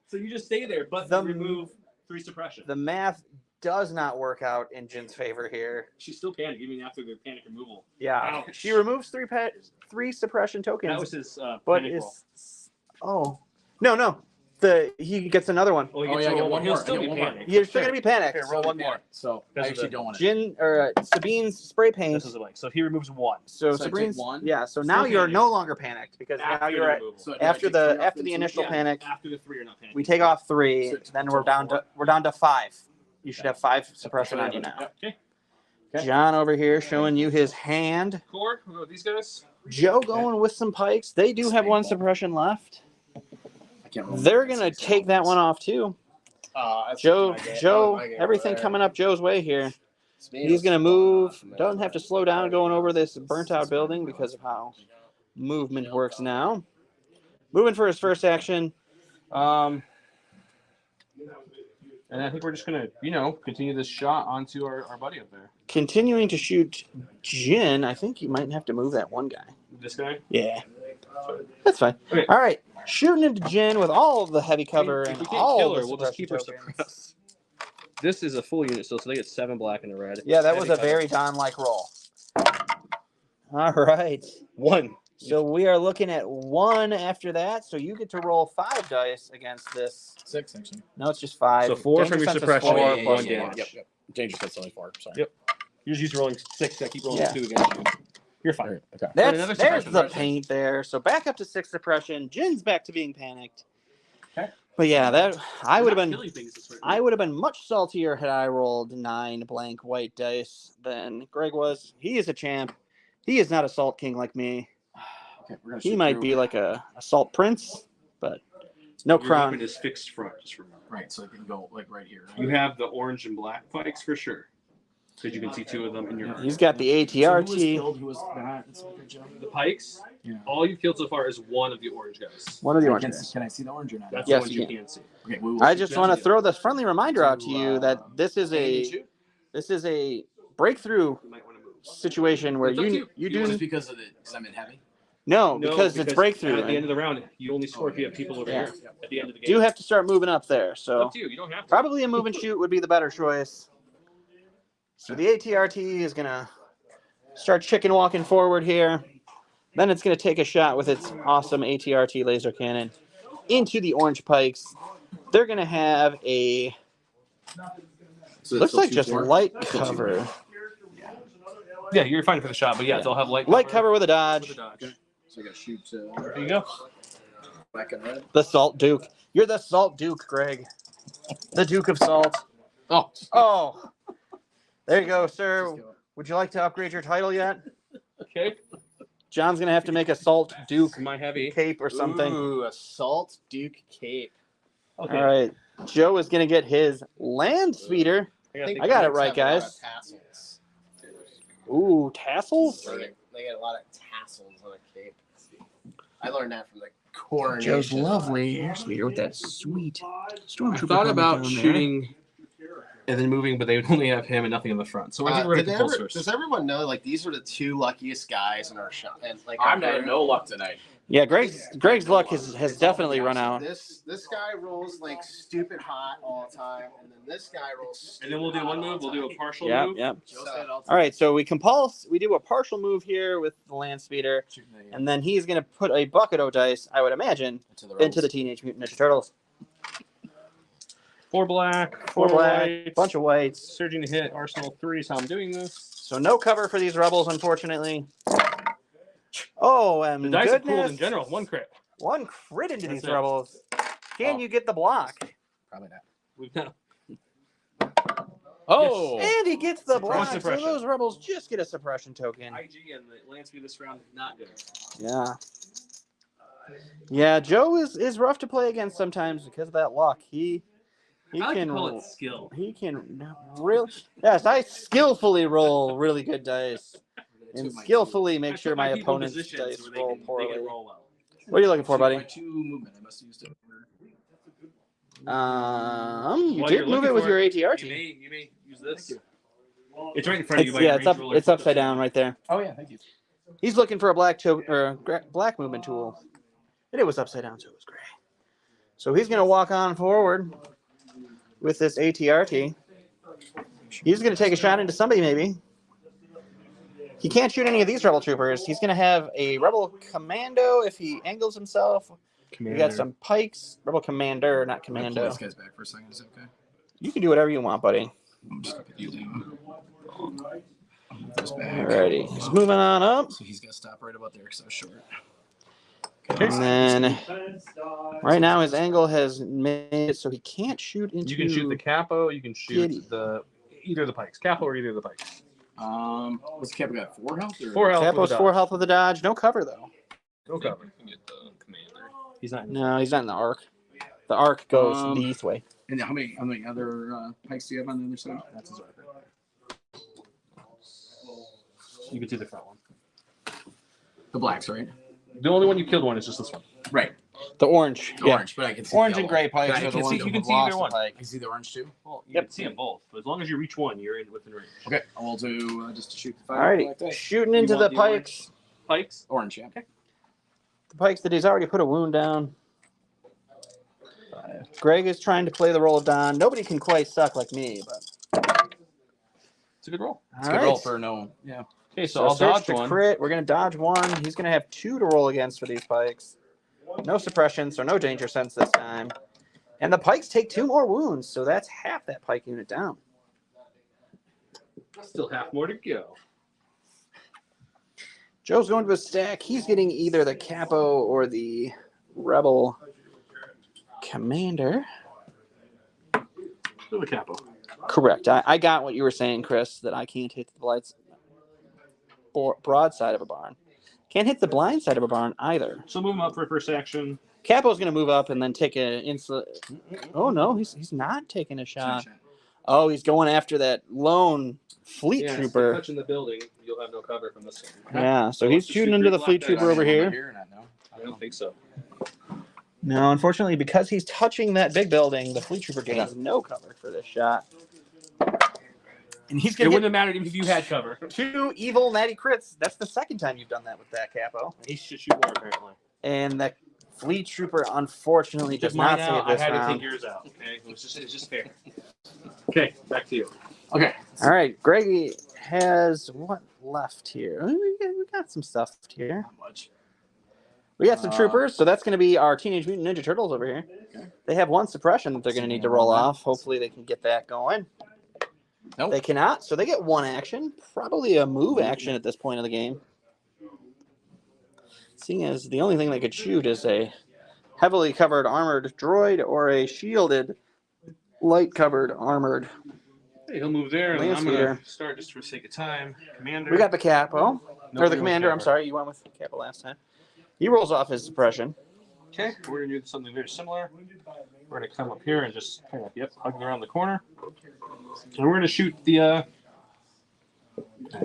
So you just stay there, but The- remove 3 suppression. the math does not work out in Jin's favor here. She's still panicked, even after the panic removal. Yeah, Ouch. she removes 3 suppression tokens. That was his but panic roll. no. He gets another one. Oh, he Oh, gets yeah, to get roll one He'll more. still Get be one more. panicked. You're still gonna be panicked. Here, roll one more. So This I is actually a- don't want it. Jin or Sabine's spray paint. This is like so he removes 1. So So I take Sabine's 1? yeah. So now Still you're panicked. no longer panicked because now After you're the at removal. So after do I take 3 off the then, initial too? panic. After the 3, you're not panicked. We take off 3, Six, then we're down to 5. You should have 5 suppression on you now. Yep. Okay. Okay. John over here showing you his hand. Core. What about these guys? Joe going with some pikes. They do have 1 suppression left. I can't remember. They're gonna take that one off too. That's Joe, my game. Joe, My game everything over there. coming up Joe's way here. Speed He's is gonna going move. off, man. Doesn't have to slow down going over this burnt out building because of how movement works now. Moving for his first action. And I think we're just gonna, continue this shot onto our buddy up there. Continuing to shoot Jin. I think you might have to move that one guy. This guy. Yeah. That's fine. Okay. All right. Shooting into Jin with all of the heavy cover If and we can't all kill of her, the we'll just keep her suppression tokens. suppressed. This is a full unit still, so they get 7 black and a red. Yeah, that was Heavy a cover. very Don-like roll. All right. 1. So we are looking at 1 after that. So you get to roll 5 dice against this. 6, actually. No, it's just 5. So 4 Danger from your sense is suppression, 4 yeah, plus yeah, damage. Yep. Danger set's only 4. Sorry. Yep. You're just used to rolling 6. I keep rolling Yeah. 2 against you. You're fine. Alright, okay. another There's suppression, the right? paint there. So back up to 6 suppression. Jin's back to being panicked. Okay. But yeah, that I would have been Killing things this way. I would have been much saltier had I rolled 9 blank white dice than Greg was. He is a champ. He is not a salt king like me. Okay, we're gonna He shoot might through. be like a salt prince, but no Your crown. weapon is fixed front. Just remember. Right, so it can go like right here. You have the orange and black pikes for sure, because you can see 2 of them in your. He's got the So who was ATRT. killed? Who was behind? That's a good job. The pikes. Yeah. All you've killed so far is 1 of the orange guys. One of the I orange can, guys. can I see the orange or not? That's Yes, the ones you you can. can't see. Okay, we will I shoot just that. want to throw this friendly reminder out to you that this is Can you a shoot? breakthrough You might want to move. situation where It's up to you you. Just do because of the because I'm in heavy. no because it's breakthrough. At the end of and the round, you only score if you have people over Yeah. here. At the end of the game. do have to start moving up there. It's So up to you. You don't have to. probably a move and shoot would be the better choice. So the ATRT is gonna start chicken walking forward here. Then it's gonna take a shot with its awesome ATRT laser cannon into the orange pikes. They're gonna have a So looks still like just 2-4? light Still 2-4. cover. Yeah, you're fine for the shot, but yeah, they'll have light. Light cover with a dodge. With a dodge. So I got to shoot There you go. black and red. The Salt Duke. You're the Salt Duke, Greg. The Duke of Salt. Oh, Oh, there you go, sir. Would you like to upgrade your title yet? Okay. John's gonna have to make a Salt Duke My heavy. cape or something. Ooh, a Salt Duke cape. Okay. All right. Joe is gonna get his land speeder. I got it right, guys. Tassels. Ooh, tassels? They get a lot of tassels on a cape. I learned that from the coronation. Joe's lovely airspeeder with that sweet stormtrooper. I thought about helmet down there. shooting and then moving, but they would only have him and nothing in the front. So I think we're going to compulse first. Does everyone know, like, these are the 2 luckiest guys in our shop? And, like, I'm having no luck tonight. Yeah, Greg's luck has definitely run out. This guy rolls, like, stupid hot all the time, and then this guy rolls And then we'll do one move. We'll do a partial Yep, move. yep. So, All right, so we do a partial move here with the land speeder, and then he's going to put a bucket of dice, I would imagine, into the Teenage Mutant Ninja Turtles. 4 black, 4 black, white, bunch of whites. surging to hit, Arsenal 3 is how I'm doing this. So no cover for these rebels, unfortunately. Oh, and The dice are cooled goodness. in general. 1 crit. 1 crit into That's these it. rebels. Can you get the block? Probably not. We've done. Oh! And he gets the One block. So suppression. those rebels just get a suppression token. IG and the land speed this round not good. Yeah. Yeah, Joe is rough to play against sometimes because of that luck. He I like can to call it skill. he can really I skillfully roll really good dice and skillfully make sure my people in opponent's positions dice where roll they can poorly. roll well. What are you looking for, buddy? My 2 movement. I must have used it. You While did you're move looking it with for your it, ATRT. You may use this. It's right in front of you. by your It's up. range roller. It's upside down right there. Oh, yeah. Thank you. He's looking for a black movement tool, and it was upside down, so it was gray. So he's gonna walk on forward with this ATRT. He's gonna take a shot into somebody, maybe. He can't shoot any of these rebel troopers. He's gonna have a rebel commando if he angles himself. We got some pikes. Rebel commander, not Can I pull commando. this guy's back for a second? Is it okay? You can do whatever you want, buddy. I'm just going to you down. I'll move this back. Alrighty, he's moving on up. So he's got to stop right about there because I was short. And then right now his angle has made it so he can't shoot into. You can shoot the capo. You can shoot Giddy. either the pikes, capo or either of the pikes. What's the cap got? 4 health? Or? 4 health. Capo's with a 4 dodge. health with the dodge. No cover though. No cover. You can get the commander. He's not. No, he's not in the arc. The arc goes the east way. And how many other pikes do you have on the other side? That's his arc. You can see the front one. The blacks, right? The only one you killed one is just this one. Right. The orange. Yeah. Orange, but I can see Orange the and yellow. gray pikes Right, are I the can ones see- that you can have see lost either the one. pike. I can see the orange too. Well, you Yep. can see them both, but as long as you reach one, you're within range. Okay, I will do just to shoot the 5 Alrighty, black dice. shooting into want the the orange? pikes. Pikes. Orange, yeah. The pikes that he's already put a wound down. Greg is trying to play the role of Don. Nobody can quite suck like me, but It's a good roll. It's a good roll for no. Yeah. Okay, so so I'll search dodge to one. crit. We're gonna dodge 1. He's gonna have 2 to roll against for these pikes. No suppression, so no danger sense this time. And the pikes take 2 more wounds, so that's half that pike unit down. Still half more to go. Joe's going to a stack. He's getting either the capo or the rebel commander. Do the capo. Correct. I got what you were saying, Chris, that I can't hit the lights broad side of a barn. Can't hit the blind side of a barn either. So move him up for first action. Capo's going to move up and then take an instant. Oh, no, he's not taking a shot. Oh, he's going after that lone fleet Yeah, trooper. touching the building, you'll have no cover from this one. Yeah, so he's shooting into the fleet trooper over here. I don't think so. No, unfortunately, because he's touching that big building, the fleet trooper gains no cover for this shot. And he's It going to wouldn't get have mattered if you had cover. 2 evil natty crits. That's the second time you've done that with that capo. He should shoot more apparently. And the fleet trooper, unfortunately, does Took mine not out. save this I had to round. take yours out. Okay, it's just fair. Okay, back to you. Okay. All right, Greggy has what left here? We got some stuff here. Not much. We got some troopers, so that's going to be our Teenage Mutant Ninja Turtles over here. Okay. They have 1 suppression that they're going to need to roll off. Hopefully they can get that going. Nope. They cannot, so they get 1 action. Probably a move action at this point of the game. Seeing as the only thing they could shoot is a heavily covered armored droid or a shielded, light covered armored. Hey, he'll move there, and Lance I'm going leader. to start just for the sake of time. Commander. We got the capo, or Nobody the commander. with I'm cover. sorry, you went with capo last time. He rolls off his suppression. Okay, we're going to do something very similar. We're going to come up here and just kind of, hugging around the corner. And we're gonna shoot the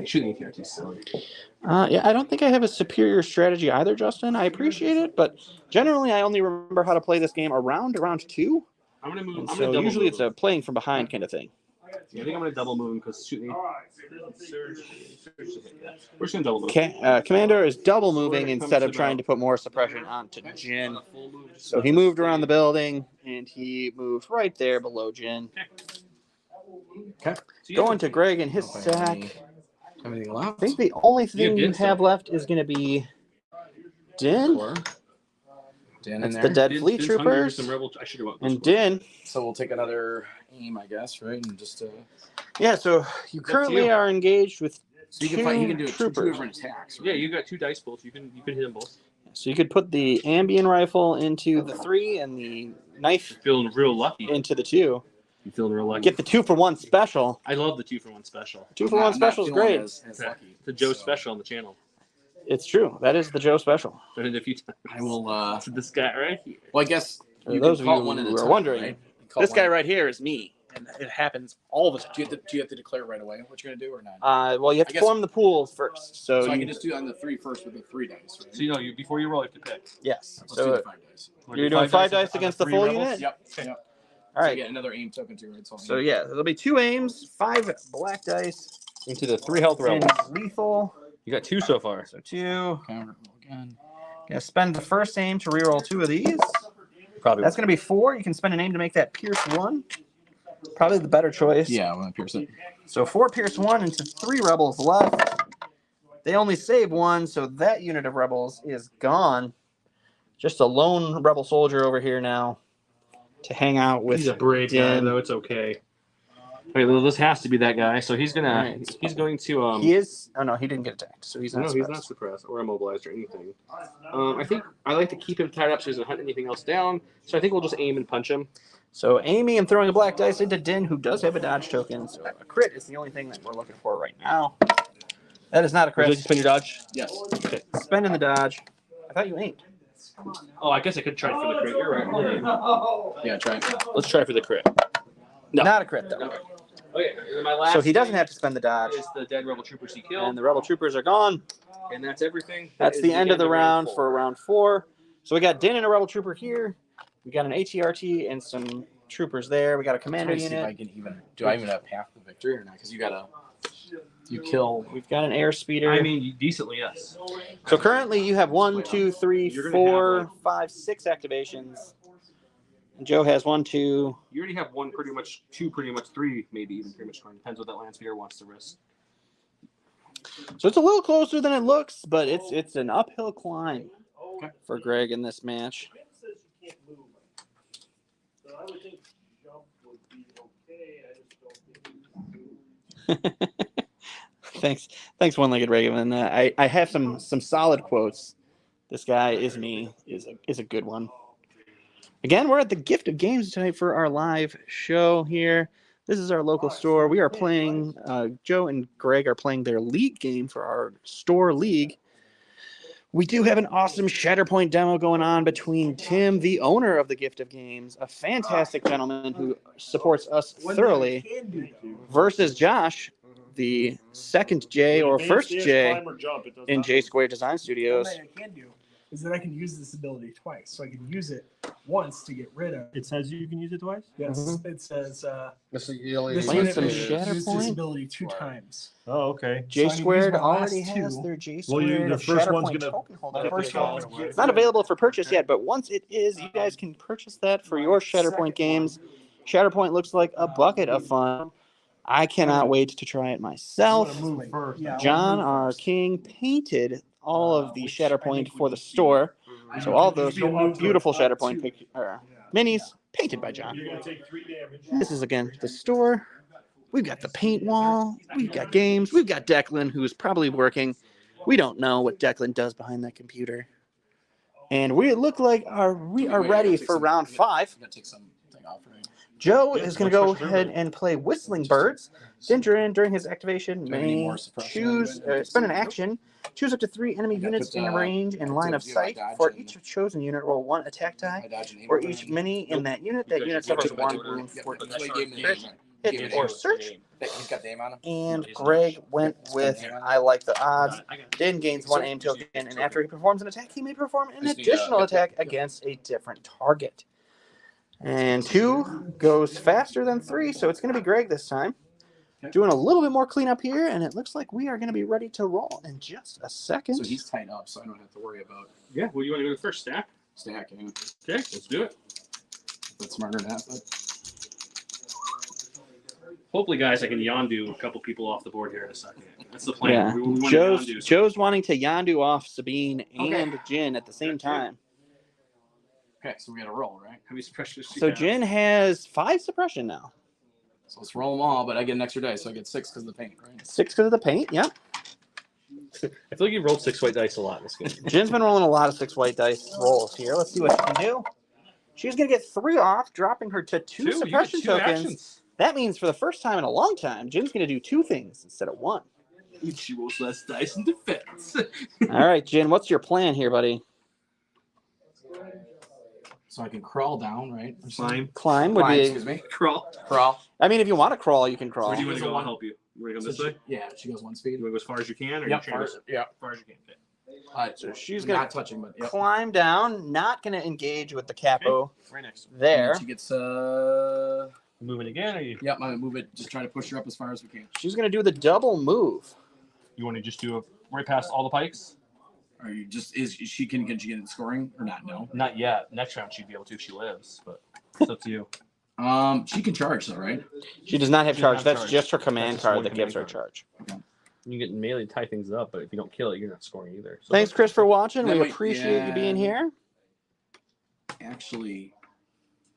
shoot the ATRT. So. Yeah, I don't think I have a superior strategy either, Justin. I appreciate it, but generally I only remember how to play this game around round 2. I'm gonna move. And I'm so gonna double usually move it's a playing from behind kind of thing. Yeah, I think I'm gonna double move him because shooting. We're just gonna double move. Okay, Commander is double moving instead of trying to put more suppression onto Jin. So he moved around the building and he moved right there below Jin. Okay. Going to Greg and his sack. Everything I left. think the only thing Din you have left is going to be Din. Dan in That's there. the dead Din's fleet hungry for troopers. some rebel. I should have And Din. So we'll take another aim, I guess, right? And just Yeah, so you currently are engaged with so you two can fight. He can do two troopers. different attacks. Right? Yeah, you got 2 dice bolts. You can hit them both. So you could put the Ambien rifle into the 3 and the knife Feeling real lucky. into the 2. You feeling real lucky. Get the 2-for-1 special. I love the 2-for-1 special. 2-for-1 special is great. As lucky, It's a Joe so special on the channel. It's true. That is the Joe special. Done it a few times. I will. So this guy right here. Well, I guess For you those can of call you one at a who are time, wondering, right? You call this one guy at- right here is me, and it happens all the time. Do you have to declare right away what you're gonna do or not? Well, you have I to guess- form the pool first. So, So I you, can just do on the 3 first with the 3 dice, right? So before you roll, you have to pick. yes. Let's do So the 5 dice. you're doing 5 dice against the 3 full rebels? unit. Yep. Okay. Yep. All So right. you get another aim token too, right? So yeah, there'll be 2 aims, 5 black dice, Into the 3 health and rebels. lethal. You got 2 so far. So 2. Okay, roll again. Gonna spend the first aim to reroll 2 of these. Probably. That's gonna be 4. You can spend an aim to make that Pierce 1. Probably the better choice. Yeah, I want to pierce it. So 4 Pierce 1 into 3 rebels left. They only save 1, so that unit of rebels is gone. Just a lone rebel soldier over here now to hang out with. He's a brave guy, Din. though. It's okay. Okay, well, this has to be that guy. So he's gonna. Alright. He's going to. He is. Oh no, he didn't get attacked, so he's not. No, he's not suppressed. suppressed or immobilized or anything. I think I like to keep him tied up so he doesn't hunt anything else down. So I think we'll just aim and punch him. So aiming and throwing a black dice into Din, who does have a dodge token. So a crit is the only thing that we're looking for right now. That is not a Would you like crit. to spend your dodge? Yes. Okay. Spending the dodge. I thought you aimed. Oh, I guess I could try for the crit. You're right. Yeah, try it. Let's try for the crit. No. Not a crit though. No. Okay, and my last. So he doesn't thing have to spend the dodge. is the dead rebel troopers he killed, And the rebel troopers are gone. and that's everything. That's That the is end of the round 4. for round 4. So we got Din and a rebel trooper here. We got an ATRT and some troopers there. We got a commander Trying to see if I unit. can even. Do I even have path to victory or not? Because you gotta. You kill. We've got an air speeder. I mean, decently, yes. So currently you have 1, 2, 3, You're gonna 4, have, 5, 6 activations. And Joe has 1, 2. You already have 1, pretty much 2, pretty much 3, maybe even pretty much. Depends what that land speeder wants to risk. So it's a little closer than it looks, but it's an uphill climb for Greg in this match. Thanks, one-legged Raven. I have some solid quotes. This guy is me is a good one. Again, we're at the Gift of Games tonight for our live show here. This is our local store. We are playing. Joe and Greg are playing their league game for our store league. We do have an awesome Shatterpoint demo going on between Tim, the owner of the Gift of Games, a fantastic gentleman who supports us thoroughly, versus Josh, the second J or first J in J Square Design Studios. One thing I can do is that I can use this ability twice. So I can use it once to get rid of. It says you can use it twice? Yes, it says This this Playing unit some may use this Shatterpoint? ability 2 times. Oh, okay. J So I can Squared use my last already has 2. their J Well, Squared the first one's Shatterpoint gonna- token holder. the first one's It's not available for purchase yet, but once it is, you guys can purchase that for your Shatterpoint games. Shatterpoint looks like a bucket of fun. I cannot wait to try it myself. Move first. Yeah. John, our king, painted all of the Shatterpoint for the store. So all those beautiful Shatterpoint minis painted by John. You're gonna take 3 damage. This is again the store. We've got the paint wall. We've got games. We've got Declan, who's probably working. We don't know what Declan does behind that computer. And we look like we are ready for round 5. You gotta take something off, right? Joe is going to go ahead and play Whistling Birds. Dendron, during his activation, Do I need may more suppression choose, on it? spend an action, choose up to 3 enemy I gotta units put, in range and line of do my sight. dodge For and- each chosen unit, roll 1 attack die. I dodge and aim For over each and- mini in that unit, that unit suffers 1 wound for each That's why I gave him the crit. name, right? Give hit it or a search. He's got Dame on him. And He's Greg not. went It's with got Dame on I like the odds. I got it. Din gains one aim token, and after he performs an attack, he may perform an Just need, additional yep, attack against a different target. And 2 goes faster than 3, so it's going to be Greg this time. Doing a little bit more cleanup here, and it looks like we are going to be ready to roll in just a second. So he's tied up, so I don't have to worry about Yeah, well, you want to go to the first stack? stacking. Okay, let's do it. But smarter than that. But Hopefully, guys, I can Yondu a couple people off the board here in a second. That's the plan. Yeah, We want to Joe's, Yondu, so- Joe's wanting to Yondu off Sabine Okay. and Jin at the same time. okay, so we got to roll, right? How many suppressions do you So have? Jin has 5 suppression now. So let's roll them all, but I get an extra dice, so I get 6 because of the paint, right? 6 because of the paint, yep. I feel like you rolled 6 white dice a lot in this game. Jin's been rolling a lot of 6 white dice rolls here. Let's see what she can do. She's going to get 3 off, dropping her to 2 You get suppression 2 tokens. actions. That means for the first time in a long time, Jin's going to do 2 things instead of 1. She rolls less dice in defense. All right, Jin, what's your plan here, buddy? So I can crawl down, right? Or something? Climb. Climb would Climb, be. excuse me. Crawl. Crawl. I mean, if you want to crawl, you can crawl. Where do you want to go? I'll help you. You want to go this way? Yeah, she goes 1 You speed. want to go as far as you can, or Yep, you trying to far- go yeah. as far as you can? Okay. So she's going not to touching, but yep. climb down, not going to engage with the capo Right next to there. And she gets Moving again, or you yep, I'm gonna move it, just try to push her up as far as we can. She's going to do the double move. want to just do a right past all the pikes? Are you just can she get it scoring or not? No. Not yet. Next round she'd be able to if she lives, but it's up to you. She can charge though, right? She does not have She does not charge. have That's charge. just her command That's just card one that gives her command charge. You get melee to tie things up, but if you don't kill it, you're not scoring either. So Thanks, Chris, for watching. That We way- appreciate you being yeah. here. Actually,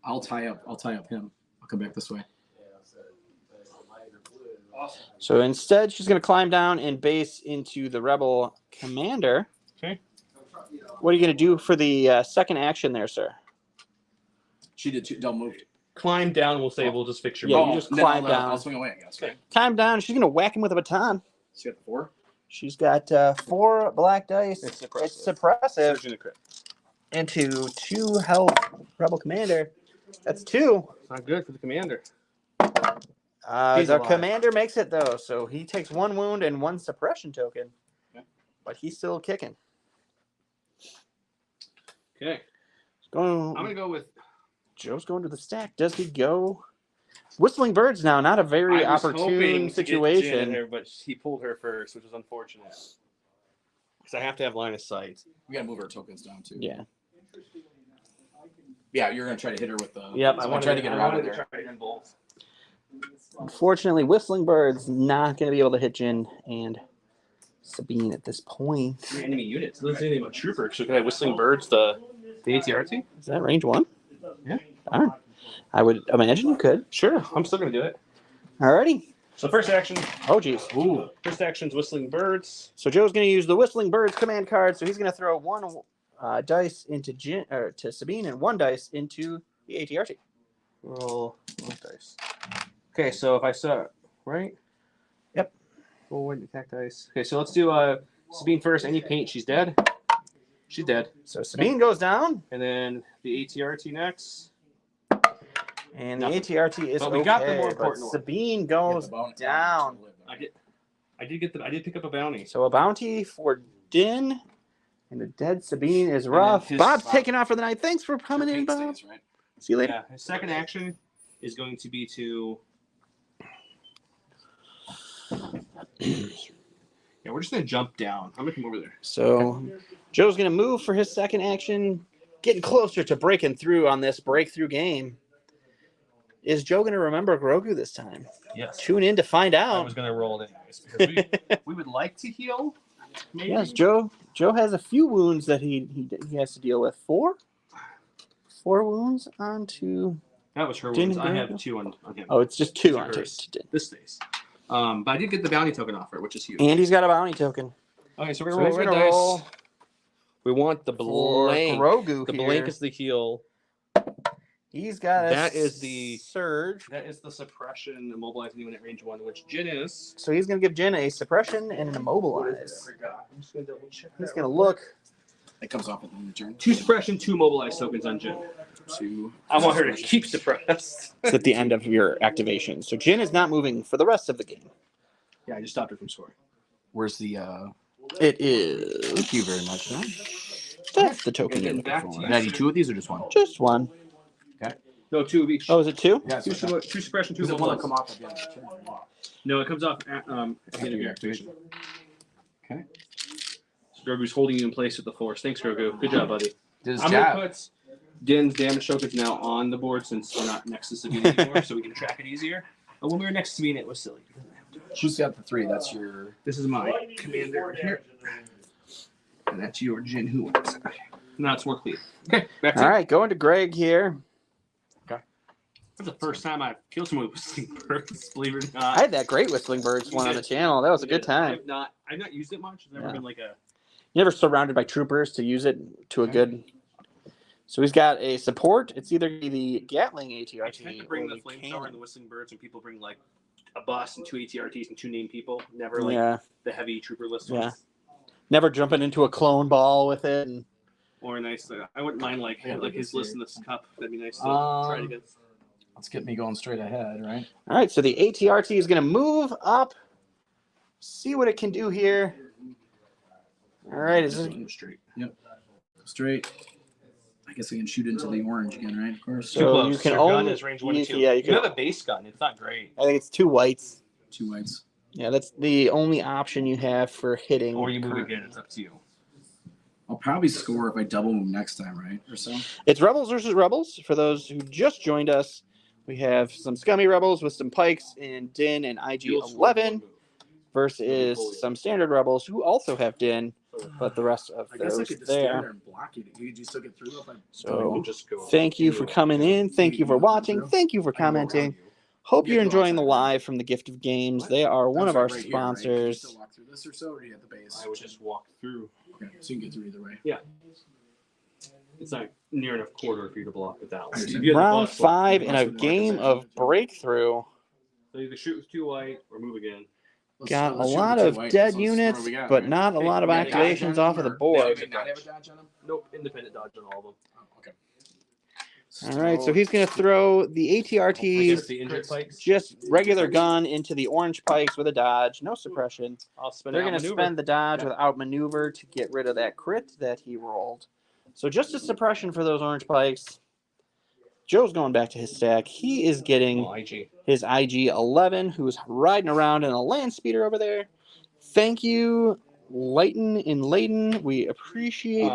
I'll tie up him. I'll come back this way. So instead, she's going to climb down and base into the rebel commander. Okay. What are you going to do for the second action there, sir? She did double moved. climb down. We'll say we'll just fix your. Yeah, bow. you just then climb I'll, down. I'll swing away, I guess. Right? Climb down. She's going to whack him with a baton. She got the 4. She's got 4 black dice. It's suppressive. It's suppressive Surge into crit. into 2 health rebel commander. That's 2. It's not good for the commander. He's The alive. commander makes it, though, so he takes 1 wound and 1 suppression token. Okay. But he's still kicking. Okay. Going, I'm gonna go with. Joe's going to the stack. Does he go? Whistling Birds now, not a very I was hoping opportune to get Jen in situation. there, but he pulled her first, which was unfortunate. Because I have to have line of sight. We gotta move our tokens down too. Yeah. Yeah, you're gonna try to hit her with the. Yep, I want to try to get her out of there. Unfortunately, Whistling Bird's not going to be able to hit Jin and Sabine at this point. 3 enemy units. Doesn't say anything about trooper. So can I Whistling Birds the ATRT? Is that range 1? Yeah. All right. I would imagine you could. Sure, I'm still gonna do it. Alrighty. So first action. Oh, geez. Ooh. First action's Whistling Birds. So Joe's going to use the Whistling Birds command card. So he's going to throw 1 dice into Jin or to Sabine and 1 dice into the ATRT. Roll 1 dice. Okay, so if I saw right. Yep. Roll 1 attack dice. Okay, so let's do Sabine first. Any paint, she's dead. She's dead. So Sabine goes down, And then the ATRT next. and Nothing. the ATRT is But we okay. got the more but important one. Sabine Get goes the bone- down. I did pick up a bounty. So a bounty for Din, and the dead Sabine is then rough. his- Bob's taking off for the night. Thanks for coming in, Paint Bob. stays, right? See you later. Yeah, his second action is going to be to. Yeah, we're just gonna jump down. I'm gonna come over there. So Joe's going to move for his second action, getting closer to breaking through on this breakthrough game. Is Joe going to remember Grogu this time? Yes. Tune in to find I out. was gonna roll it anyways because we would like to heal. Maybe. Yes, Joe has a few wounds that he has to deal with. 4 wounds onto. That was her Didn't wounds. I Grogu? have 2 on him. Oh, it's just 2 These are onto hers. Din. This stays. But I did get the bounty token off her, which is huge. And he's got a bounty token. Okay, so we're So gonna he's roll gonna red dice. roll We want the for blank. Grogu The here. blank is the heal. He's got a That is the- surge. That is the suppression immobilizing unit range 1, which Jin is. So he's going to give Jin a suppression and an immobilize. I'm just gonna double check. He's going to look. It comes off at the end of the turn. 2 suppression, 2 mobilized tokens on Jin. I want her to keep suppressed. It's at the end of your activation. So Jin is not moving for the rest of the game. Yeah, I just stopped her from scoring. Where's the? It is. Thank you very much. Huh? That's the token you're Getting looking back for. to you. Did I do 2 of these or just 1? Just one. No, 2 of each. Oh, is it 2? Yeah, Two suppression, 2 Does it blood want to loss. come off at the end of the turn? No, it comes off at the end of your activation. Okay. So Grogu's holding you in place with the force. Thanks, Grogu. Good job, buddy. Does I'm going to Jab? put Din's damage tokens now on the board since we're not next to Sabine anymore, so we can track it easier. But when we were next to Sabine, it was silly. Who's got the 3? That's your. This is my commander here. And that's your Jin who wins. Now it's more clear. Okay, back to All right, going to Greg here. That's the first time I've killed someone with whistling birds, believe it or I not. had that great Whistling Birds one on the channel. That was a good time. I've not used it much. It's never Yeah. been like a. Never surrounded by troopers to use it to a good. So he's got a support. It's either the Gatling I ATRT tend to bring or the the flamethrower cannon. and the whistling birds when people bring like a bus and 2 ATRTs and 2 named people. Never like Yeah, the heavy trooper list Yeah. ones. never jumping into a clone ball with it. And Or a nice. I wouldn't mind like his list in this cup. That'd be nice to try it against. Let's get me going straight ahead, right? all right, so the ATRT is going to move up. See what it can do here. All right, is this, Straight. Yep. Straight. I guess I can shoot into the orange again, right? Of course. So Too close. you can Your own- gun is range 1 and 2. yeah, you You can- have a base gun. It's not great. I think it's 2 whites. 2 whites. Yeah, that's the only option you have for hitting. Or you move again. It's up to you. I'll probably score if I double move next time, right? Or so. It's Rebels versus Rebels. For those who just joined us, we have some scummy Rebels with some pikes in Din and IG-11 versus some standard Rebels who also have Din, but the rest of I guess I those could just stand there there. and block it. You just took it through if I So Just go. thank you for coming in. Thank you for watching. Thank you for commenting. Hope you're enjoying the live from the Gift of Games. They are one of our sponsors. Still walk through this or so, or are you at the base? I would just walk through. Okay, so you can get through either way. It's not near enough quarter for you to block with that one. I If see. you had the Round bus, 5 in a Bus with game markers of in. Breakthrough. So either shoot with 2 white or move again. Got a Let's shoot lot with of two white. dead Let's see what units, we got, but right? not a lot of Yeah, activations off of the They board. do not have a dodge on them? Nope, independent dodge on all of them. Oh, okay. All right, so he's going to throw the ATRTs, Against the injured pikes. just regular gun into the orange pikes with a dodge, no suppression. I'll spin They're out going to maneuver. spend the dodge with outmaneuver to get rid of that crit that he rolled. So just a suppression for those orange pikes. Joe's going back to his stack. He is getting Oh, IG. his IG-11, who's riding around in a land speeder over there. Thank you, Leighton in Leighton. We appreciate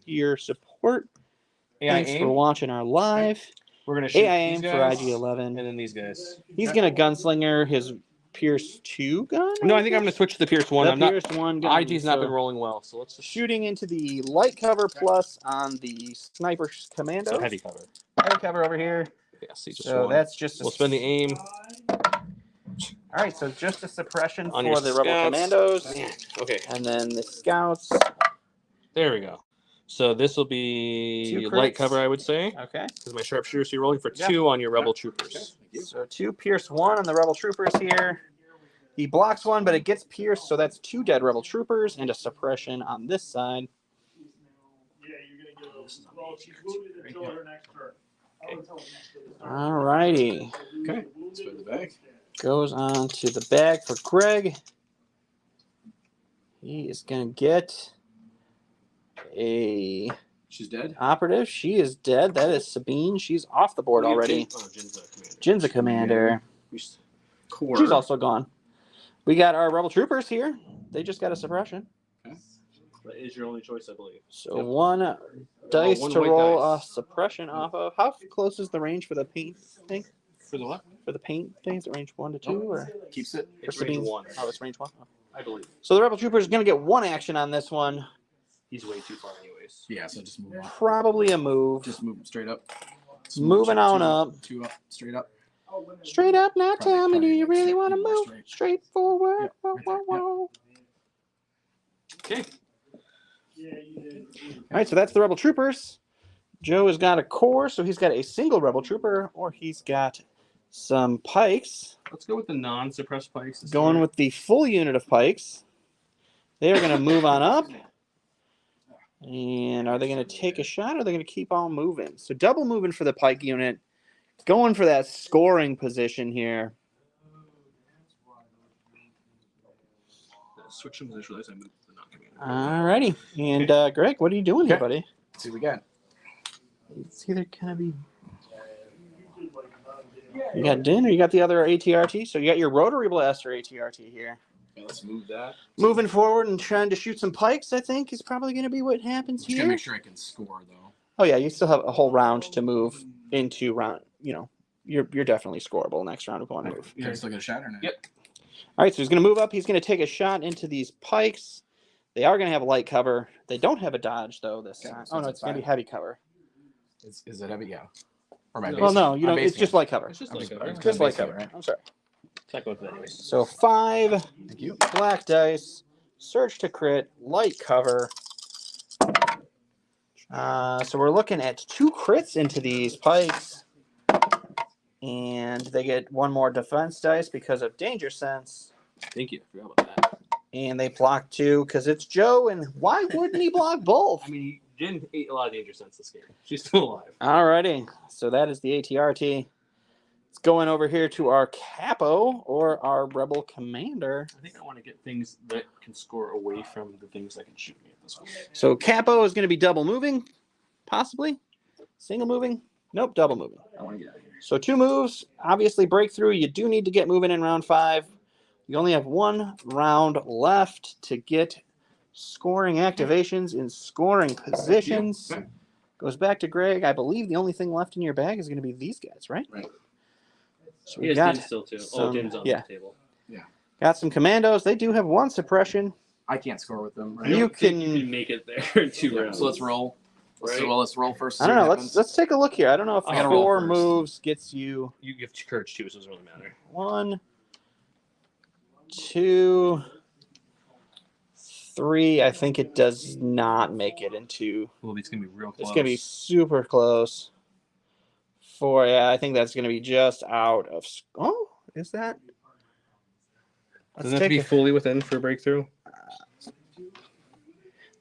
your support. AI Thanks for aim. watching our live. We're gonna shoot AI aim these for guys, IG-11. and then these guys. He's going to gunslinger his Pierce 2 gun? No, I think I'm gonna switch to the Pierce one. The I'm not. Pierce 1 gun. IG's not so been rolling well, so let's just shooting into the light cover plus on the sniper commando. so heavy cover. Heavy cover over here. Yeah, see, just So one. that's just a We'll spend the aim All right, so just a suppression on for your the Rebel scouts. Commandos, Man, okay, and then the Scouts. there we go. So this will be 2 light crits. cover, I would say, Okay, because my sharpshooter. So you're rolling for Yeah. 2 on your Rebel troopers. so 2 Pierce 1 on the Rebel Troopers here. He blocks 1, but it gets pierced, so that's 2 dead Rebel Troopers and a suppression on this side. Yeah, you're gonna get a well, she's moving it until her next turn. I would tell her next turn. All righty, Okay, let's put it back. goes on to the bag for Greg. He is gonna get a She's dead. operative. She is dead. That is Sabine. She's off the board already. Oh, Jin's a commander. Jin's a commander. Core. She's also gone. We got our Rebel Troopers here. They just got a suppression. That is your only choice, I believe. So Yep. one dice one to white roll dice. a suppression off of. How close is the range for the paint thing? For the what? For the paint thing, is it range 1 to 2 or Keeps it. It's for range Sabine's? 1, Oh, it's range 1. Oh. I believe. So the Rebel Trooper is going to get 1 action on this one. He's way too far, anyways. Yeah, so just move on. Probably a move. Just move straight up. Moving on Two up. 2 up, straight up. Straight up now, Probably- tell me, do you probably really want to more move? straight. Straight forward. Yep, Whoa, right whoa, there, yep. whoa. Okay. Yeah, you did. All right, so that's the Rebel Troopers. Joe has got a core, so he's got a single Rebel Trooper, or he's got some pikes. Let's go with the non-suppressed pikes. to Going start. with the full unit of pikes. They are going to move on up. And are they going to take a shot or are they going to keep on moving? So double moving for the Pike unit. Going for that scoring position here. Switch them position. I moved the non-commander. All righty. And Greg, what are you doing here, Okay. buddy? Let's see what we got. It's either going to be... You got Din or you got the other ATRT? So you got your Rotary Blaster ATRT here. Okay, let's move that. Moving forward and trying to shoot some pikes, I think, is probably going to be what happens Just gotta here. make sure I can score though. Oh, yeah, you still have a whole round to move into round. You know, you're definitely scoreable next round of one move. Can I still get a shot or not? Yep. All right, so he's going to move up. He's going to take a shot into these pikes. They are going to have a light cover. They don't have a dodge, though, this time. so Oh, no, it's it's going to be 5. heavy cover. Is it heavy? Yeah. Or my Well, no, you my don't. It's base just one. light cover. It's just I'm like just- a I'm Just light base one, cover. right? I'm sorry. it's not going to that anyway. So 5 Thank you. black dice, surge to crit, light cover. So we're looking at 2 crits into these pikes. And they get 1 more defense dice because of danger sense. Thank you. I forgot about that. And they block 2 because it's Joe. And why wouldn't he block both? I mean, Jen ate a lot of danger sense this game. She's still alive. Alrighty. So that is the ATRT. It's going over here to our Capo or our Rebel Commander. I think I want to get things that can score away from the things that can shoot me at this point. So Capo is going to be double moving, possibly. Single moving. Nope, double moving. I want to get out of here. So 2 moves, obviously breakthrough. You do need to get moving in round 5. You only have 1 round left to get scoring activations in scoring positions. Okay. Goes back to Greg. I believe the only thing left in your bag is going to be these guys, right? Right. So He we has got Din still too. some- Din's on yeah. the table. got some commandos. They do have 1 suppression. I can't score with them. I Right? You don't think can- you can make it there in 2 rounds. So let's roll. Right. Let's roll first. I don't know. Let's take a look here. I don't know if I gotta roll 4 first. moves gets you You give courage too, so it doesn't really matter. 1, 2, 3. I think it does not make it into. Well, it's gonna be real close. It's gonna be super close. 4. Yeah, I think that's gonna be just out of. Oh, is that? Let's Doesn't it have to be take fully within for breakthrough?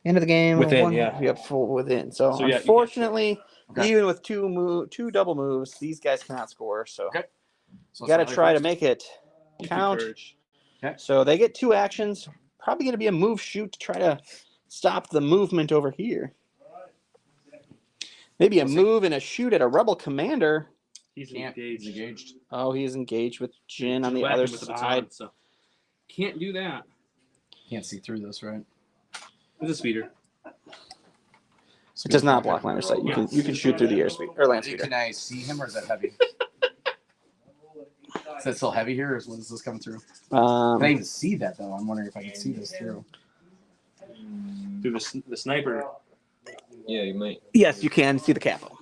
end of the game. Within, yeah. Yep, full within. So, So, yeah, you get- unfortunately, Okay. even with 2 double moves, these guys cannot score. So Okay. So you got to let's try to first. make it You keep count. courage. So they get 2 actions. Probably going to be a move shoot to try to stop the movement over here. Maybe a move and a shoot at a rebel commander. He's Can't. engaged. He's engaged. Oh, he's engaged with Jin on Just the whack other him with the side. baton, so. Can't do that. Can't see through this, right? It's a speeder. It does not block line of sight. You can shoot through the airspeed or land speeder. Can I see him or is that heavy? Is that still heavy here or is this coming through? Can I even see that though? I'm wondering if I can see this through. Through the sniper. Yeah, you might. Yes, you can see the capo.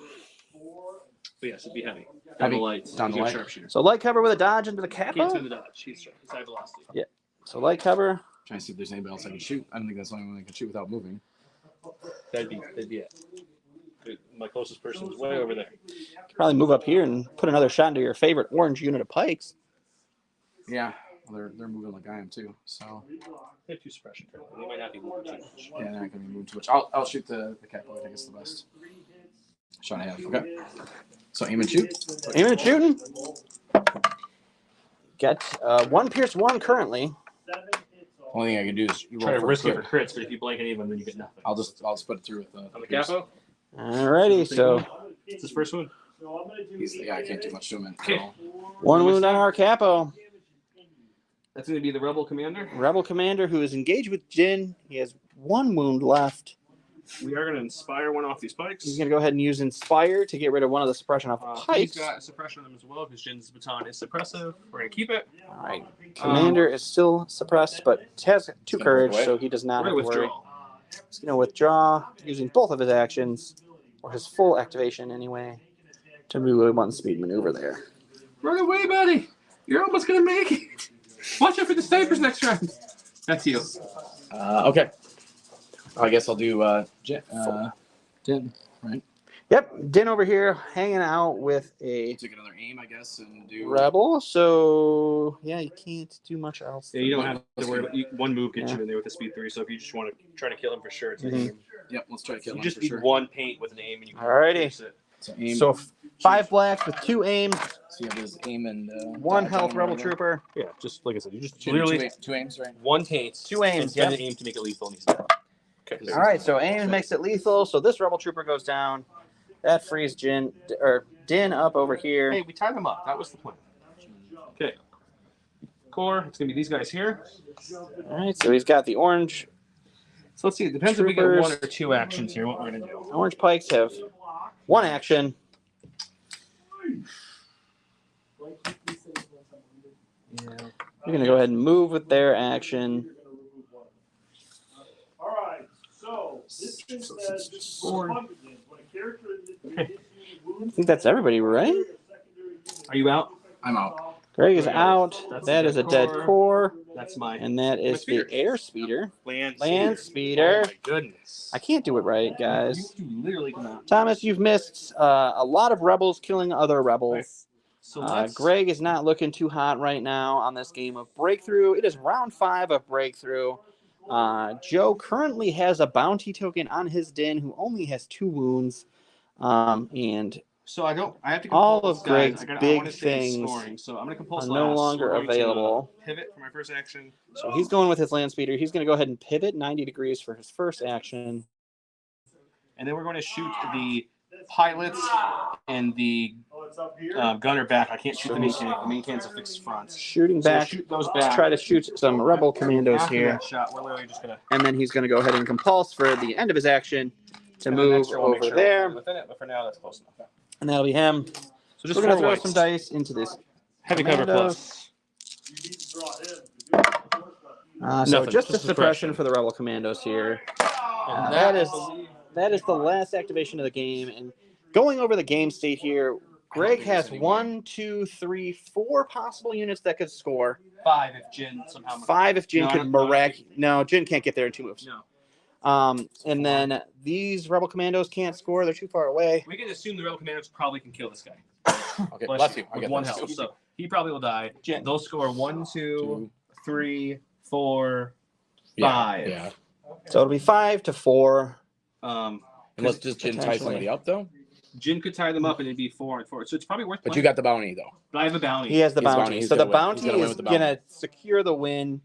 But yes, it'd be heavy. Heavy. Down the lights. Down the He's a light. Sharpshooter. So light cover with a dodge into the Can't capo. through the dodge. He's high velocity. Yeah. So light cover. Trying to see if there's anybody else I can shoot. I don't think that's the only one I can shoot without moving. That'd be it. My closest person is way over there. Probably move up here and put another shot into your favorite orange unit of pikes. Yeah. Well, they're moving like I am too. So They have 2 suppression. They might not be moving too much. yeah, they're not gonna be moving too much. I'll shoot the capo. I think it's the best shot I have. Okay. So aim and shoot. Aiming and shooting. Got 1 pierce 1 currently. Only thing I can do is roll Try to first risk it for crit. crits, but if you blank any of them, then you get nothing. I'll just put it through with the On the pierce. capo, Alrighty, so it's his first one. Yeah, I can't do much to him. Okay. 1 wound on our capo. That's going to be the Rebel Commander. Rebel commander who is engaged with Jin. He has 1 wound left. We are going to inspire one off these pikes. He's going to go ahead and use Inspire to get rid of one of the suppression off the He's pikes. got a suppression on them as well because Jin's baton is suppressive. We're going to keep it. All right. Commander is still suppressed, but has 2 gonna courage, break away. so he does not We're have going to to worry. withdraw. He's going to withdraw using both of his actions, or his full activation anyway, to do a 1 speed maneuver there. Run away, buddy. You're almost going to make it. Watch out for the snipers next round. That's you. Okay. I guess I'll do Jen, right? Yep, Din over here hanging out with a Take another aim, I guess, and do. rebel. So yeah, you can't do much else. Yeah, you don't have to worry about one move gets Yeah. you in there with a speed 3. So if you just want to try to kill him for sure, it's an Mhm. aim. Yep, let's try to kill You him just for need sure. one paint with an aim, and you can Alrighty. pierce it. So aim. So 5 blacks with 2 aims, So you have his aim and 1 dodge health on him, rebel whatever. trooper. Yeah, just like I said, you just Two, literally two aims, right? one taint, 2 aims, and spend yep. an aim to make it lethal. And he's dead. Okay. All right, so aim makes it lethal. So this rebel trooper goes down. That frees Din up over here. Hey, we tied them up. That was the plan. Okay. Core. It's gonna be these guys here. All right, so he's got the orange. So let's see. It depends if we get Troopers. 1 or 2 actions here. What we're gonna do. Orange pikes have 1 action. Yeah. You're gonna go ahead and move with their action. All right, so this thing says this is where fun begins. When a character I think that's everybody, right? Are you out? I'm out. Greg is out. That's That a is a dead dead core, That's my and that is the speeder. air speeder. land speeder. Oh my goodness. I can't do it right, guys. You literally cannot. Thomas, you've missed a lot of rebels killing other rebels. So let's. Greg is not looking too hot right now on this game of Breakthrough. It is round 5 of Breakthrough. Joe currently has a bounty token on his Din who only has 2 wounds. And So I have to. all compose of guys. Greg's I big wanna stay things scoring, so I'm gonna compose are no last. longer We're going to, available. pivot for my first action. So he's going with his land speeder. He's going to go ahead and pivot 90 degrees for his first action. And then we're going to shoot the pilots and the Oh, it's up here. gunner back. I can't shoot the main cannon. The main cannon's a fixed front. Shooting So we'll back. shoot those Let's back. try to shoot some rebel commandos After here. that shot, we're literally just gonna. And then he's going to go ahead and compulse for the end of his action to and the move next roll, we'll make over sure we're there. within it, but for now, that's close enough. And that'll be him. So just We're going to 4 throw whites. some dice into this. Heavy cover commandos. plus. You need to draw him. So Nothing, just a just suppression suppression. for the rebel commandos here. And That is the last activation of the game. And going over the game state here, Greg has 1, 2, 3, 4 possible units that could score. 5 if Jin somehow. 5 if Jin No, could No, Jin can't get there in 2 moves. No. And then these rebel commandos can't score. They're too far away. We can assume the rebel commandos probably can kill this guy. Okay, Bless bless you. I With get 1 that. health. So he probably will die. They'll score 1, 2, 3, 4, Yeah, 5. Yeah. So it'll be 5 to 4. Unless just Jin tie Potentially. somebody up though. Jin could tie them up and it'd be 4 and 4. So it's probably worth. But you got the bounty though. But I have a bounty. He has the He's bounty. bounty. He's So the gonna win. bounty He's gonna win is with the going to secure the win.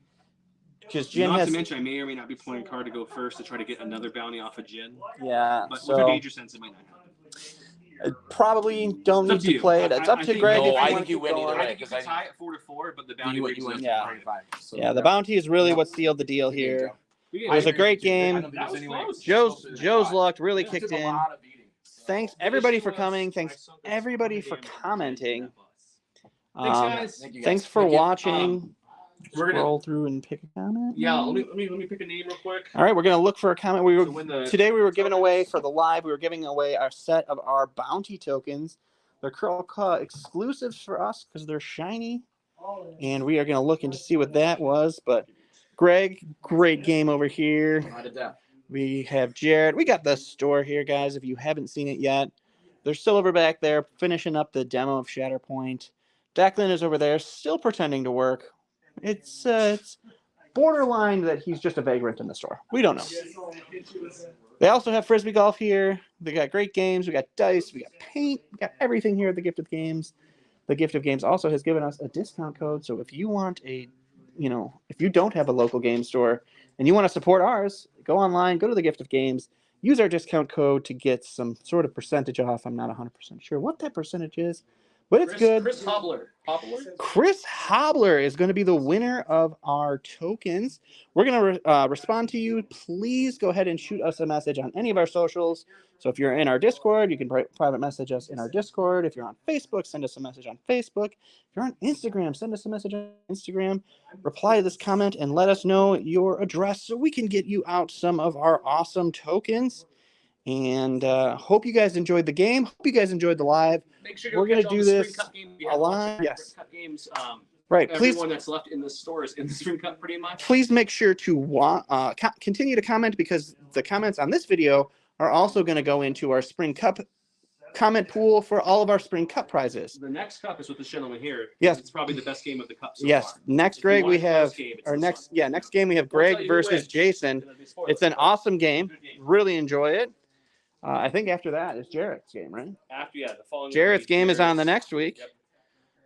Because Jin Not has. to mention, I may or may not be playing a card to go first to try to get another bounty off of Jin. Yeah. But with So a danger sense, it might not happen. probably don't It's up need to to you. play it. It's up I to think- Greg. No, if you I want think to you keep win either going. way. I think you because can tie it 4 to 4, but the bounty You brings win. us Yeah. to 5. So, Yeah, the bounty is really what sealed the deal here. It was a great game. That was close. Joe's luck really It kicked took a in. lot of beating. Thanks everybody for coming. Thanks everybody for commenting. Thanks, guys. Thank you guys. Thanks for Thank you. watching. We're gonna. Scroll through and pick a comment. Yeah, let me pick a name real quick. All right, we're gonna look for a comment. So when the Today we were giving away for the live. We were giving away our set of our bounty tokens. They're Curl exclusives for us because they're shiny, and we are gonna look into see what that was. But Greg, great game over here. Out of depth. We have Jared. We got the store here, guys. If you haven't seen it yet, they're still over back there finishing up the demo of Shatterpoint. Declan is over there still pretending to work. It's borderline that he's just a vagrant in the store. We don't know. They also have Frisbee Golf here. They got great games. We got dice. We got paint. We got everything here at the Gift of Games. The Gift of Games also has given us a discount code. So if you want if you don't have a local game store and you want to support ours, go online, go to the Gift of Games, use our discount code to get some sort of percentage off. I'm not 100% sure what that percentage is, but it's good. Chris Hobbler. Chris Hobbler is going to be the winner of our tokens. We're going to respond to you. Please go ahead and shoot us a message on any of our socials. So if you're in our Discord, you can private message us in our Discord. If you're on Facebook, send us a message on Facebook. If you're on Instagram, send us a message on Instagram. Reply to this comment and let us know your address so we can get you out some of our awesome tokens. And hope you guys enjoyed the game. Hope you guys enjoyed the live. Make sure We're going gonna to do this a lot. Yes. Cup games. Right. Please. Everyone that's left in the store is in the Spring Cup pretty much. Please make sure to continue to comment because the comments on this video are also going to go into our Spring Cup comment pool for all of our Spring Cup prizes. The next cup is with this gentleman here. Yes. It's probably the best game of the cup so Yes. far. Next, If you Greg, want we a close have game, it's our this next. one. Yeah, next game we have Won't Greg tell you who versus wins. Jason. It'll be spoilers. It's an awesome game. Good game. Really enjoy it. I think after that is Jarrett's game, right? After the following Jarrett's week, game is on the there's- next week. Yep.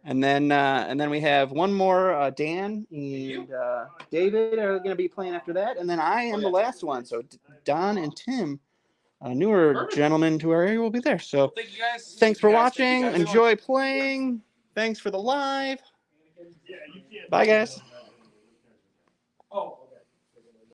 And then we have one more. Dan and David are going to be playing after that, and then I am the last one. So Don and Tim, newer Perfect. gentlemen to our area, will be there. So Thank you guys. thanks for Guys, thank you watching. guys so much. Enjoy playing. Thanks for the live. Yeah, you can't. Bye, guys.